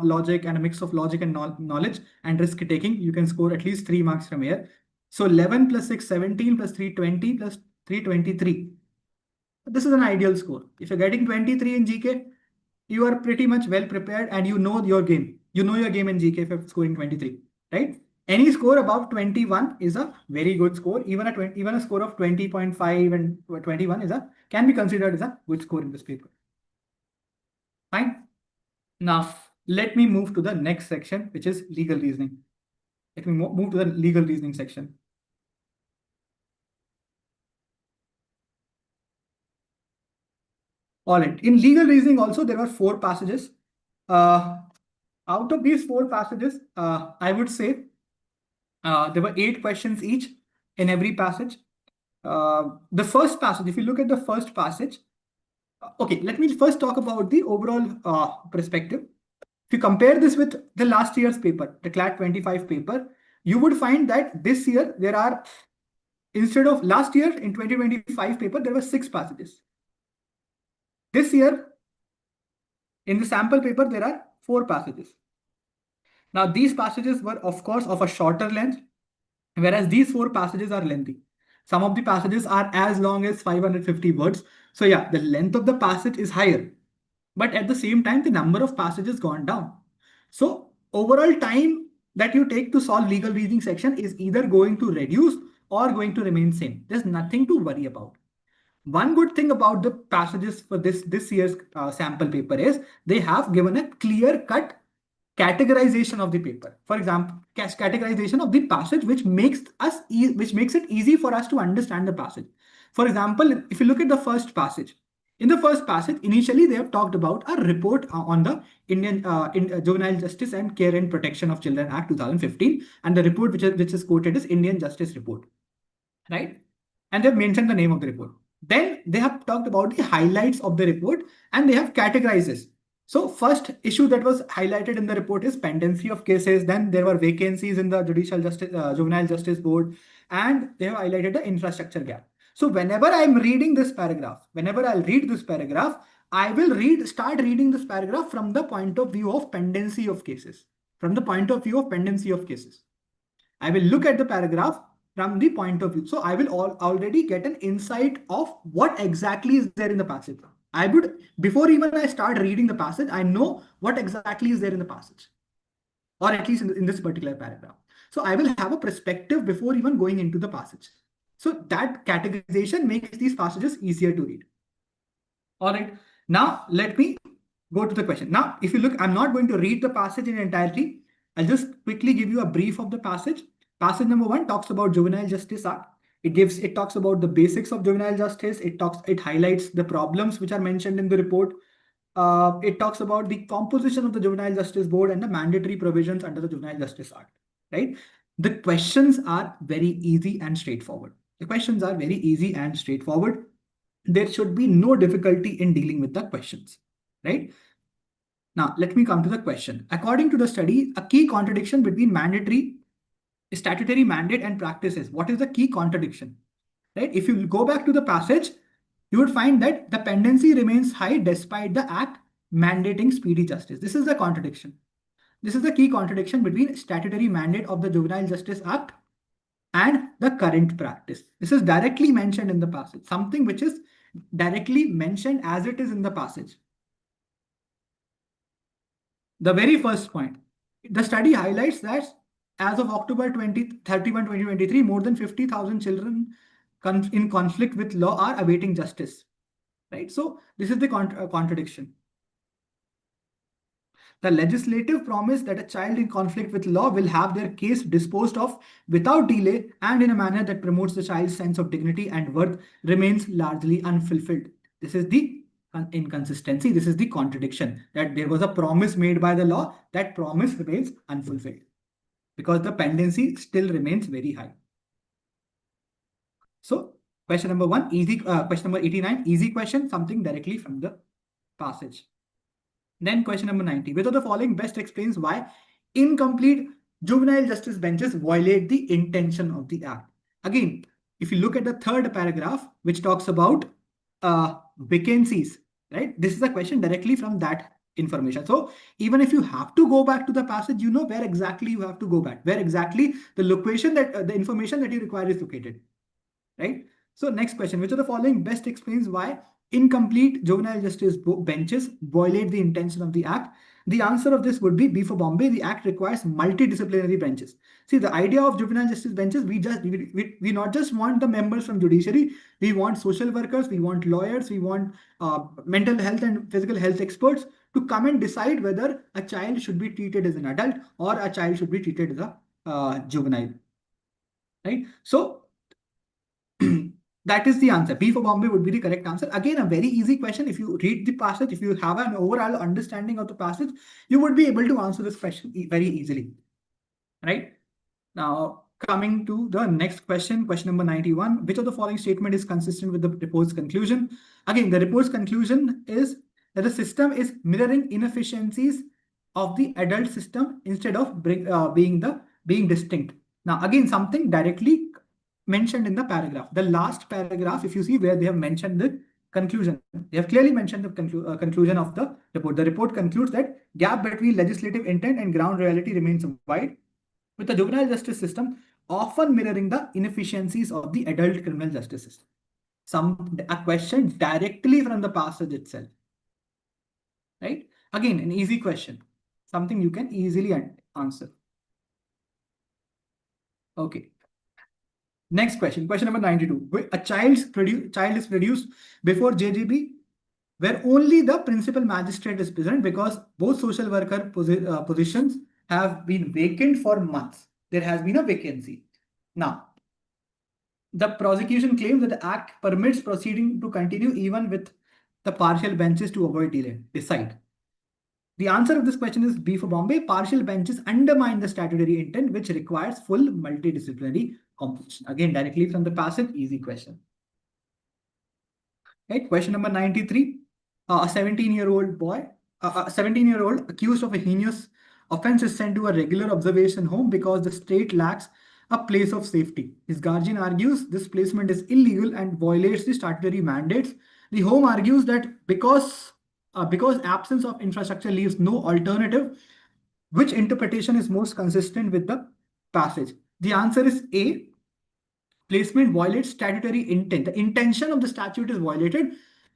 logic and a mix of logic and knowledge and risk taking, you can score at least 3 marks from here. So 11 plus 6, 17 plus 3, 20 plus 3, 23. This is an ideal score. If you're getting 23 in GK, you are pretty much well prepared and you know your game. You know your game in GK if you're scoring 23, right? Any score above 21 is a very good score. Even a score of 20.5 and 21 can be considered as a good score in this paper. Fine. Now, let me move to the next section, which is legal reasoning. Let me move to the legal reasoning section. All right. In legal reasoning also, there were 4 passages. Out of these 4 passages, I would say there were 8 questions each in every passage. The first passage, if you look at the first passage, okay, let me first talk about the overall perspective. If you compare this with the last year's paper, the Clat 25 paper, you would find that this year there are, instead of last year in 2025 paper, there were 6 passages. This year, in the sample paper, there are 4 passages. Now, these passages were, of course, of a shorter length, whereas these 4 passages are lengthy. Some of the passages are as long as 550 words. So yeah, the length of the passage is higher. But at the same time, the number of passages gone down. So overall time that you take to solve legal reasoning section is either going to reduce or going to remain same. There's nothing to worry about. One good thing about the passages for this year's sample paper is they have given a clear-cut categorization of the paper. For example, categorization of the passage, which makes it easy for us to understand the passage. For example, if you look at the first passage, in the first passage, initially they have talked about a report on the Indian Juvenile Justice and Care and Protection of Children Act 2015, and the report which is quoted is Indian Justice Report, right? And they've mentioned the name of the report. Then they have talked about the highlights of the report and they have categorized this. So first issue that was highlighted in the report is pendency of cases. Then there were vacancies in the Juvenile Justice Board, and they have highlighted the infrastructure gap. So whenever I'm reading this paragraph, whenever I'll read this paragraph, I will start reading this paragraph from the point of view of pendency of cases. From the point of view of pendency of cases, I will look at the paragraph from the point of view. So I will already get an insight of what exactly is there in the passage. I would, before even I start reading the passage, I know what exactly is there in the passage, or at least in this particular paragraph. So I will have a perspective before even going into the passage. So that categorization makes these passages easier to read. All right. Now let me go to the question. Now, if you look, I'm not going to read the passage in entirety. I'll just quickly give you a brief of the passage. Passage number 1 talks about Juvenile Justice Act. It talks about the basics of juvenile justice. It highlights the problems which are mentioned in the report. It talks about the composition of the Juvenile Justice Board and the mandatory provisions under the Juvenile Justice Act, right? The questions are very easy and straightforward. There should be no difficulty in dealing with the questions, right? Now, let me come to the question. According to the study, a key contradiction between statutory mandate and practices. What is the key contradiction, right? If you go back to the passage, you would find that the pendency remains high despite the act mandating speedy justice. This is the contradiction. This is the key contradiction between statutory mandate of the Juvenile Justice Act and the current practice. This is directly mentioned in the passage, something which is directly mentioned as it is in the passage. The very first point, the study highlights that as of October 31, 2023, more than 50,000 children in conflict with law are awaiting justice, right? So this is the contradiction. The legislative promise that a child in conflict with law will have their case disposed of without delay and in a manner that promotes the child's sense of dignity and worth remains largely unfulfilled. This is the inconsistency. This is the contradiction, that there was a promise made by the law, that promise remains unfulfilled because the pendency still remains very high. So question number 1, easy. Question number 89, easy question, something directly from the passage. Then question number 90, which of the following best explains why incomplete juvenile justice benches violate the intention of the act? Again, if you look at the third paragraph, which talks about vacancies, right? This is a question directly from that information. So even if you have to go back to the passage, you know where exactly you have to go back, where exactly the location that the information that you require is located, right? So next question, which of the following best explains why incomplete juvenile justice benches violate the intention of the act? The answer of this would be B for Bombay. The act requires multidisciplinary benches. See, the idea of juvenile justice benches, we not just want the members from judiciary, we want social workers, we want lawyers, we want mental health and physical health experts to come and decide whether a child should be treated as an adult or a child should be treated as a juvenile, right? So that is the answer. B for Bombay would be the correct answer. Again, a very easy question. If you read the passage, if you have an overall understanding of the passage, you would be able to answer this question very easily, right? Now, coming to the next question, question number 91, which of the following statement is consistent with the report's conclusion? Again, the report's conclusion is that the system is mirroring inefficiencies of the adult system instead of being distinct. Now, again, something directly mentioned in the paragraph. The last paragraph, if you see where they have mentioned the conclusion, they have clearly mentioned the conclusion of the report. The report concludes that gap between legislative intent and ground reality remains wide, with the juvenile justice system often mirroring the inefficiencies of the adult criminal justice system. A question directly from the passage itself, right? Again, an easy question, something you can easily answer. Okay. Next question, question number 92. A child is produced before JGB where only the principal magistrate is present because both social worker positions have been vacant for months. There has been a vacancy. Now, the prosecution claims that the act permits proceeding to continue even with the partial benches to avoid delay. Decide. The answer of this question is B for Bombay. Partial benches undermine the statutory intent, which requires full multidisciplinary composition. Again, directly from the passage, easy question. Okay, question number 93. A 17-year-old accused of a heinous offense is sent to a regular observation home because the state lacks a place of safety. His guardian argues this placement is illegal and violates the statutory mandates. The home argues that because absence of infrastructure leaves no alternative, which interpretation is most consistent with the passage? The answer is A. Placement violates statutory intent. The intention of the statute is violated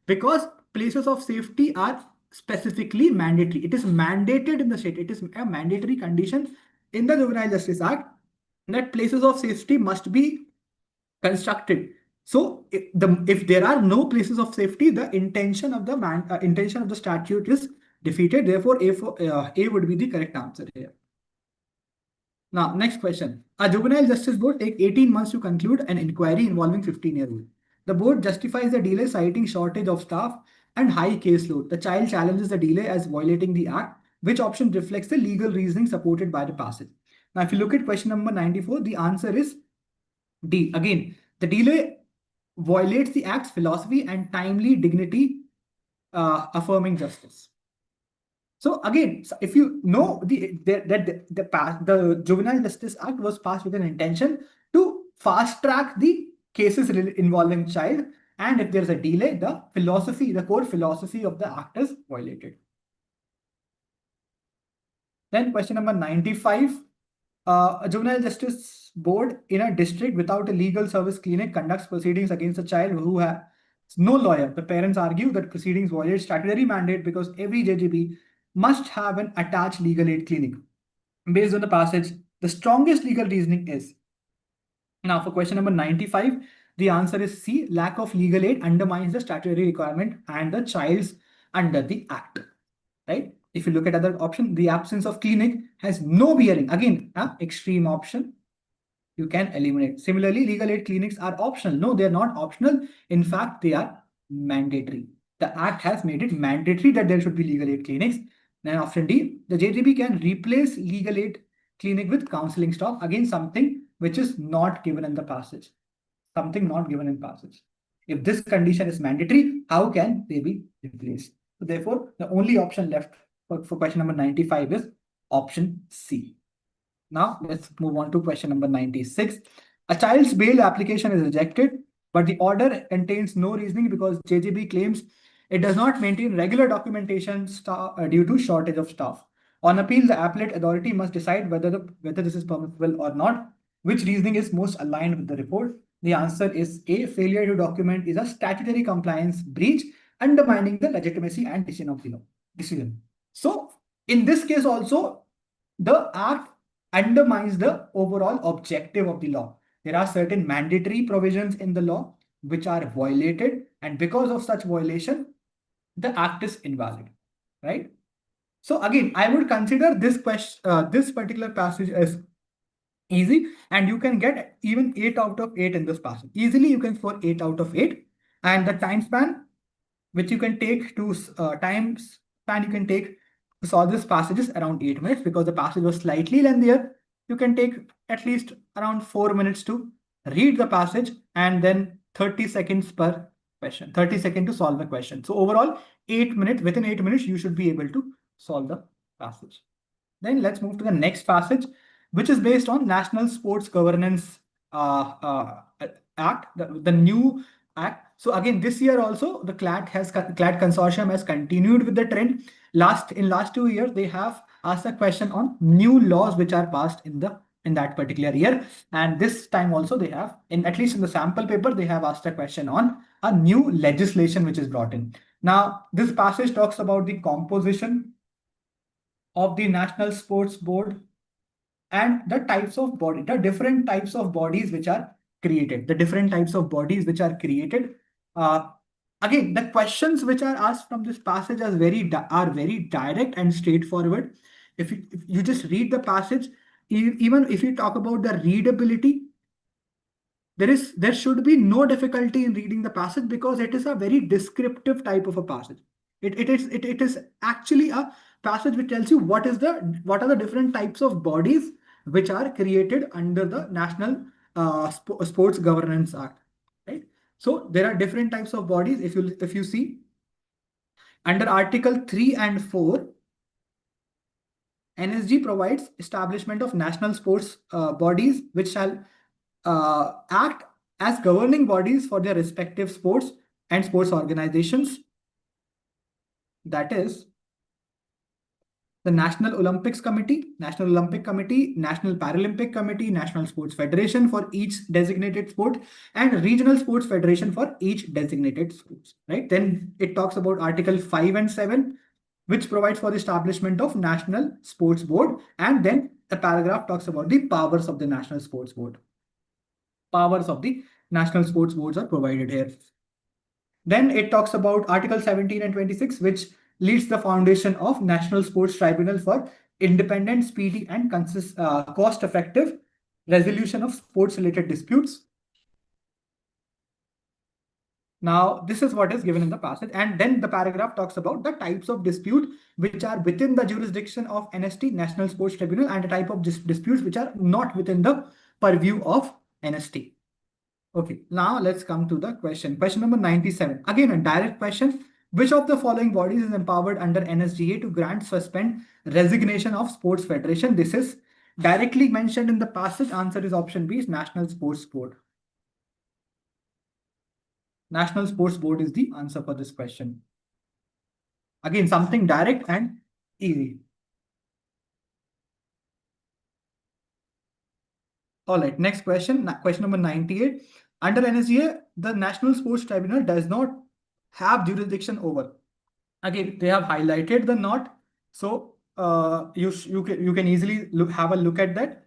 because places of safety are specifically mandatory. It is mandated in the state. It is a mandatory condition in the Juvenile Justice Act that places of safety must be constructed. So if there are no places of safety, the intention of the statute is defeated. Therefore, A would be the correct answer here. Now, next question. A juvenile justice board takes 18 months to conclude an inquiry involving 15-year-old. The board justifies the delay citing shortage of staff and high caseload. The child challenges the delay as violating the act. Which option reflects the legal reasoning supported by the passage? Now, if you look at question number 94, the answer is D. Again, the delay violates the act's philosophy and timely dignity affirming justice. So again, if you know the Juvenile Justice Act was passed with an intention to fast track the cases involving child, and if there's a delay, the core philosophy of the act is violated. Then question number 95. A juvenile justice board in a district without a legal service clinic conducts proceedings against a child who has no lawyer. The parents argue that proceedings violate statutory mandate because every JGB must have an attached legal aid clinic. Based on the passage, the strongest legal reasoning is. Now, for question number 95, the answer is C. Lack of legal aid undermines the statutory requirement and the child's under the act. Right? If you look at other option, the absence of clinic has no bearing. Again, extreme option, you can eliminate. Similarly, legal aid clinics are optional. No, they're not optional. In fact, they are mandatory. The Act has made it mandatory that there should be legal aid clinics. Then option D, the JGB can replace legal aid clinic with counseling staff. Again, something which is not given in the passage. Something not given in passage. If this condition is mandatory, how can they be replaced? So therefore, the only option left for question number 95 is option C. Now, let's move on to question number 96. A child's bail application is rejected, but the order contains no reasoning because JJB claims it does not maintain regular documentation due to shortage of staff. On appeal, the appellate authority must decide whether this is permissible or not. Which reasoning is most aligned with the report? The answer is A. Failure to document is a statutory compliance breach, undermining the legitimacy and decision of the law. So, in this case also, the Act undermines the overall objective of the law. There are certain mandatory provisions in the law which are violated, and because of such violation, the Act is invalid, right? So again, I would consider this particular passage as easy, and you can get even 8 out of 8 in this passage. Easily, you can score 8 out of 8, and the time span which you can take to solve this passage is around 8 minutes, because the passage was slightly lengthier. You can take at least around 4 minutes to read the passage, and then 30 seconds per question, 30 seconds to solve the question. So overall, 8 minutes, within 8 minutes, you should be able to solve the passage. Then let's move to the next passage, which is based on National Sports Governance Act, the new Act. So again, this year also, the Clat consortium has continued with the trend. In last 2 years, they have asked a question on new laws which are passed in that particular year. And this time also they have, at least in the sample paper, they have asked a question on a new legislation which is brought in. Now, this passage talks about the composition of the National Sports Board and the different types of bodies which are created. Again, the questions which are asked from this passage are very direct and straightforward. If you just read the passage, even if you talk about the readability, there should be no difficulty in reading the passage, because it is a very descriptive type of a passage. It is actually a passage which tells you what are the different types of bodies which are created under the National Sports Governance Act, right? So there are different types of bodies. If you see under Article 3 and 4, NSG provides establishment of national sports bodies which shall act as governing bodies for their respective sports and sports organizations. That is the National Olympic Committee, National Paralympic Committee, National Sports Federation for each designated sport, and Regional Sports Federation for each designated sports, right? Then it talks about Article 5 and 7, which provides for the establishment of National Sports Board, and then the paragraph talks about the powers of the National Sports Board. Powers of the National Sports Boards are provided here. Then it talks about Article 17 and 26, which leads the foundation of National Sports Tribunal for independent, speedy, and cost-effective resolution of sports-related disputes. Now, this is what is given in the passage. And then the paragraph talks about the types of dispute which are within the jurisdiction of NST, National Sports Tribunal, and the type of disputes which are not within the purview of NST. Okay, now let's come to the question. Question number 97. Again, a direct question. Which of the following bodies is empowered under NSGA to grant, suspend, resignation of sports federation? This is directly mentioned in the passage. Answer is option B, is National Sports Board. National Sports Board is the answer for this question. Again, something direct and easy. All right, next question. Question number 98. Under NSGA, the National Sports Tribunal does not have jurisdiction over. Again, they have highlighted the not, so you can easily have a look at that.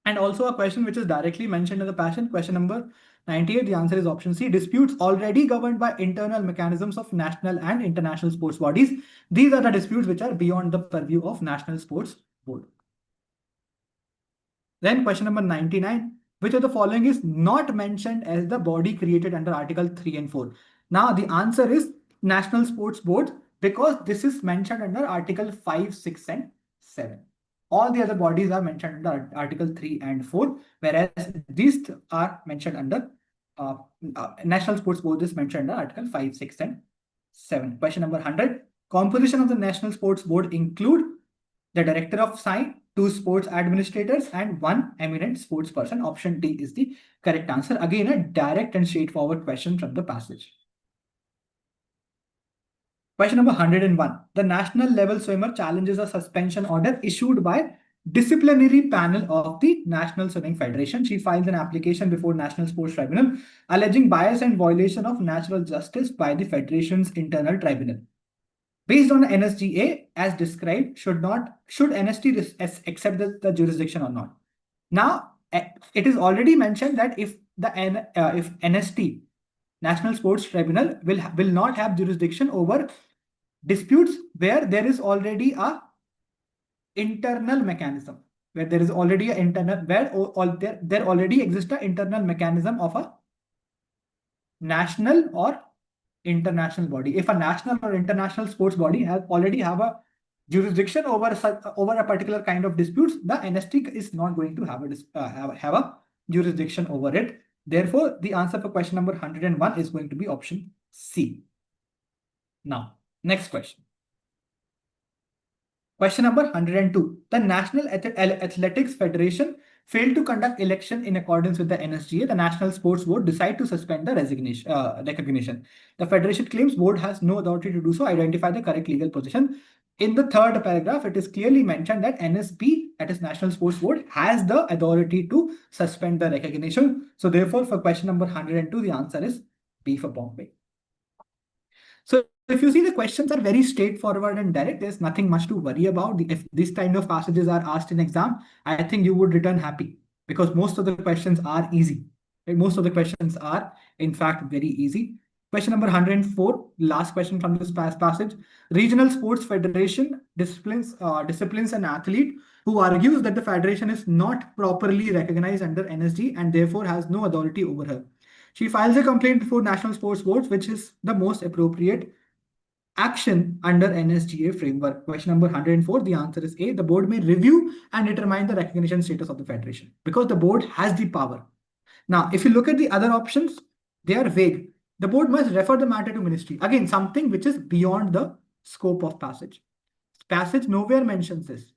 And also a question which is directly mentioned in the passage, question number 98, the answer is option C, disputes already governed by internal mechanisms of national and international sports bodies. These are the disputes which are beyond the purview of National Sports Board. Then question number 99, which of the following is not mentioned as the body created under Article 3 and 4? Now the answer is national sports boards because this is mentioned under Article 5, 6, and 7. All the other bodies are mentioned under Article 3 and 4, whereas these are mentioned under National Sports Board is mentioned under Article 5, 6, and 7. Question number 100. Composition of the National Sports Board include the Director of SAI, 2 sports administrators, and 1 eminent sports person. Option D is the correct answer. Again, a direct and straightforward question from the passage. Question number 101. The national level swimmer challenges a suspension order issued by disciplinary panel of the National Swimming Federation. She files an application before National Sports Tribunal alleging bias and violation of natural justice by the Federation's internal tribunal. Based on NSGA as described, should NST accept the jurisdiction or not? Now, it is already mentioned that if NST, National Sports Tribunal, will not have jurisdiction over disputes where there is already a internal mechanism, where there is already an internal, where there already exists an internal mechanism of a national or international body. If a national or international sports body already have a jurisdiction over a particular kind of disputes, the NST is not going to have a jurisdiction over it. Therefore, the answer for question number 101 is going to be option C. Now, next question. Question number 102. The National Athletics Federation failed to conduct election in accordance with the NSGA. The National Sports Board decided to suspend the recognition. The Federation claims board has no authority to do so. Identify the correct legal position. In the third paragraph, it is clearly mentioned that NSB, that is National Sports Board, has the authority to suspend the recognition. So therefore, for question number 102, the answer is B for Bombay. So if you see, the questions are very straightforward and direct. There's nothing much to worry about. If these kind of passages are asked in exam, I think you would return happy because most of the questions are easy. Most of the questions are, in fact, very easy. Question number 104, last question from this passage. Regional Sports Federation disciplines an athlete who argues that the federation is not properly recognized under NSG and therefore has no authority over her. She files a complaint before National Sports Board, which is the most appropriate action under NSGA framework. Question number 104, the answer is A. The board may review and determine the recognition status of the federation because the board has the power. Now, if you look at the other options, they are vague. The board must refer the matter to ministry. Again, something which is beyond the scope of passage. Passage nowhere mentions this,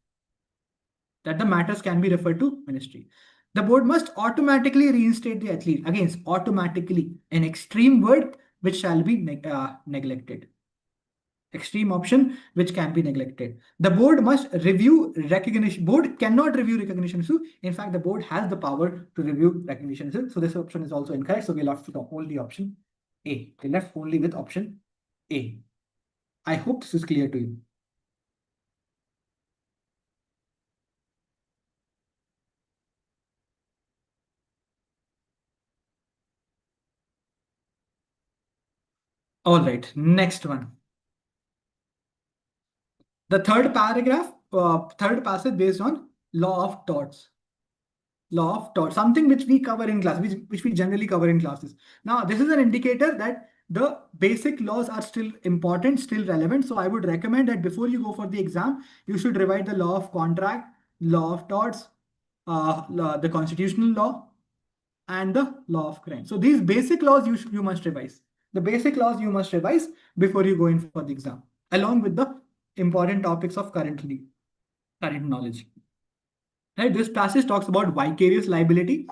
that the matters can be referred to ministry. The board must automatically reinstate the athlete. Again, automatically, an extreme word which shall be neglected. Extreme option which can be neglected. The board must review recognition. Board cannot review recognition issue. In fact, the board has the power to review recognition issue. So this option is also incorrect. So we left with only option A. We left only with option A. I hope this is clear to you. All right, next one. The third paragraph, third passage based on law of torts. Law of torts, something which we cover in class, which we generally cover in classes. Now, this is an indicator that the basic laws are still important, still relevant. So I would recommend that before you go for the exam, you should revise the law of contract, law of torts, the constitutional law, and the law of crime. So these basic laws you must revise. The basic laws you must revise before you go in for the exam, along with the important topics of current knowledge. Right? This passage talks about vicarious liability.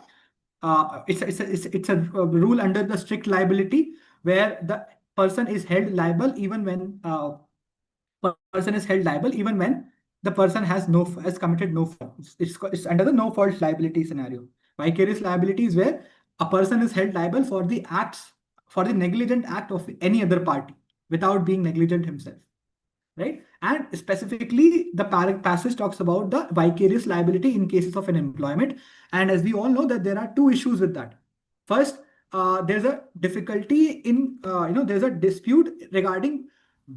It's a rule under the strict liability where the person is held liable even when the person has committed no fault. It's under the no fault liability scenario. Vicarious liability is where a person is held liable for the negligent act of any other party without being negligent himself. Right? And specifically, the passage talks about the vicarious liability in cases of an employment. And as we all know that there are two issues with that. First, there's a difficulty in, there's a dispute regarding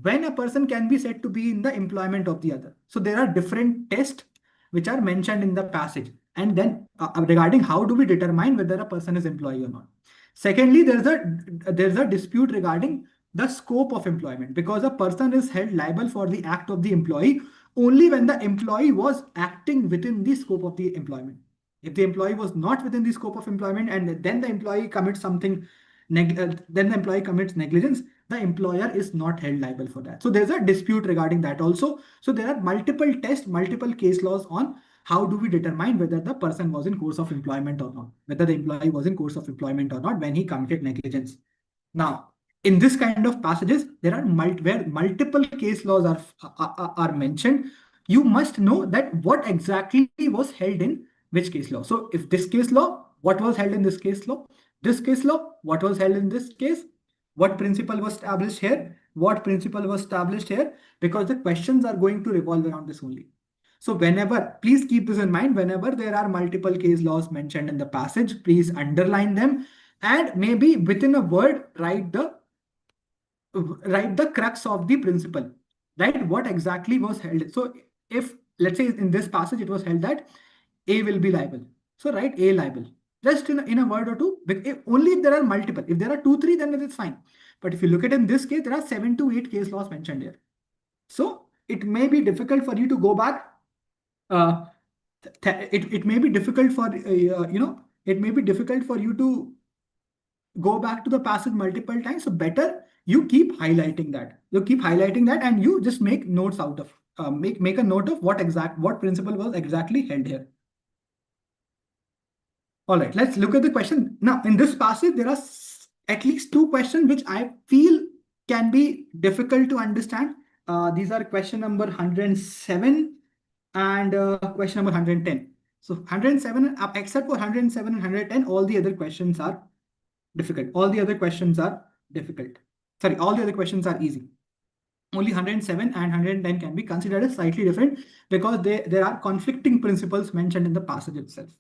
when a person can be said to be in the employment of the other. So there are different tests which are mentioned in the passage. And then regarding how do we determine whether a person is employee or not. Secondly, there's a dispute regarding the scope of employment, because a person is held liable for the act of the employee only when the employee was acting within the scope of the employment. If the employee was not within the scope of employment and then the employee commits something, then the employee commits negligence, the employer is not held liable for that. So there's a dispute regarding that also. So there are multiple tests, multiple case laws on how do we determine whether the person was in course of employment or not, whether the employee was in course of employment or not when he committed negligence. Now, in this kind of passages, there are where multiple case laws are mentioned. You must know that what exactly was held in which case law. So if this case law, what was held in this case law? This case law, what was held in this case? What principle was established here? What principle was established here? Because the questions are going to revolve around this only. So whenever, please keep this in mind, whenever there are multiple case laws mentioned in the passage, please underline them and maybe within a word, write the crux of the principle, right? What exactly was held. So if, let's say in this passage, it was held that A will be liable. So write A liable. Just in a word or two, only if there are multiple. If there are 2, 3, then it's fine. But if you look at in this case, there are 7 to 8 case laws mentioned here. So it may be difficult for you to go back. It may be difficult for, it may be difficult for you to go back to the passage multiple times. So better you keep highlighting that. You keep highlighting that and you just make notes out of, make a note of what principle was exactly held here. All right, let's look at the question. Now, in this passage, there are at least 2 questions which I feel can be difficult to understand. These are question number 107 and question number 110. So 107, except for 107 and 110, all the other questions are difficult. All the other questions are difficult. Sorry, all the other questions are easy. Only 107 and 110 can be considered as slightly different because there are conflicting principles mentioned in the passage itself.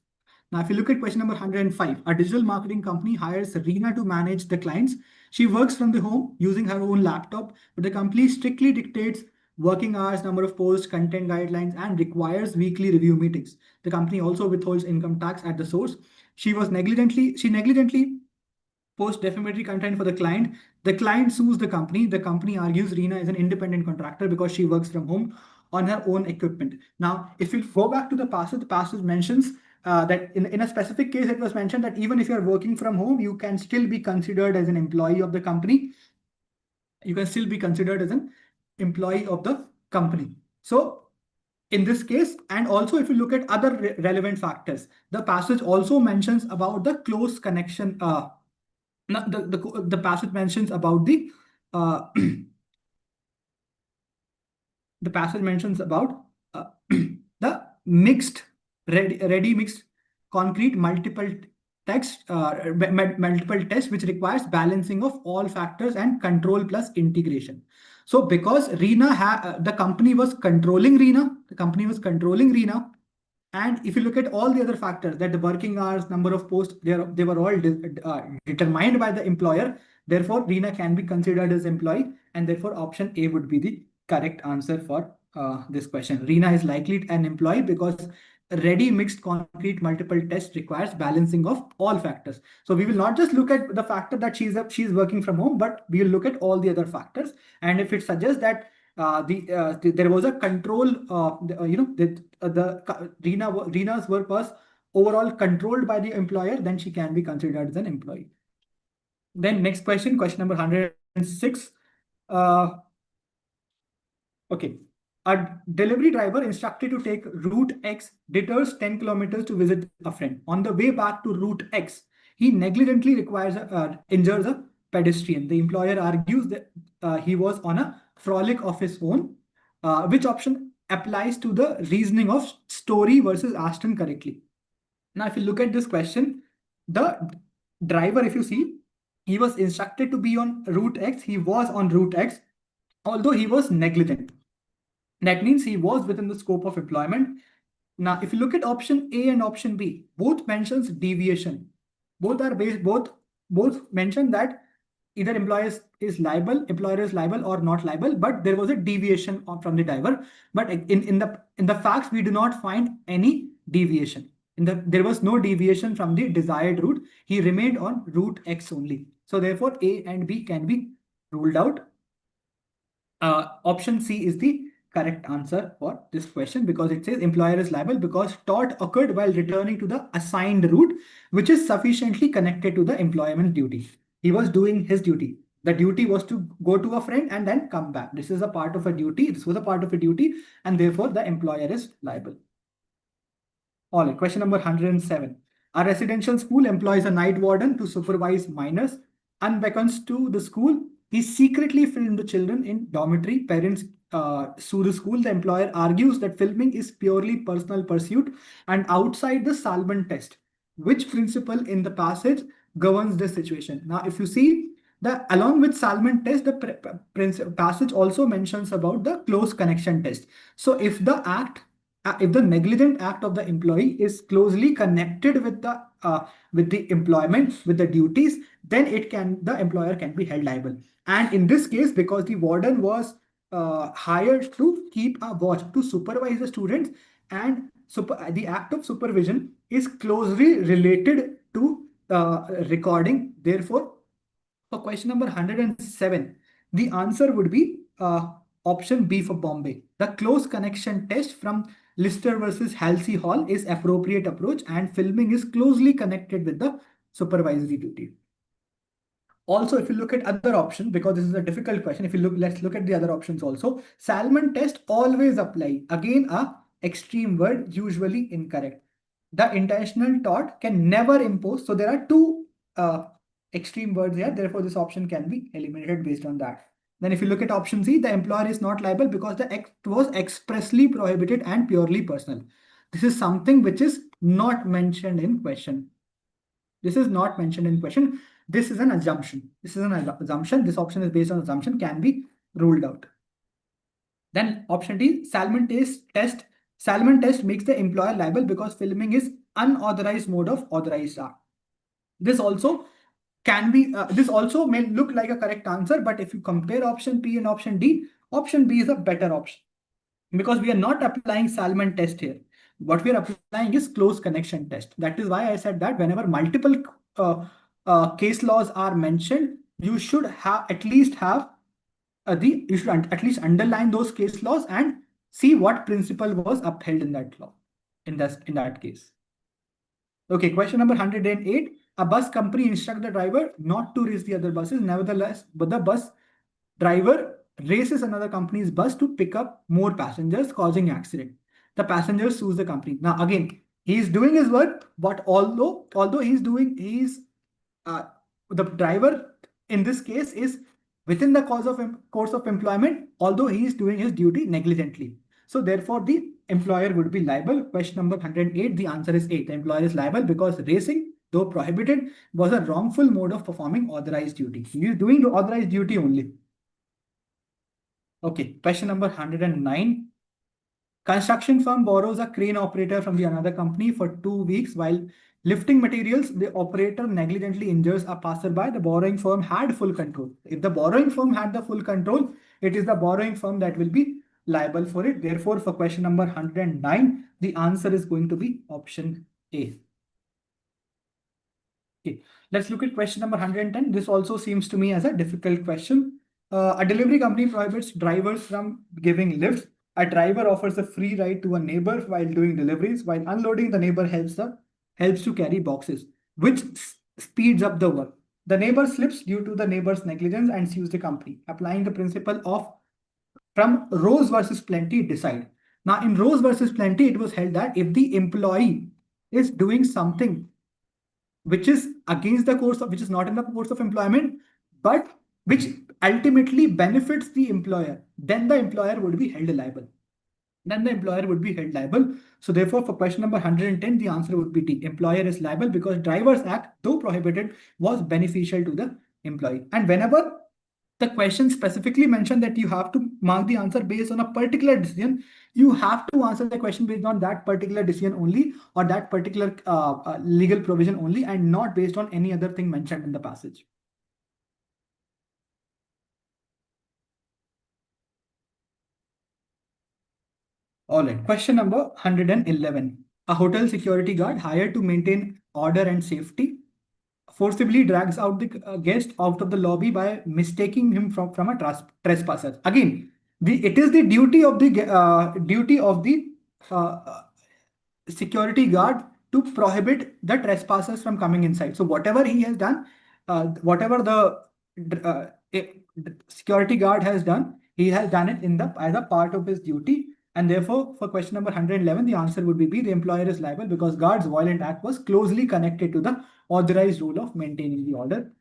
Now, if you look at question number 105, a digital marketing company hires Reena to manage the clients. She works from the home using her own laptop, but the company strictly dictates working hours, number of posts, content guidelines, and requires weekly review meetings. The company also withholds income tax at the source. She negligently posts defamatory content for the client. The client sues the company. The company argues Reena is an independent contractor because she works from home on her own equipment. Now, if you go back to the passage mentions that in a specific case, it was mentioned that even if you're working from home, you can still be considered as an employee of the company. You can still be considered as an employee of the company. So in this case, and also if you look at other relevant factors, the passage also mentions about the close connection. The passage mentions about the the passage mentions about the ready mixed concrete multiple tests which requires balancing of all factors and control plus integration. So because Reena the company was controlling Reena, and if you look at all the other factors, that the working hours, number of posts, they were all determined by the employer. Therefore, Reena can be considered as employee, and therefore option A would be the correct answer for this question. Reena is likely an employee because ready mixed concrete multiple test requires balancing of all factors. So we will not just look at the factor that she's working from home, but we will look at all the other factors. And if it suggests that there was a control, Reena's work was overall controlled by the employer, then she can be considered as an employee. Then next question number 106. Okay. A delivery driver instructed to take route X deters 10 kilometers to visit a friend. On the way back to route X, he negligently injures a pedestrian. The employer argues that he was on a frolic of his own. Which option applies to the reasoning of Story versus Ashton correctly? Now, if you look at this question, the driver, if you see, he was instructed to be on route X. He was on route X, although he was negligent. That means he was within the scope of employment. Now, if you look at option A and option B, both mentions deviation. Both mention that either employer is liable or not liable, but there was a deviation from the driver. But in the facts, we do not find any deviation. There was no deviation from the desired route. He remained on route X only. So therefore, A and B can be ruled out. Option C is the correct answer for this question, because it says employer is liable because tort occurred while returning to the assigned route, which is sufficiently connected to the employment duty. He was doing his duty. The duty was to go to a friend and then come back. This is a part of a duty. This was a part of a duty, and therefore the employer is liable. All right, question number 107. A residential school employs a night warden to supervise minors. Unbeknownst to the school, he secretly filmed the children in dormitory. Parents sue the school. The employer argues that filming is purely personal pursuit and outside the Salmon test. Which principle in the passage governs this situation? Now, if you see, along with Salmon test, the passage also mentions about the close connection test. So if the negligent act of the employee is closely connected with the employment, with the duties, then the employer can be held liable. And in this case, because the warden was hired to keep a watch, to supervise the students, and the act of supervision is closely related to recording. Therefore, for question number 107, the answer would be option B for Bombay. The close connection test from Lister versus Halsey Hall is appropriate approach, and filming is closely connected with the supervisory duty. Also, if you look at other options, because this is a difficult question, let's look at the other options also. Salmon test always apply. Again, a extreme word, usually incorrect. The intentional tort can never impose. So there are two extreme words here. Therefore, this option can be eliminated based on that. Then if you look at option C, the employer is not liable because the act was expressly prohibited and purely personal. This is something which is not mentioned in question. This is not mentioned in question. This is an assumption. This is an assumption. This option is based on assumption, can be ruled out. Then option D, Salmon test makes the employer liable because filming is unauthorized mode of authorized act. This also may look like a correct answer, but if you compare option P and option D, option B is a better option because we are not applying Salmon test here. What we are applying is close connection test. That is why I said that whenever multiple case laws are mentioned, you should at least underline those case laws and see what principle was upheld in that law, in that case. Okay, question number 108. A bus company instructs the driver not to race the other buses. Nevertheless, but the bus driver races another company's bus to pick up more passengers, causing accident. The passenger sues the company. Now, again, he's doing his work, but although the driver in this case is within the course of employment, although he is doing his duty negligently. So therefore, the employer would be liable. Question number 108, the answer is A. The employer is liable because racing, though prohibited, was a wrongful mode of performing authorized duty. He is doing the authorized duty only. Okay, question number 109. Construction firm borrows a crane operator from the another company for 2 weeks while lifting materials. The operator negligently injures a passerby. The borrowing firm had full control. If the borrowing firm had the full control, it is the borrowing firm that will be liable for it. Therefore, for question number 109, the answer is going to be option A. Okay, let's look at question number 110. This also seems to me as a difficult question. A delivery company prohibits drivers from giving lifts. A driver offers a free ride to a neighbor while doing deliveries. While unloading, the neighbor helps to carry boxes, which speeds up the work. The neighbor slips due to the neighbor's negligence and sues the company. Applying the principle from Rose versus Plenty, decide. Now, in Rose versus Plenty, it was held that if the employee is doing something which is which is not in the course of employment, but which ultimately benefits the employer, then the employer would be held liable. So therefore, for question number 110, the answer would be D. Employer is liable because Drivers Act, though prohibited, was beneficial to the employee. And whenever the question specifically mentioned that you have to mark the answer based on a particular decision, you have to answer the question based on that particular decision only, or that particular legal provision only, and not based on any other thing mentioned in the passage. All right, question number 111. A hotel security guard hired to maintain order and safety forcibly drags out the guest out of the lobby by mistaking him from a trespasser. Again, it is the duty of the uh, security guard to prohibit the trespassers from coming inside. So whatever he has done, whatever the security guard has done, he has done it as a part of his duty. And therefore, for question number 111, the answer would be B. The employer is liable because guard's violent act was closely connected to the authorized role of maintaining the order.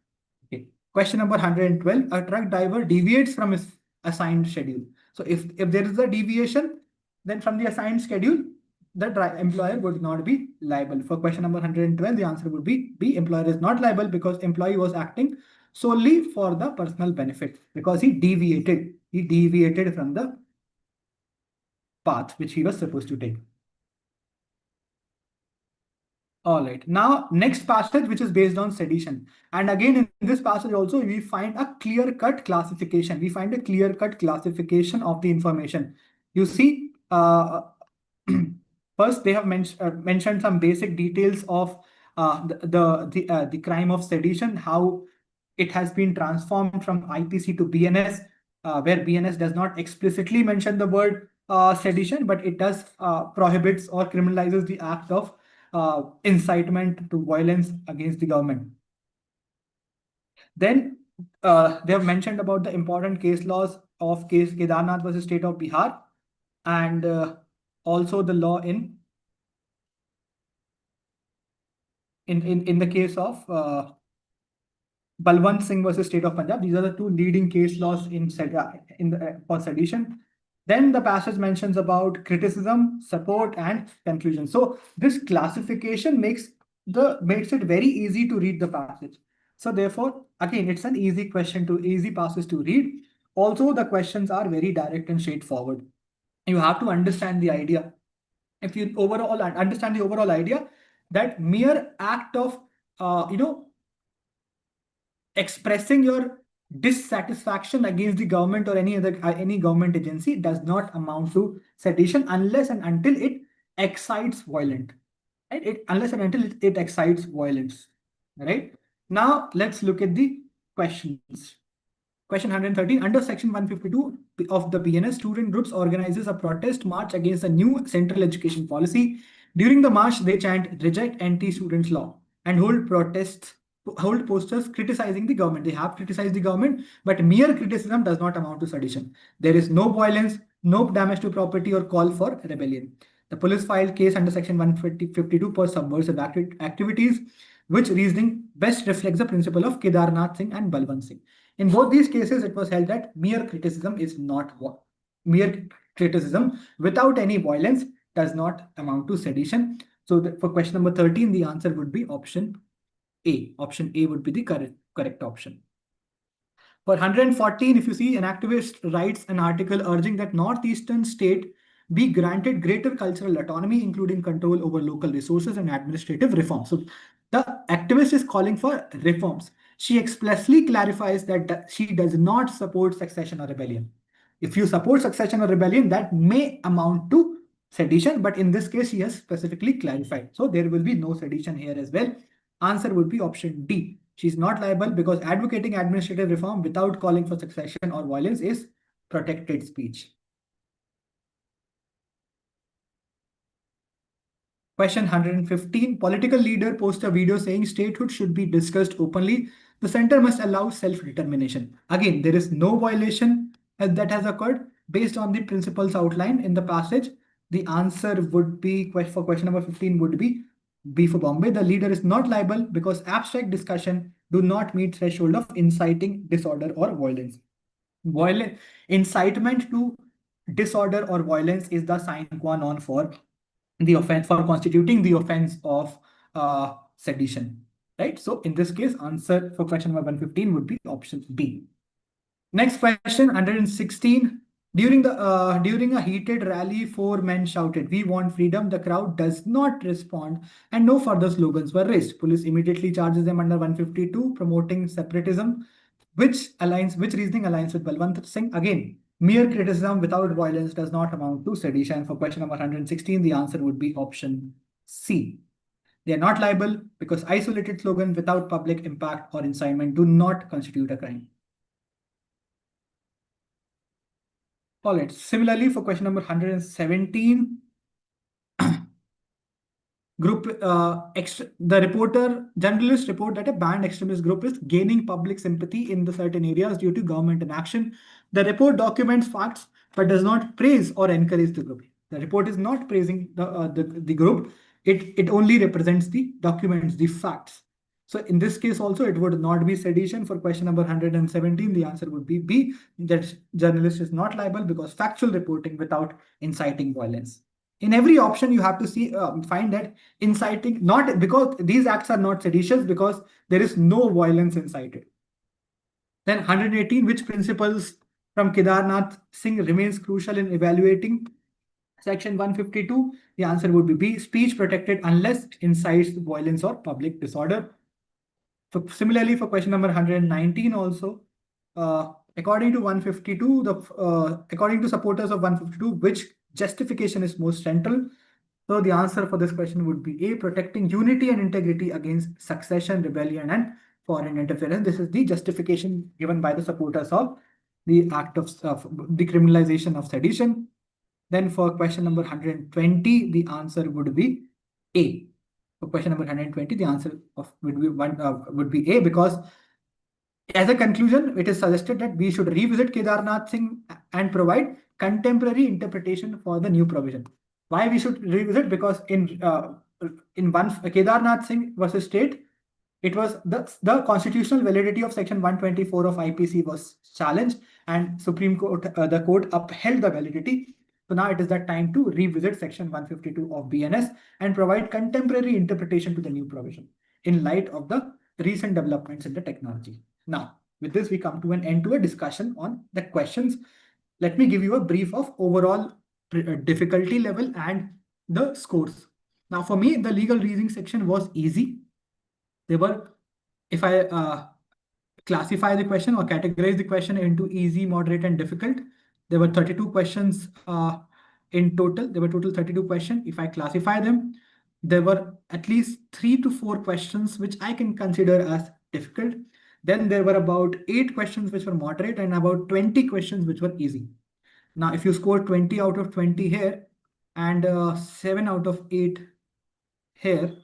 Okay. Question number 112, a truck driver deviates from his assigned schedule. So if there is a deviation, then from the assigned schedule, the employer would not be liable. For question number 112, the answer would be B. Employer is not liable because employee was acting solely for the personal benefit because he deviated. He deviated from the path which he was supposed to take. All right. Now, next passage, which is based on sedition. And again, in this passage also, we find a clear-cut classification. We find a clear-cut classification of the information. You see, first, they have mentioned some basic details of the crime of sedition, how it has been transformed from IPC to BNS, where BNS does not explicitly mention the word sedition, but it does prohibits or criminalizes the act of incitement to violence against the government. Then they have mentioned about the important case laws of case 𝗖𝗟𝗔𝗧 versus State of Bihar, and also the law in the case of Balwant Singh versus State of Punjab. These are the two leading case laws for sedition. Then the passage mentions about criticism, support, and conclusion. So this classification makes it very easy to read the passage. So therefore, again, it's an easy passage to read. Also, the questions are very direct and straightforward. You have to understand the idea. If you understand the overall idea, that mere act of expressing your dissatisfaction against the government or any government agency does not amount to sedition unless and until it excites violence, right? Unless and until it excites violence, right? Now let's look at the questions. Question 113, under section 152 of the BNS, student groups organizes a protest march against the new central education policy. During the march, they chant "Reject Anti-Students Law" and hold posters criticizing the government. They have criticized the government, but mere criticism does not amount to sedition. There is no violence, no damage to property or call for rebellion. The police filed case under section 152 for subversive activities, which reasoning best reflects the principle of 𝗖𝗟𝗔𝗧 and Balwant Singh. In both these cases, it was held that mere criticism without any violence does not amount to sedition. So for question number 13, the answer would be option A. Option A would be the correct option. For 114, if you see, an activist writes an article urging that Northeastern state be granted greater cultural autonomy, including control over local resources and administrative reforms. So the activist is calling for reforms. She expressly clarifies that she does not support succession or rebellion. If you support succession or rebellion, that may amount to sedition, but in this case, she has specifically clarified. So there will be no sedition here as well. Answer would be option D. She is not liable because advocating administrative reform without calling for succession or violence is protected speech. Question 115, political leader posts a video saying statehood should be discussed openly. The center must allow self-determination. Again, there is no violation that has occurred based on the principles outlined in the passage. The answer would be, for question number 15, would be B for Bombay. The leader is not liable because abstract discussion do not meet threshold of inciting disorder or violence. Incitement to disorder or violence is the sine qua non for the offense, for constituting the offense of sedition, right? So in this case, answer for question number 115 would be option B. Next question, 116. During a heated rally, 4 men shouted, "We want freedom." The crowd does not respond and no further slogans were raised. Police immediately charges them under 152, promoting separatism, which reasoning aligns with Balwant Singh. Again, mere criticism without violence does not amount to sedition. For question number 116, the answer would be option C. They are not liable because isolated slogan without public impact or incitement do not constitute a crime. All right. Similarly, for question number 117, the journalists report that a banned extremist group is gaining public sympathy in the certain areas due to government inaction. The report documents facts but does not praise or encourage the group. The report is not praising the group. It only represents the documents, the facts. So in this case also, it would not be sedition. For question number 117, the answer would be B, that journalist is not liable because factual reporting without inciting violence. In every option, you have to find that inciting, not because these acts are not seditious because there is no violence incited. Then 118, which principles from 𝗖𝗟𝗔𝗧 remains crucial in evaluating section 152? The answer would be B, speech protected unless it incites violence or public disorder. Similarly, for question number 119 also, according to 152, according to supporters of 152, which justification is most central? So the answer for this question would be A, protecting unity and integrity against succession, rebellion, and foreign interference. This is the justification given by the supporters of the act of decriminalization of sedition. Then for question number 120, the answer would be A. For question number 120, the answer would be A, because as a conclusion, it is suggested that we should revisit 𝗖𝗟𝗔𝗧 and provide contemporary interpretation for the new provision. Why we should revisit? Because in 𝗖𝗟𝗔𝗧 versus state, it was the constitutional validity of section 124 of IPC was challenged, and Supreme Court, the court upheld the validity. So now it is that time to revisit section 152 of BNS and provide contemporary interpretation to the new provision in light of the recent developments in the technology. Now, with this, we come to an end to a discussion on the questions. Let me give you a brief of overall difficulty level and the scores. Now, for me, the legal reasoning section was easy. There were, if I classify the question or categorize the question into easy, moderate, and difficult, there were 32 questions in total. There were total 32 questions. If I classify them, there were at least 3 to 4 questions which I can consider as difficult. Then there were about 8 questions which were moderate and about 20 questions which were easy. Now, if you score 20 out of 20 here and 7 out of 8 here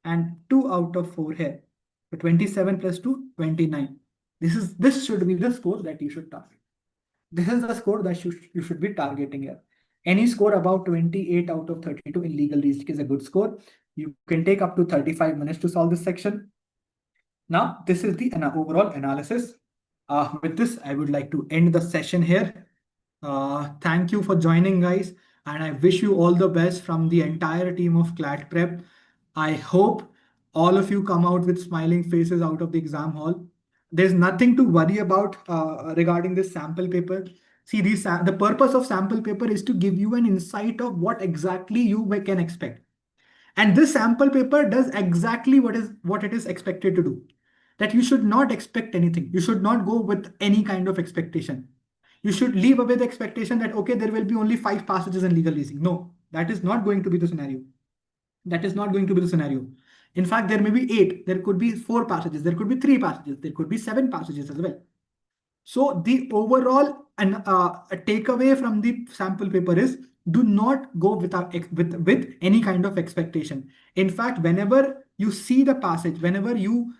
and 2 out of 4 here, so 27 plus 2, 29. This should be the score that you should target. This is the score that you should be targeting here. Any score about 28 out of 32 in legal reasoning is a good score. You can take up to 35 minutes to solve this section. Now, this is the overall analysis. With this, I would like to end the session here. Thank you for joining, guys, and I wish you all the best from the entire team of ClatPrep. I hope all of you come out with smiling faces out of the exam hall. There's nothing to worry about regarding this sample paper. See, the purpose of sample paper is to give you an insight of what exactly you can expect. And this sample paper does exactly what it is expected to do. That you should not expect anything. You should not go with any kind of expectation. You should leave away the expectation that, okay, there will be only 5 passages in legal reasoning. No, that is not going to be the scenario. That is not going to be the scenario. In fact, there may be 8. There could be 4 passages. There could be 3 passages. There could be 7 passages as well. So the overall takeaway from the sample paper is, do not go with any kind of expectation. In fact, whenever you see the passage, whenever you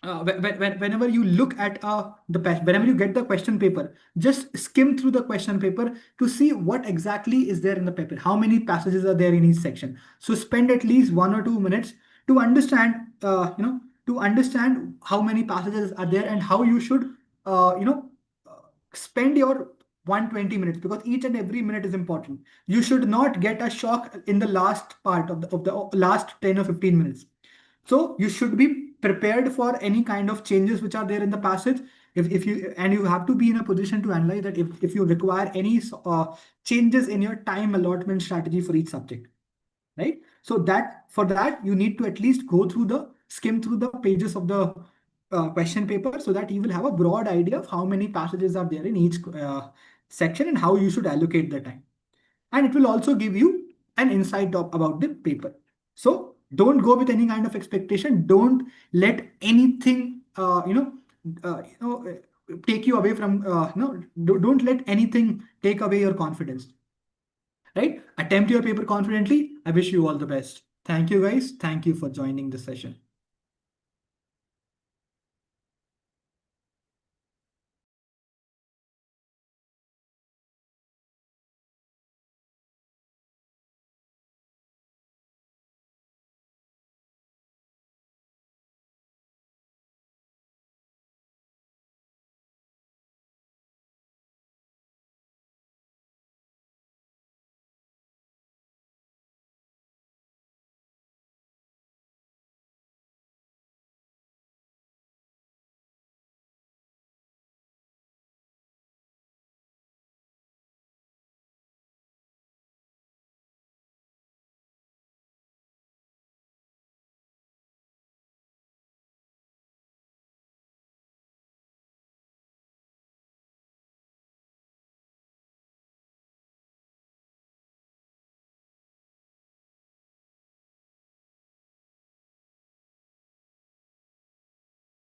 whenever you look at whenever you get the question paper, just skim through the question paper to see what exactly is there in the paper, how many passages are there in each section. So spend at least 1 or 2 minutes to understand to understand how many passages are there and how you should spend your 120 minutes, because each and every minute is important. You should not get a shock in the last part of the last 10 or 15 minutes. So you should be prepared for any kind of changes which are there in the passage. You have to be in a position to analyze that if you require any changes in your time allotment strategy for each subject, right? So for that you need to at least skim through the pages of the question paper, so that you will have a broad idea of how many passages are there in each section and how you should allocate the time. And it will also give you an insight about the paper. So Don't go with any kind of expectation. Don't let anything, take you away from, don't let anything take away your confidence. Right? Attempt your paper confidently. I wish you all the best. Thank you, guys. Thank you for joining this session.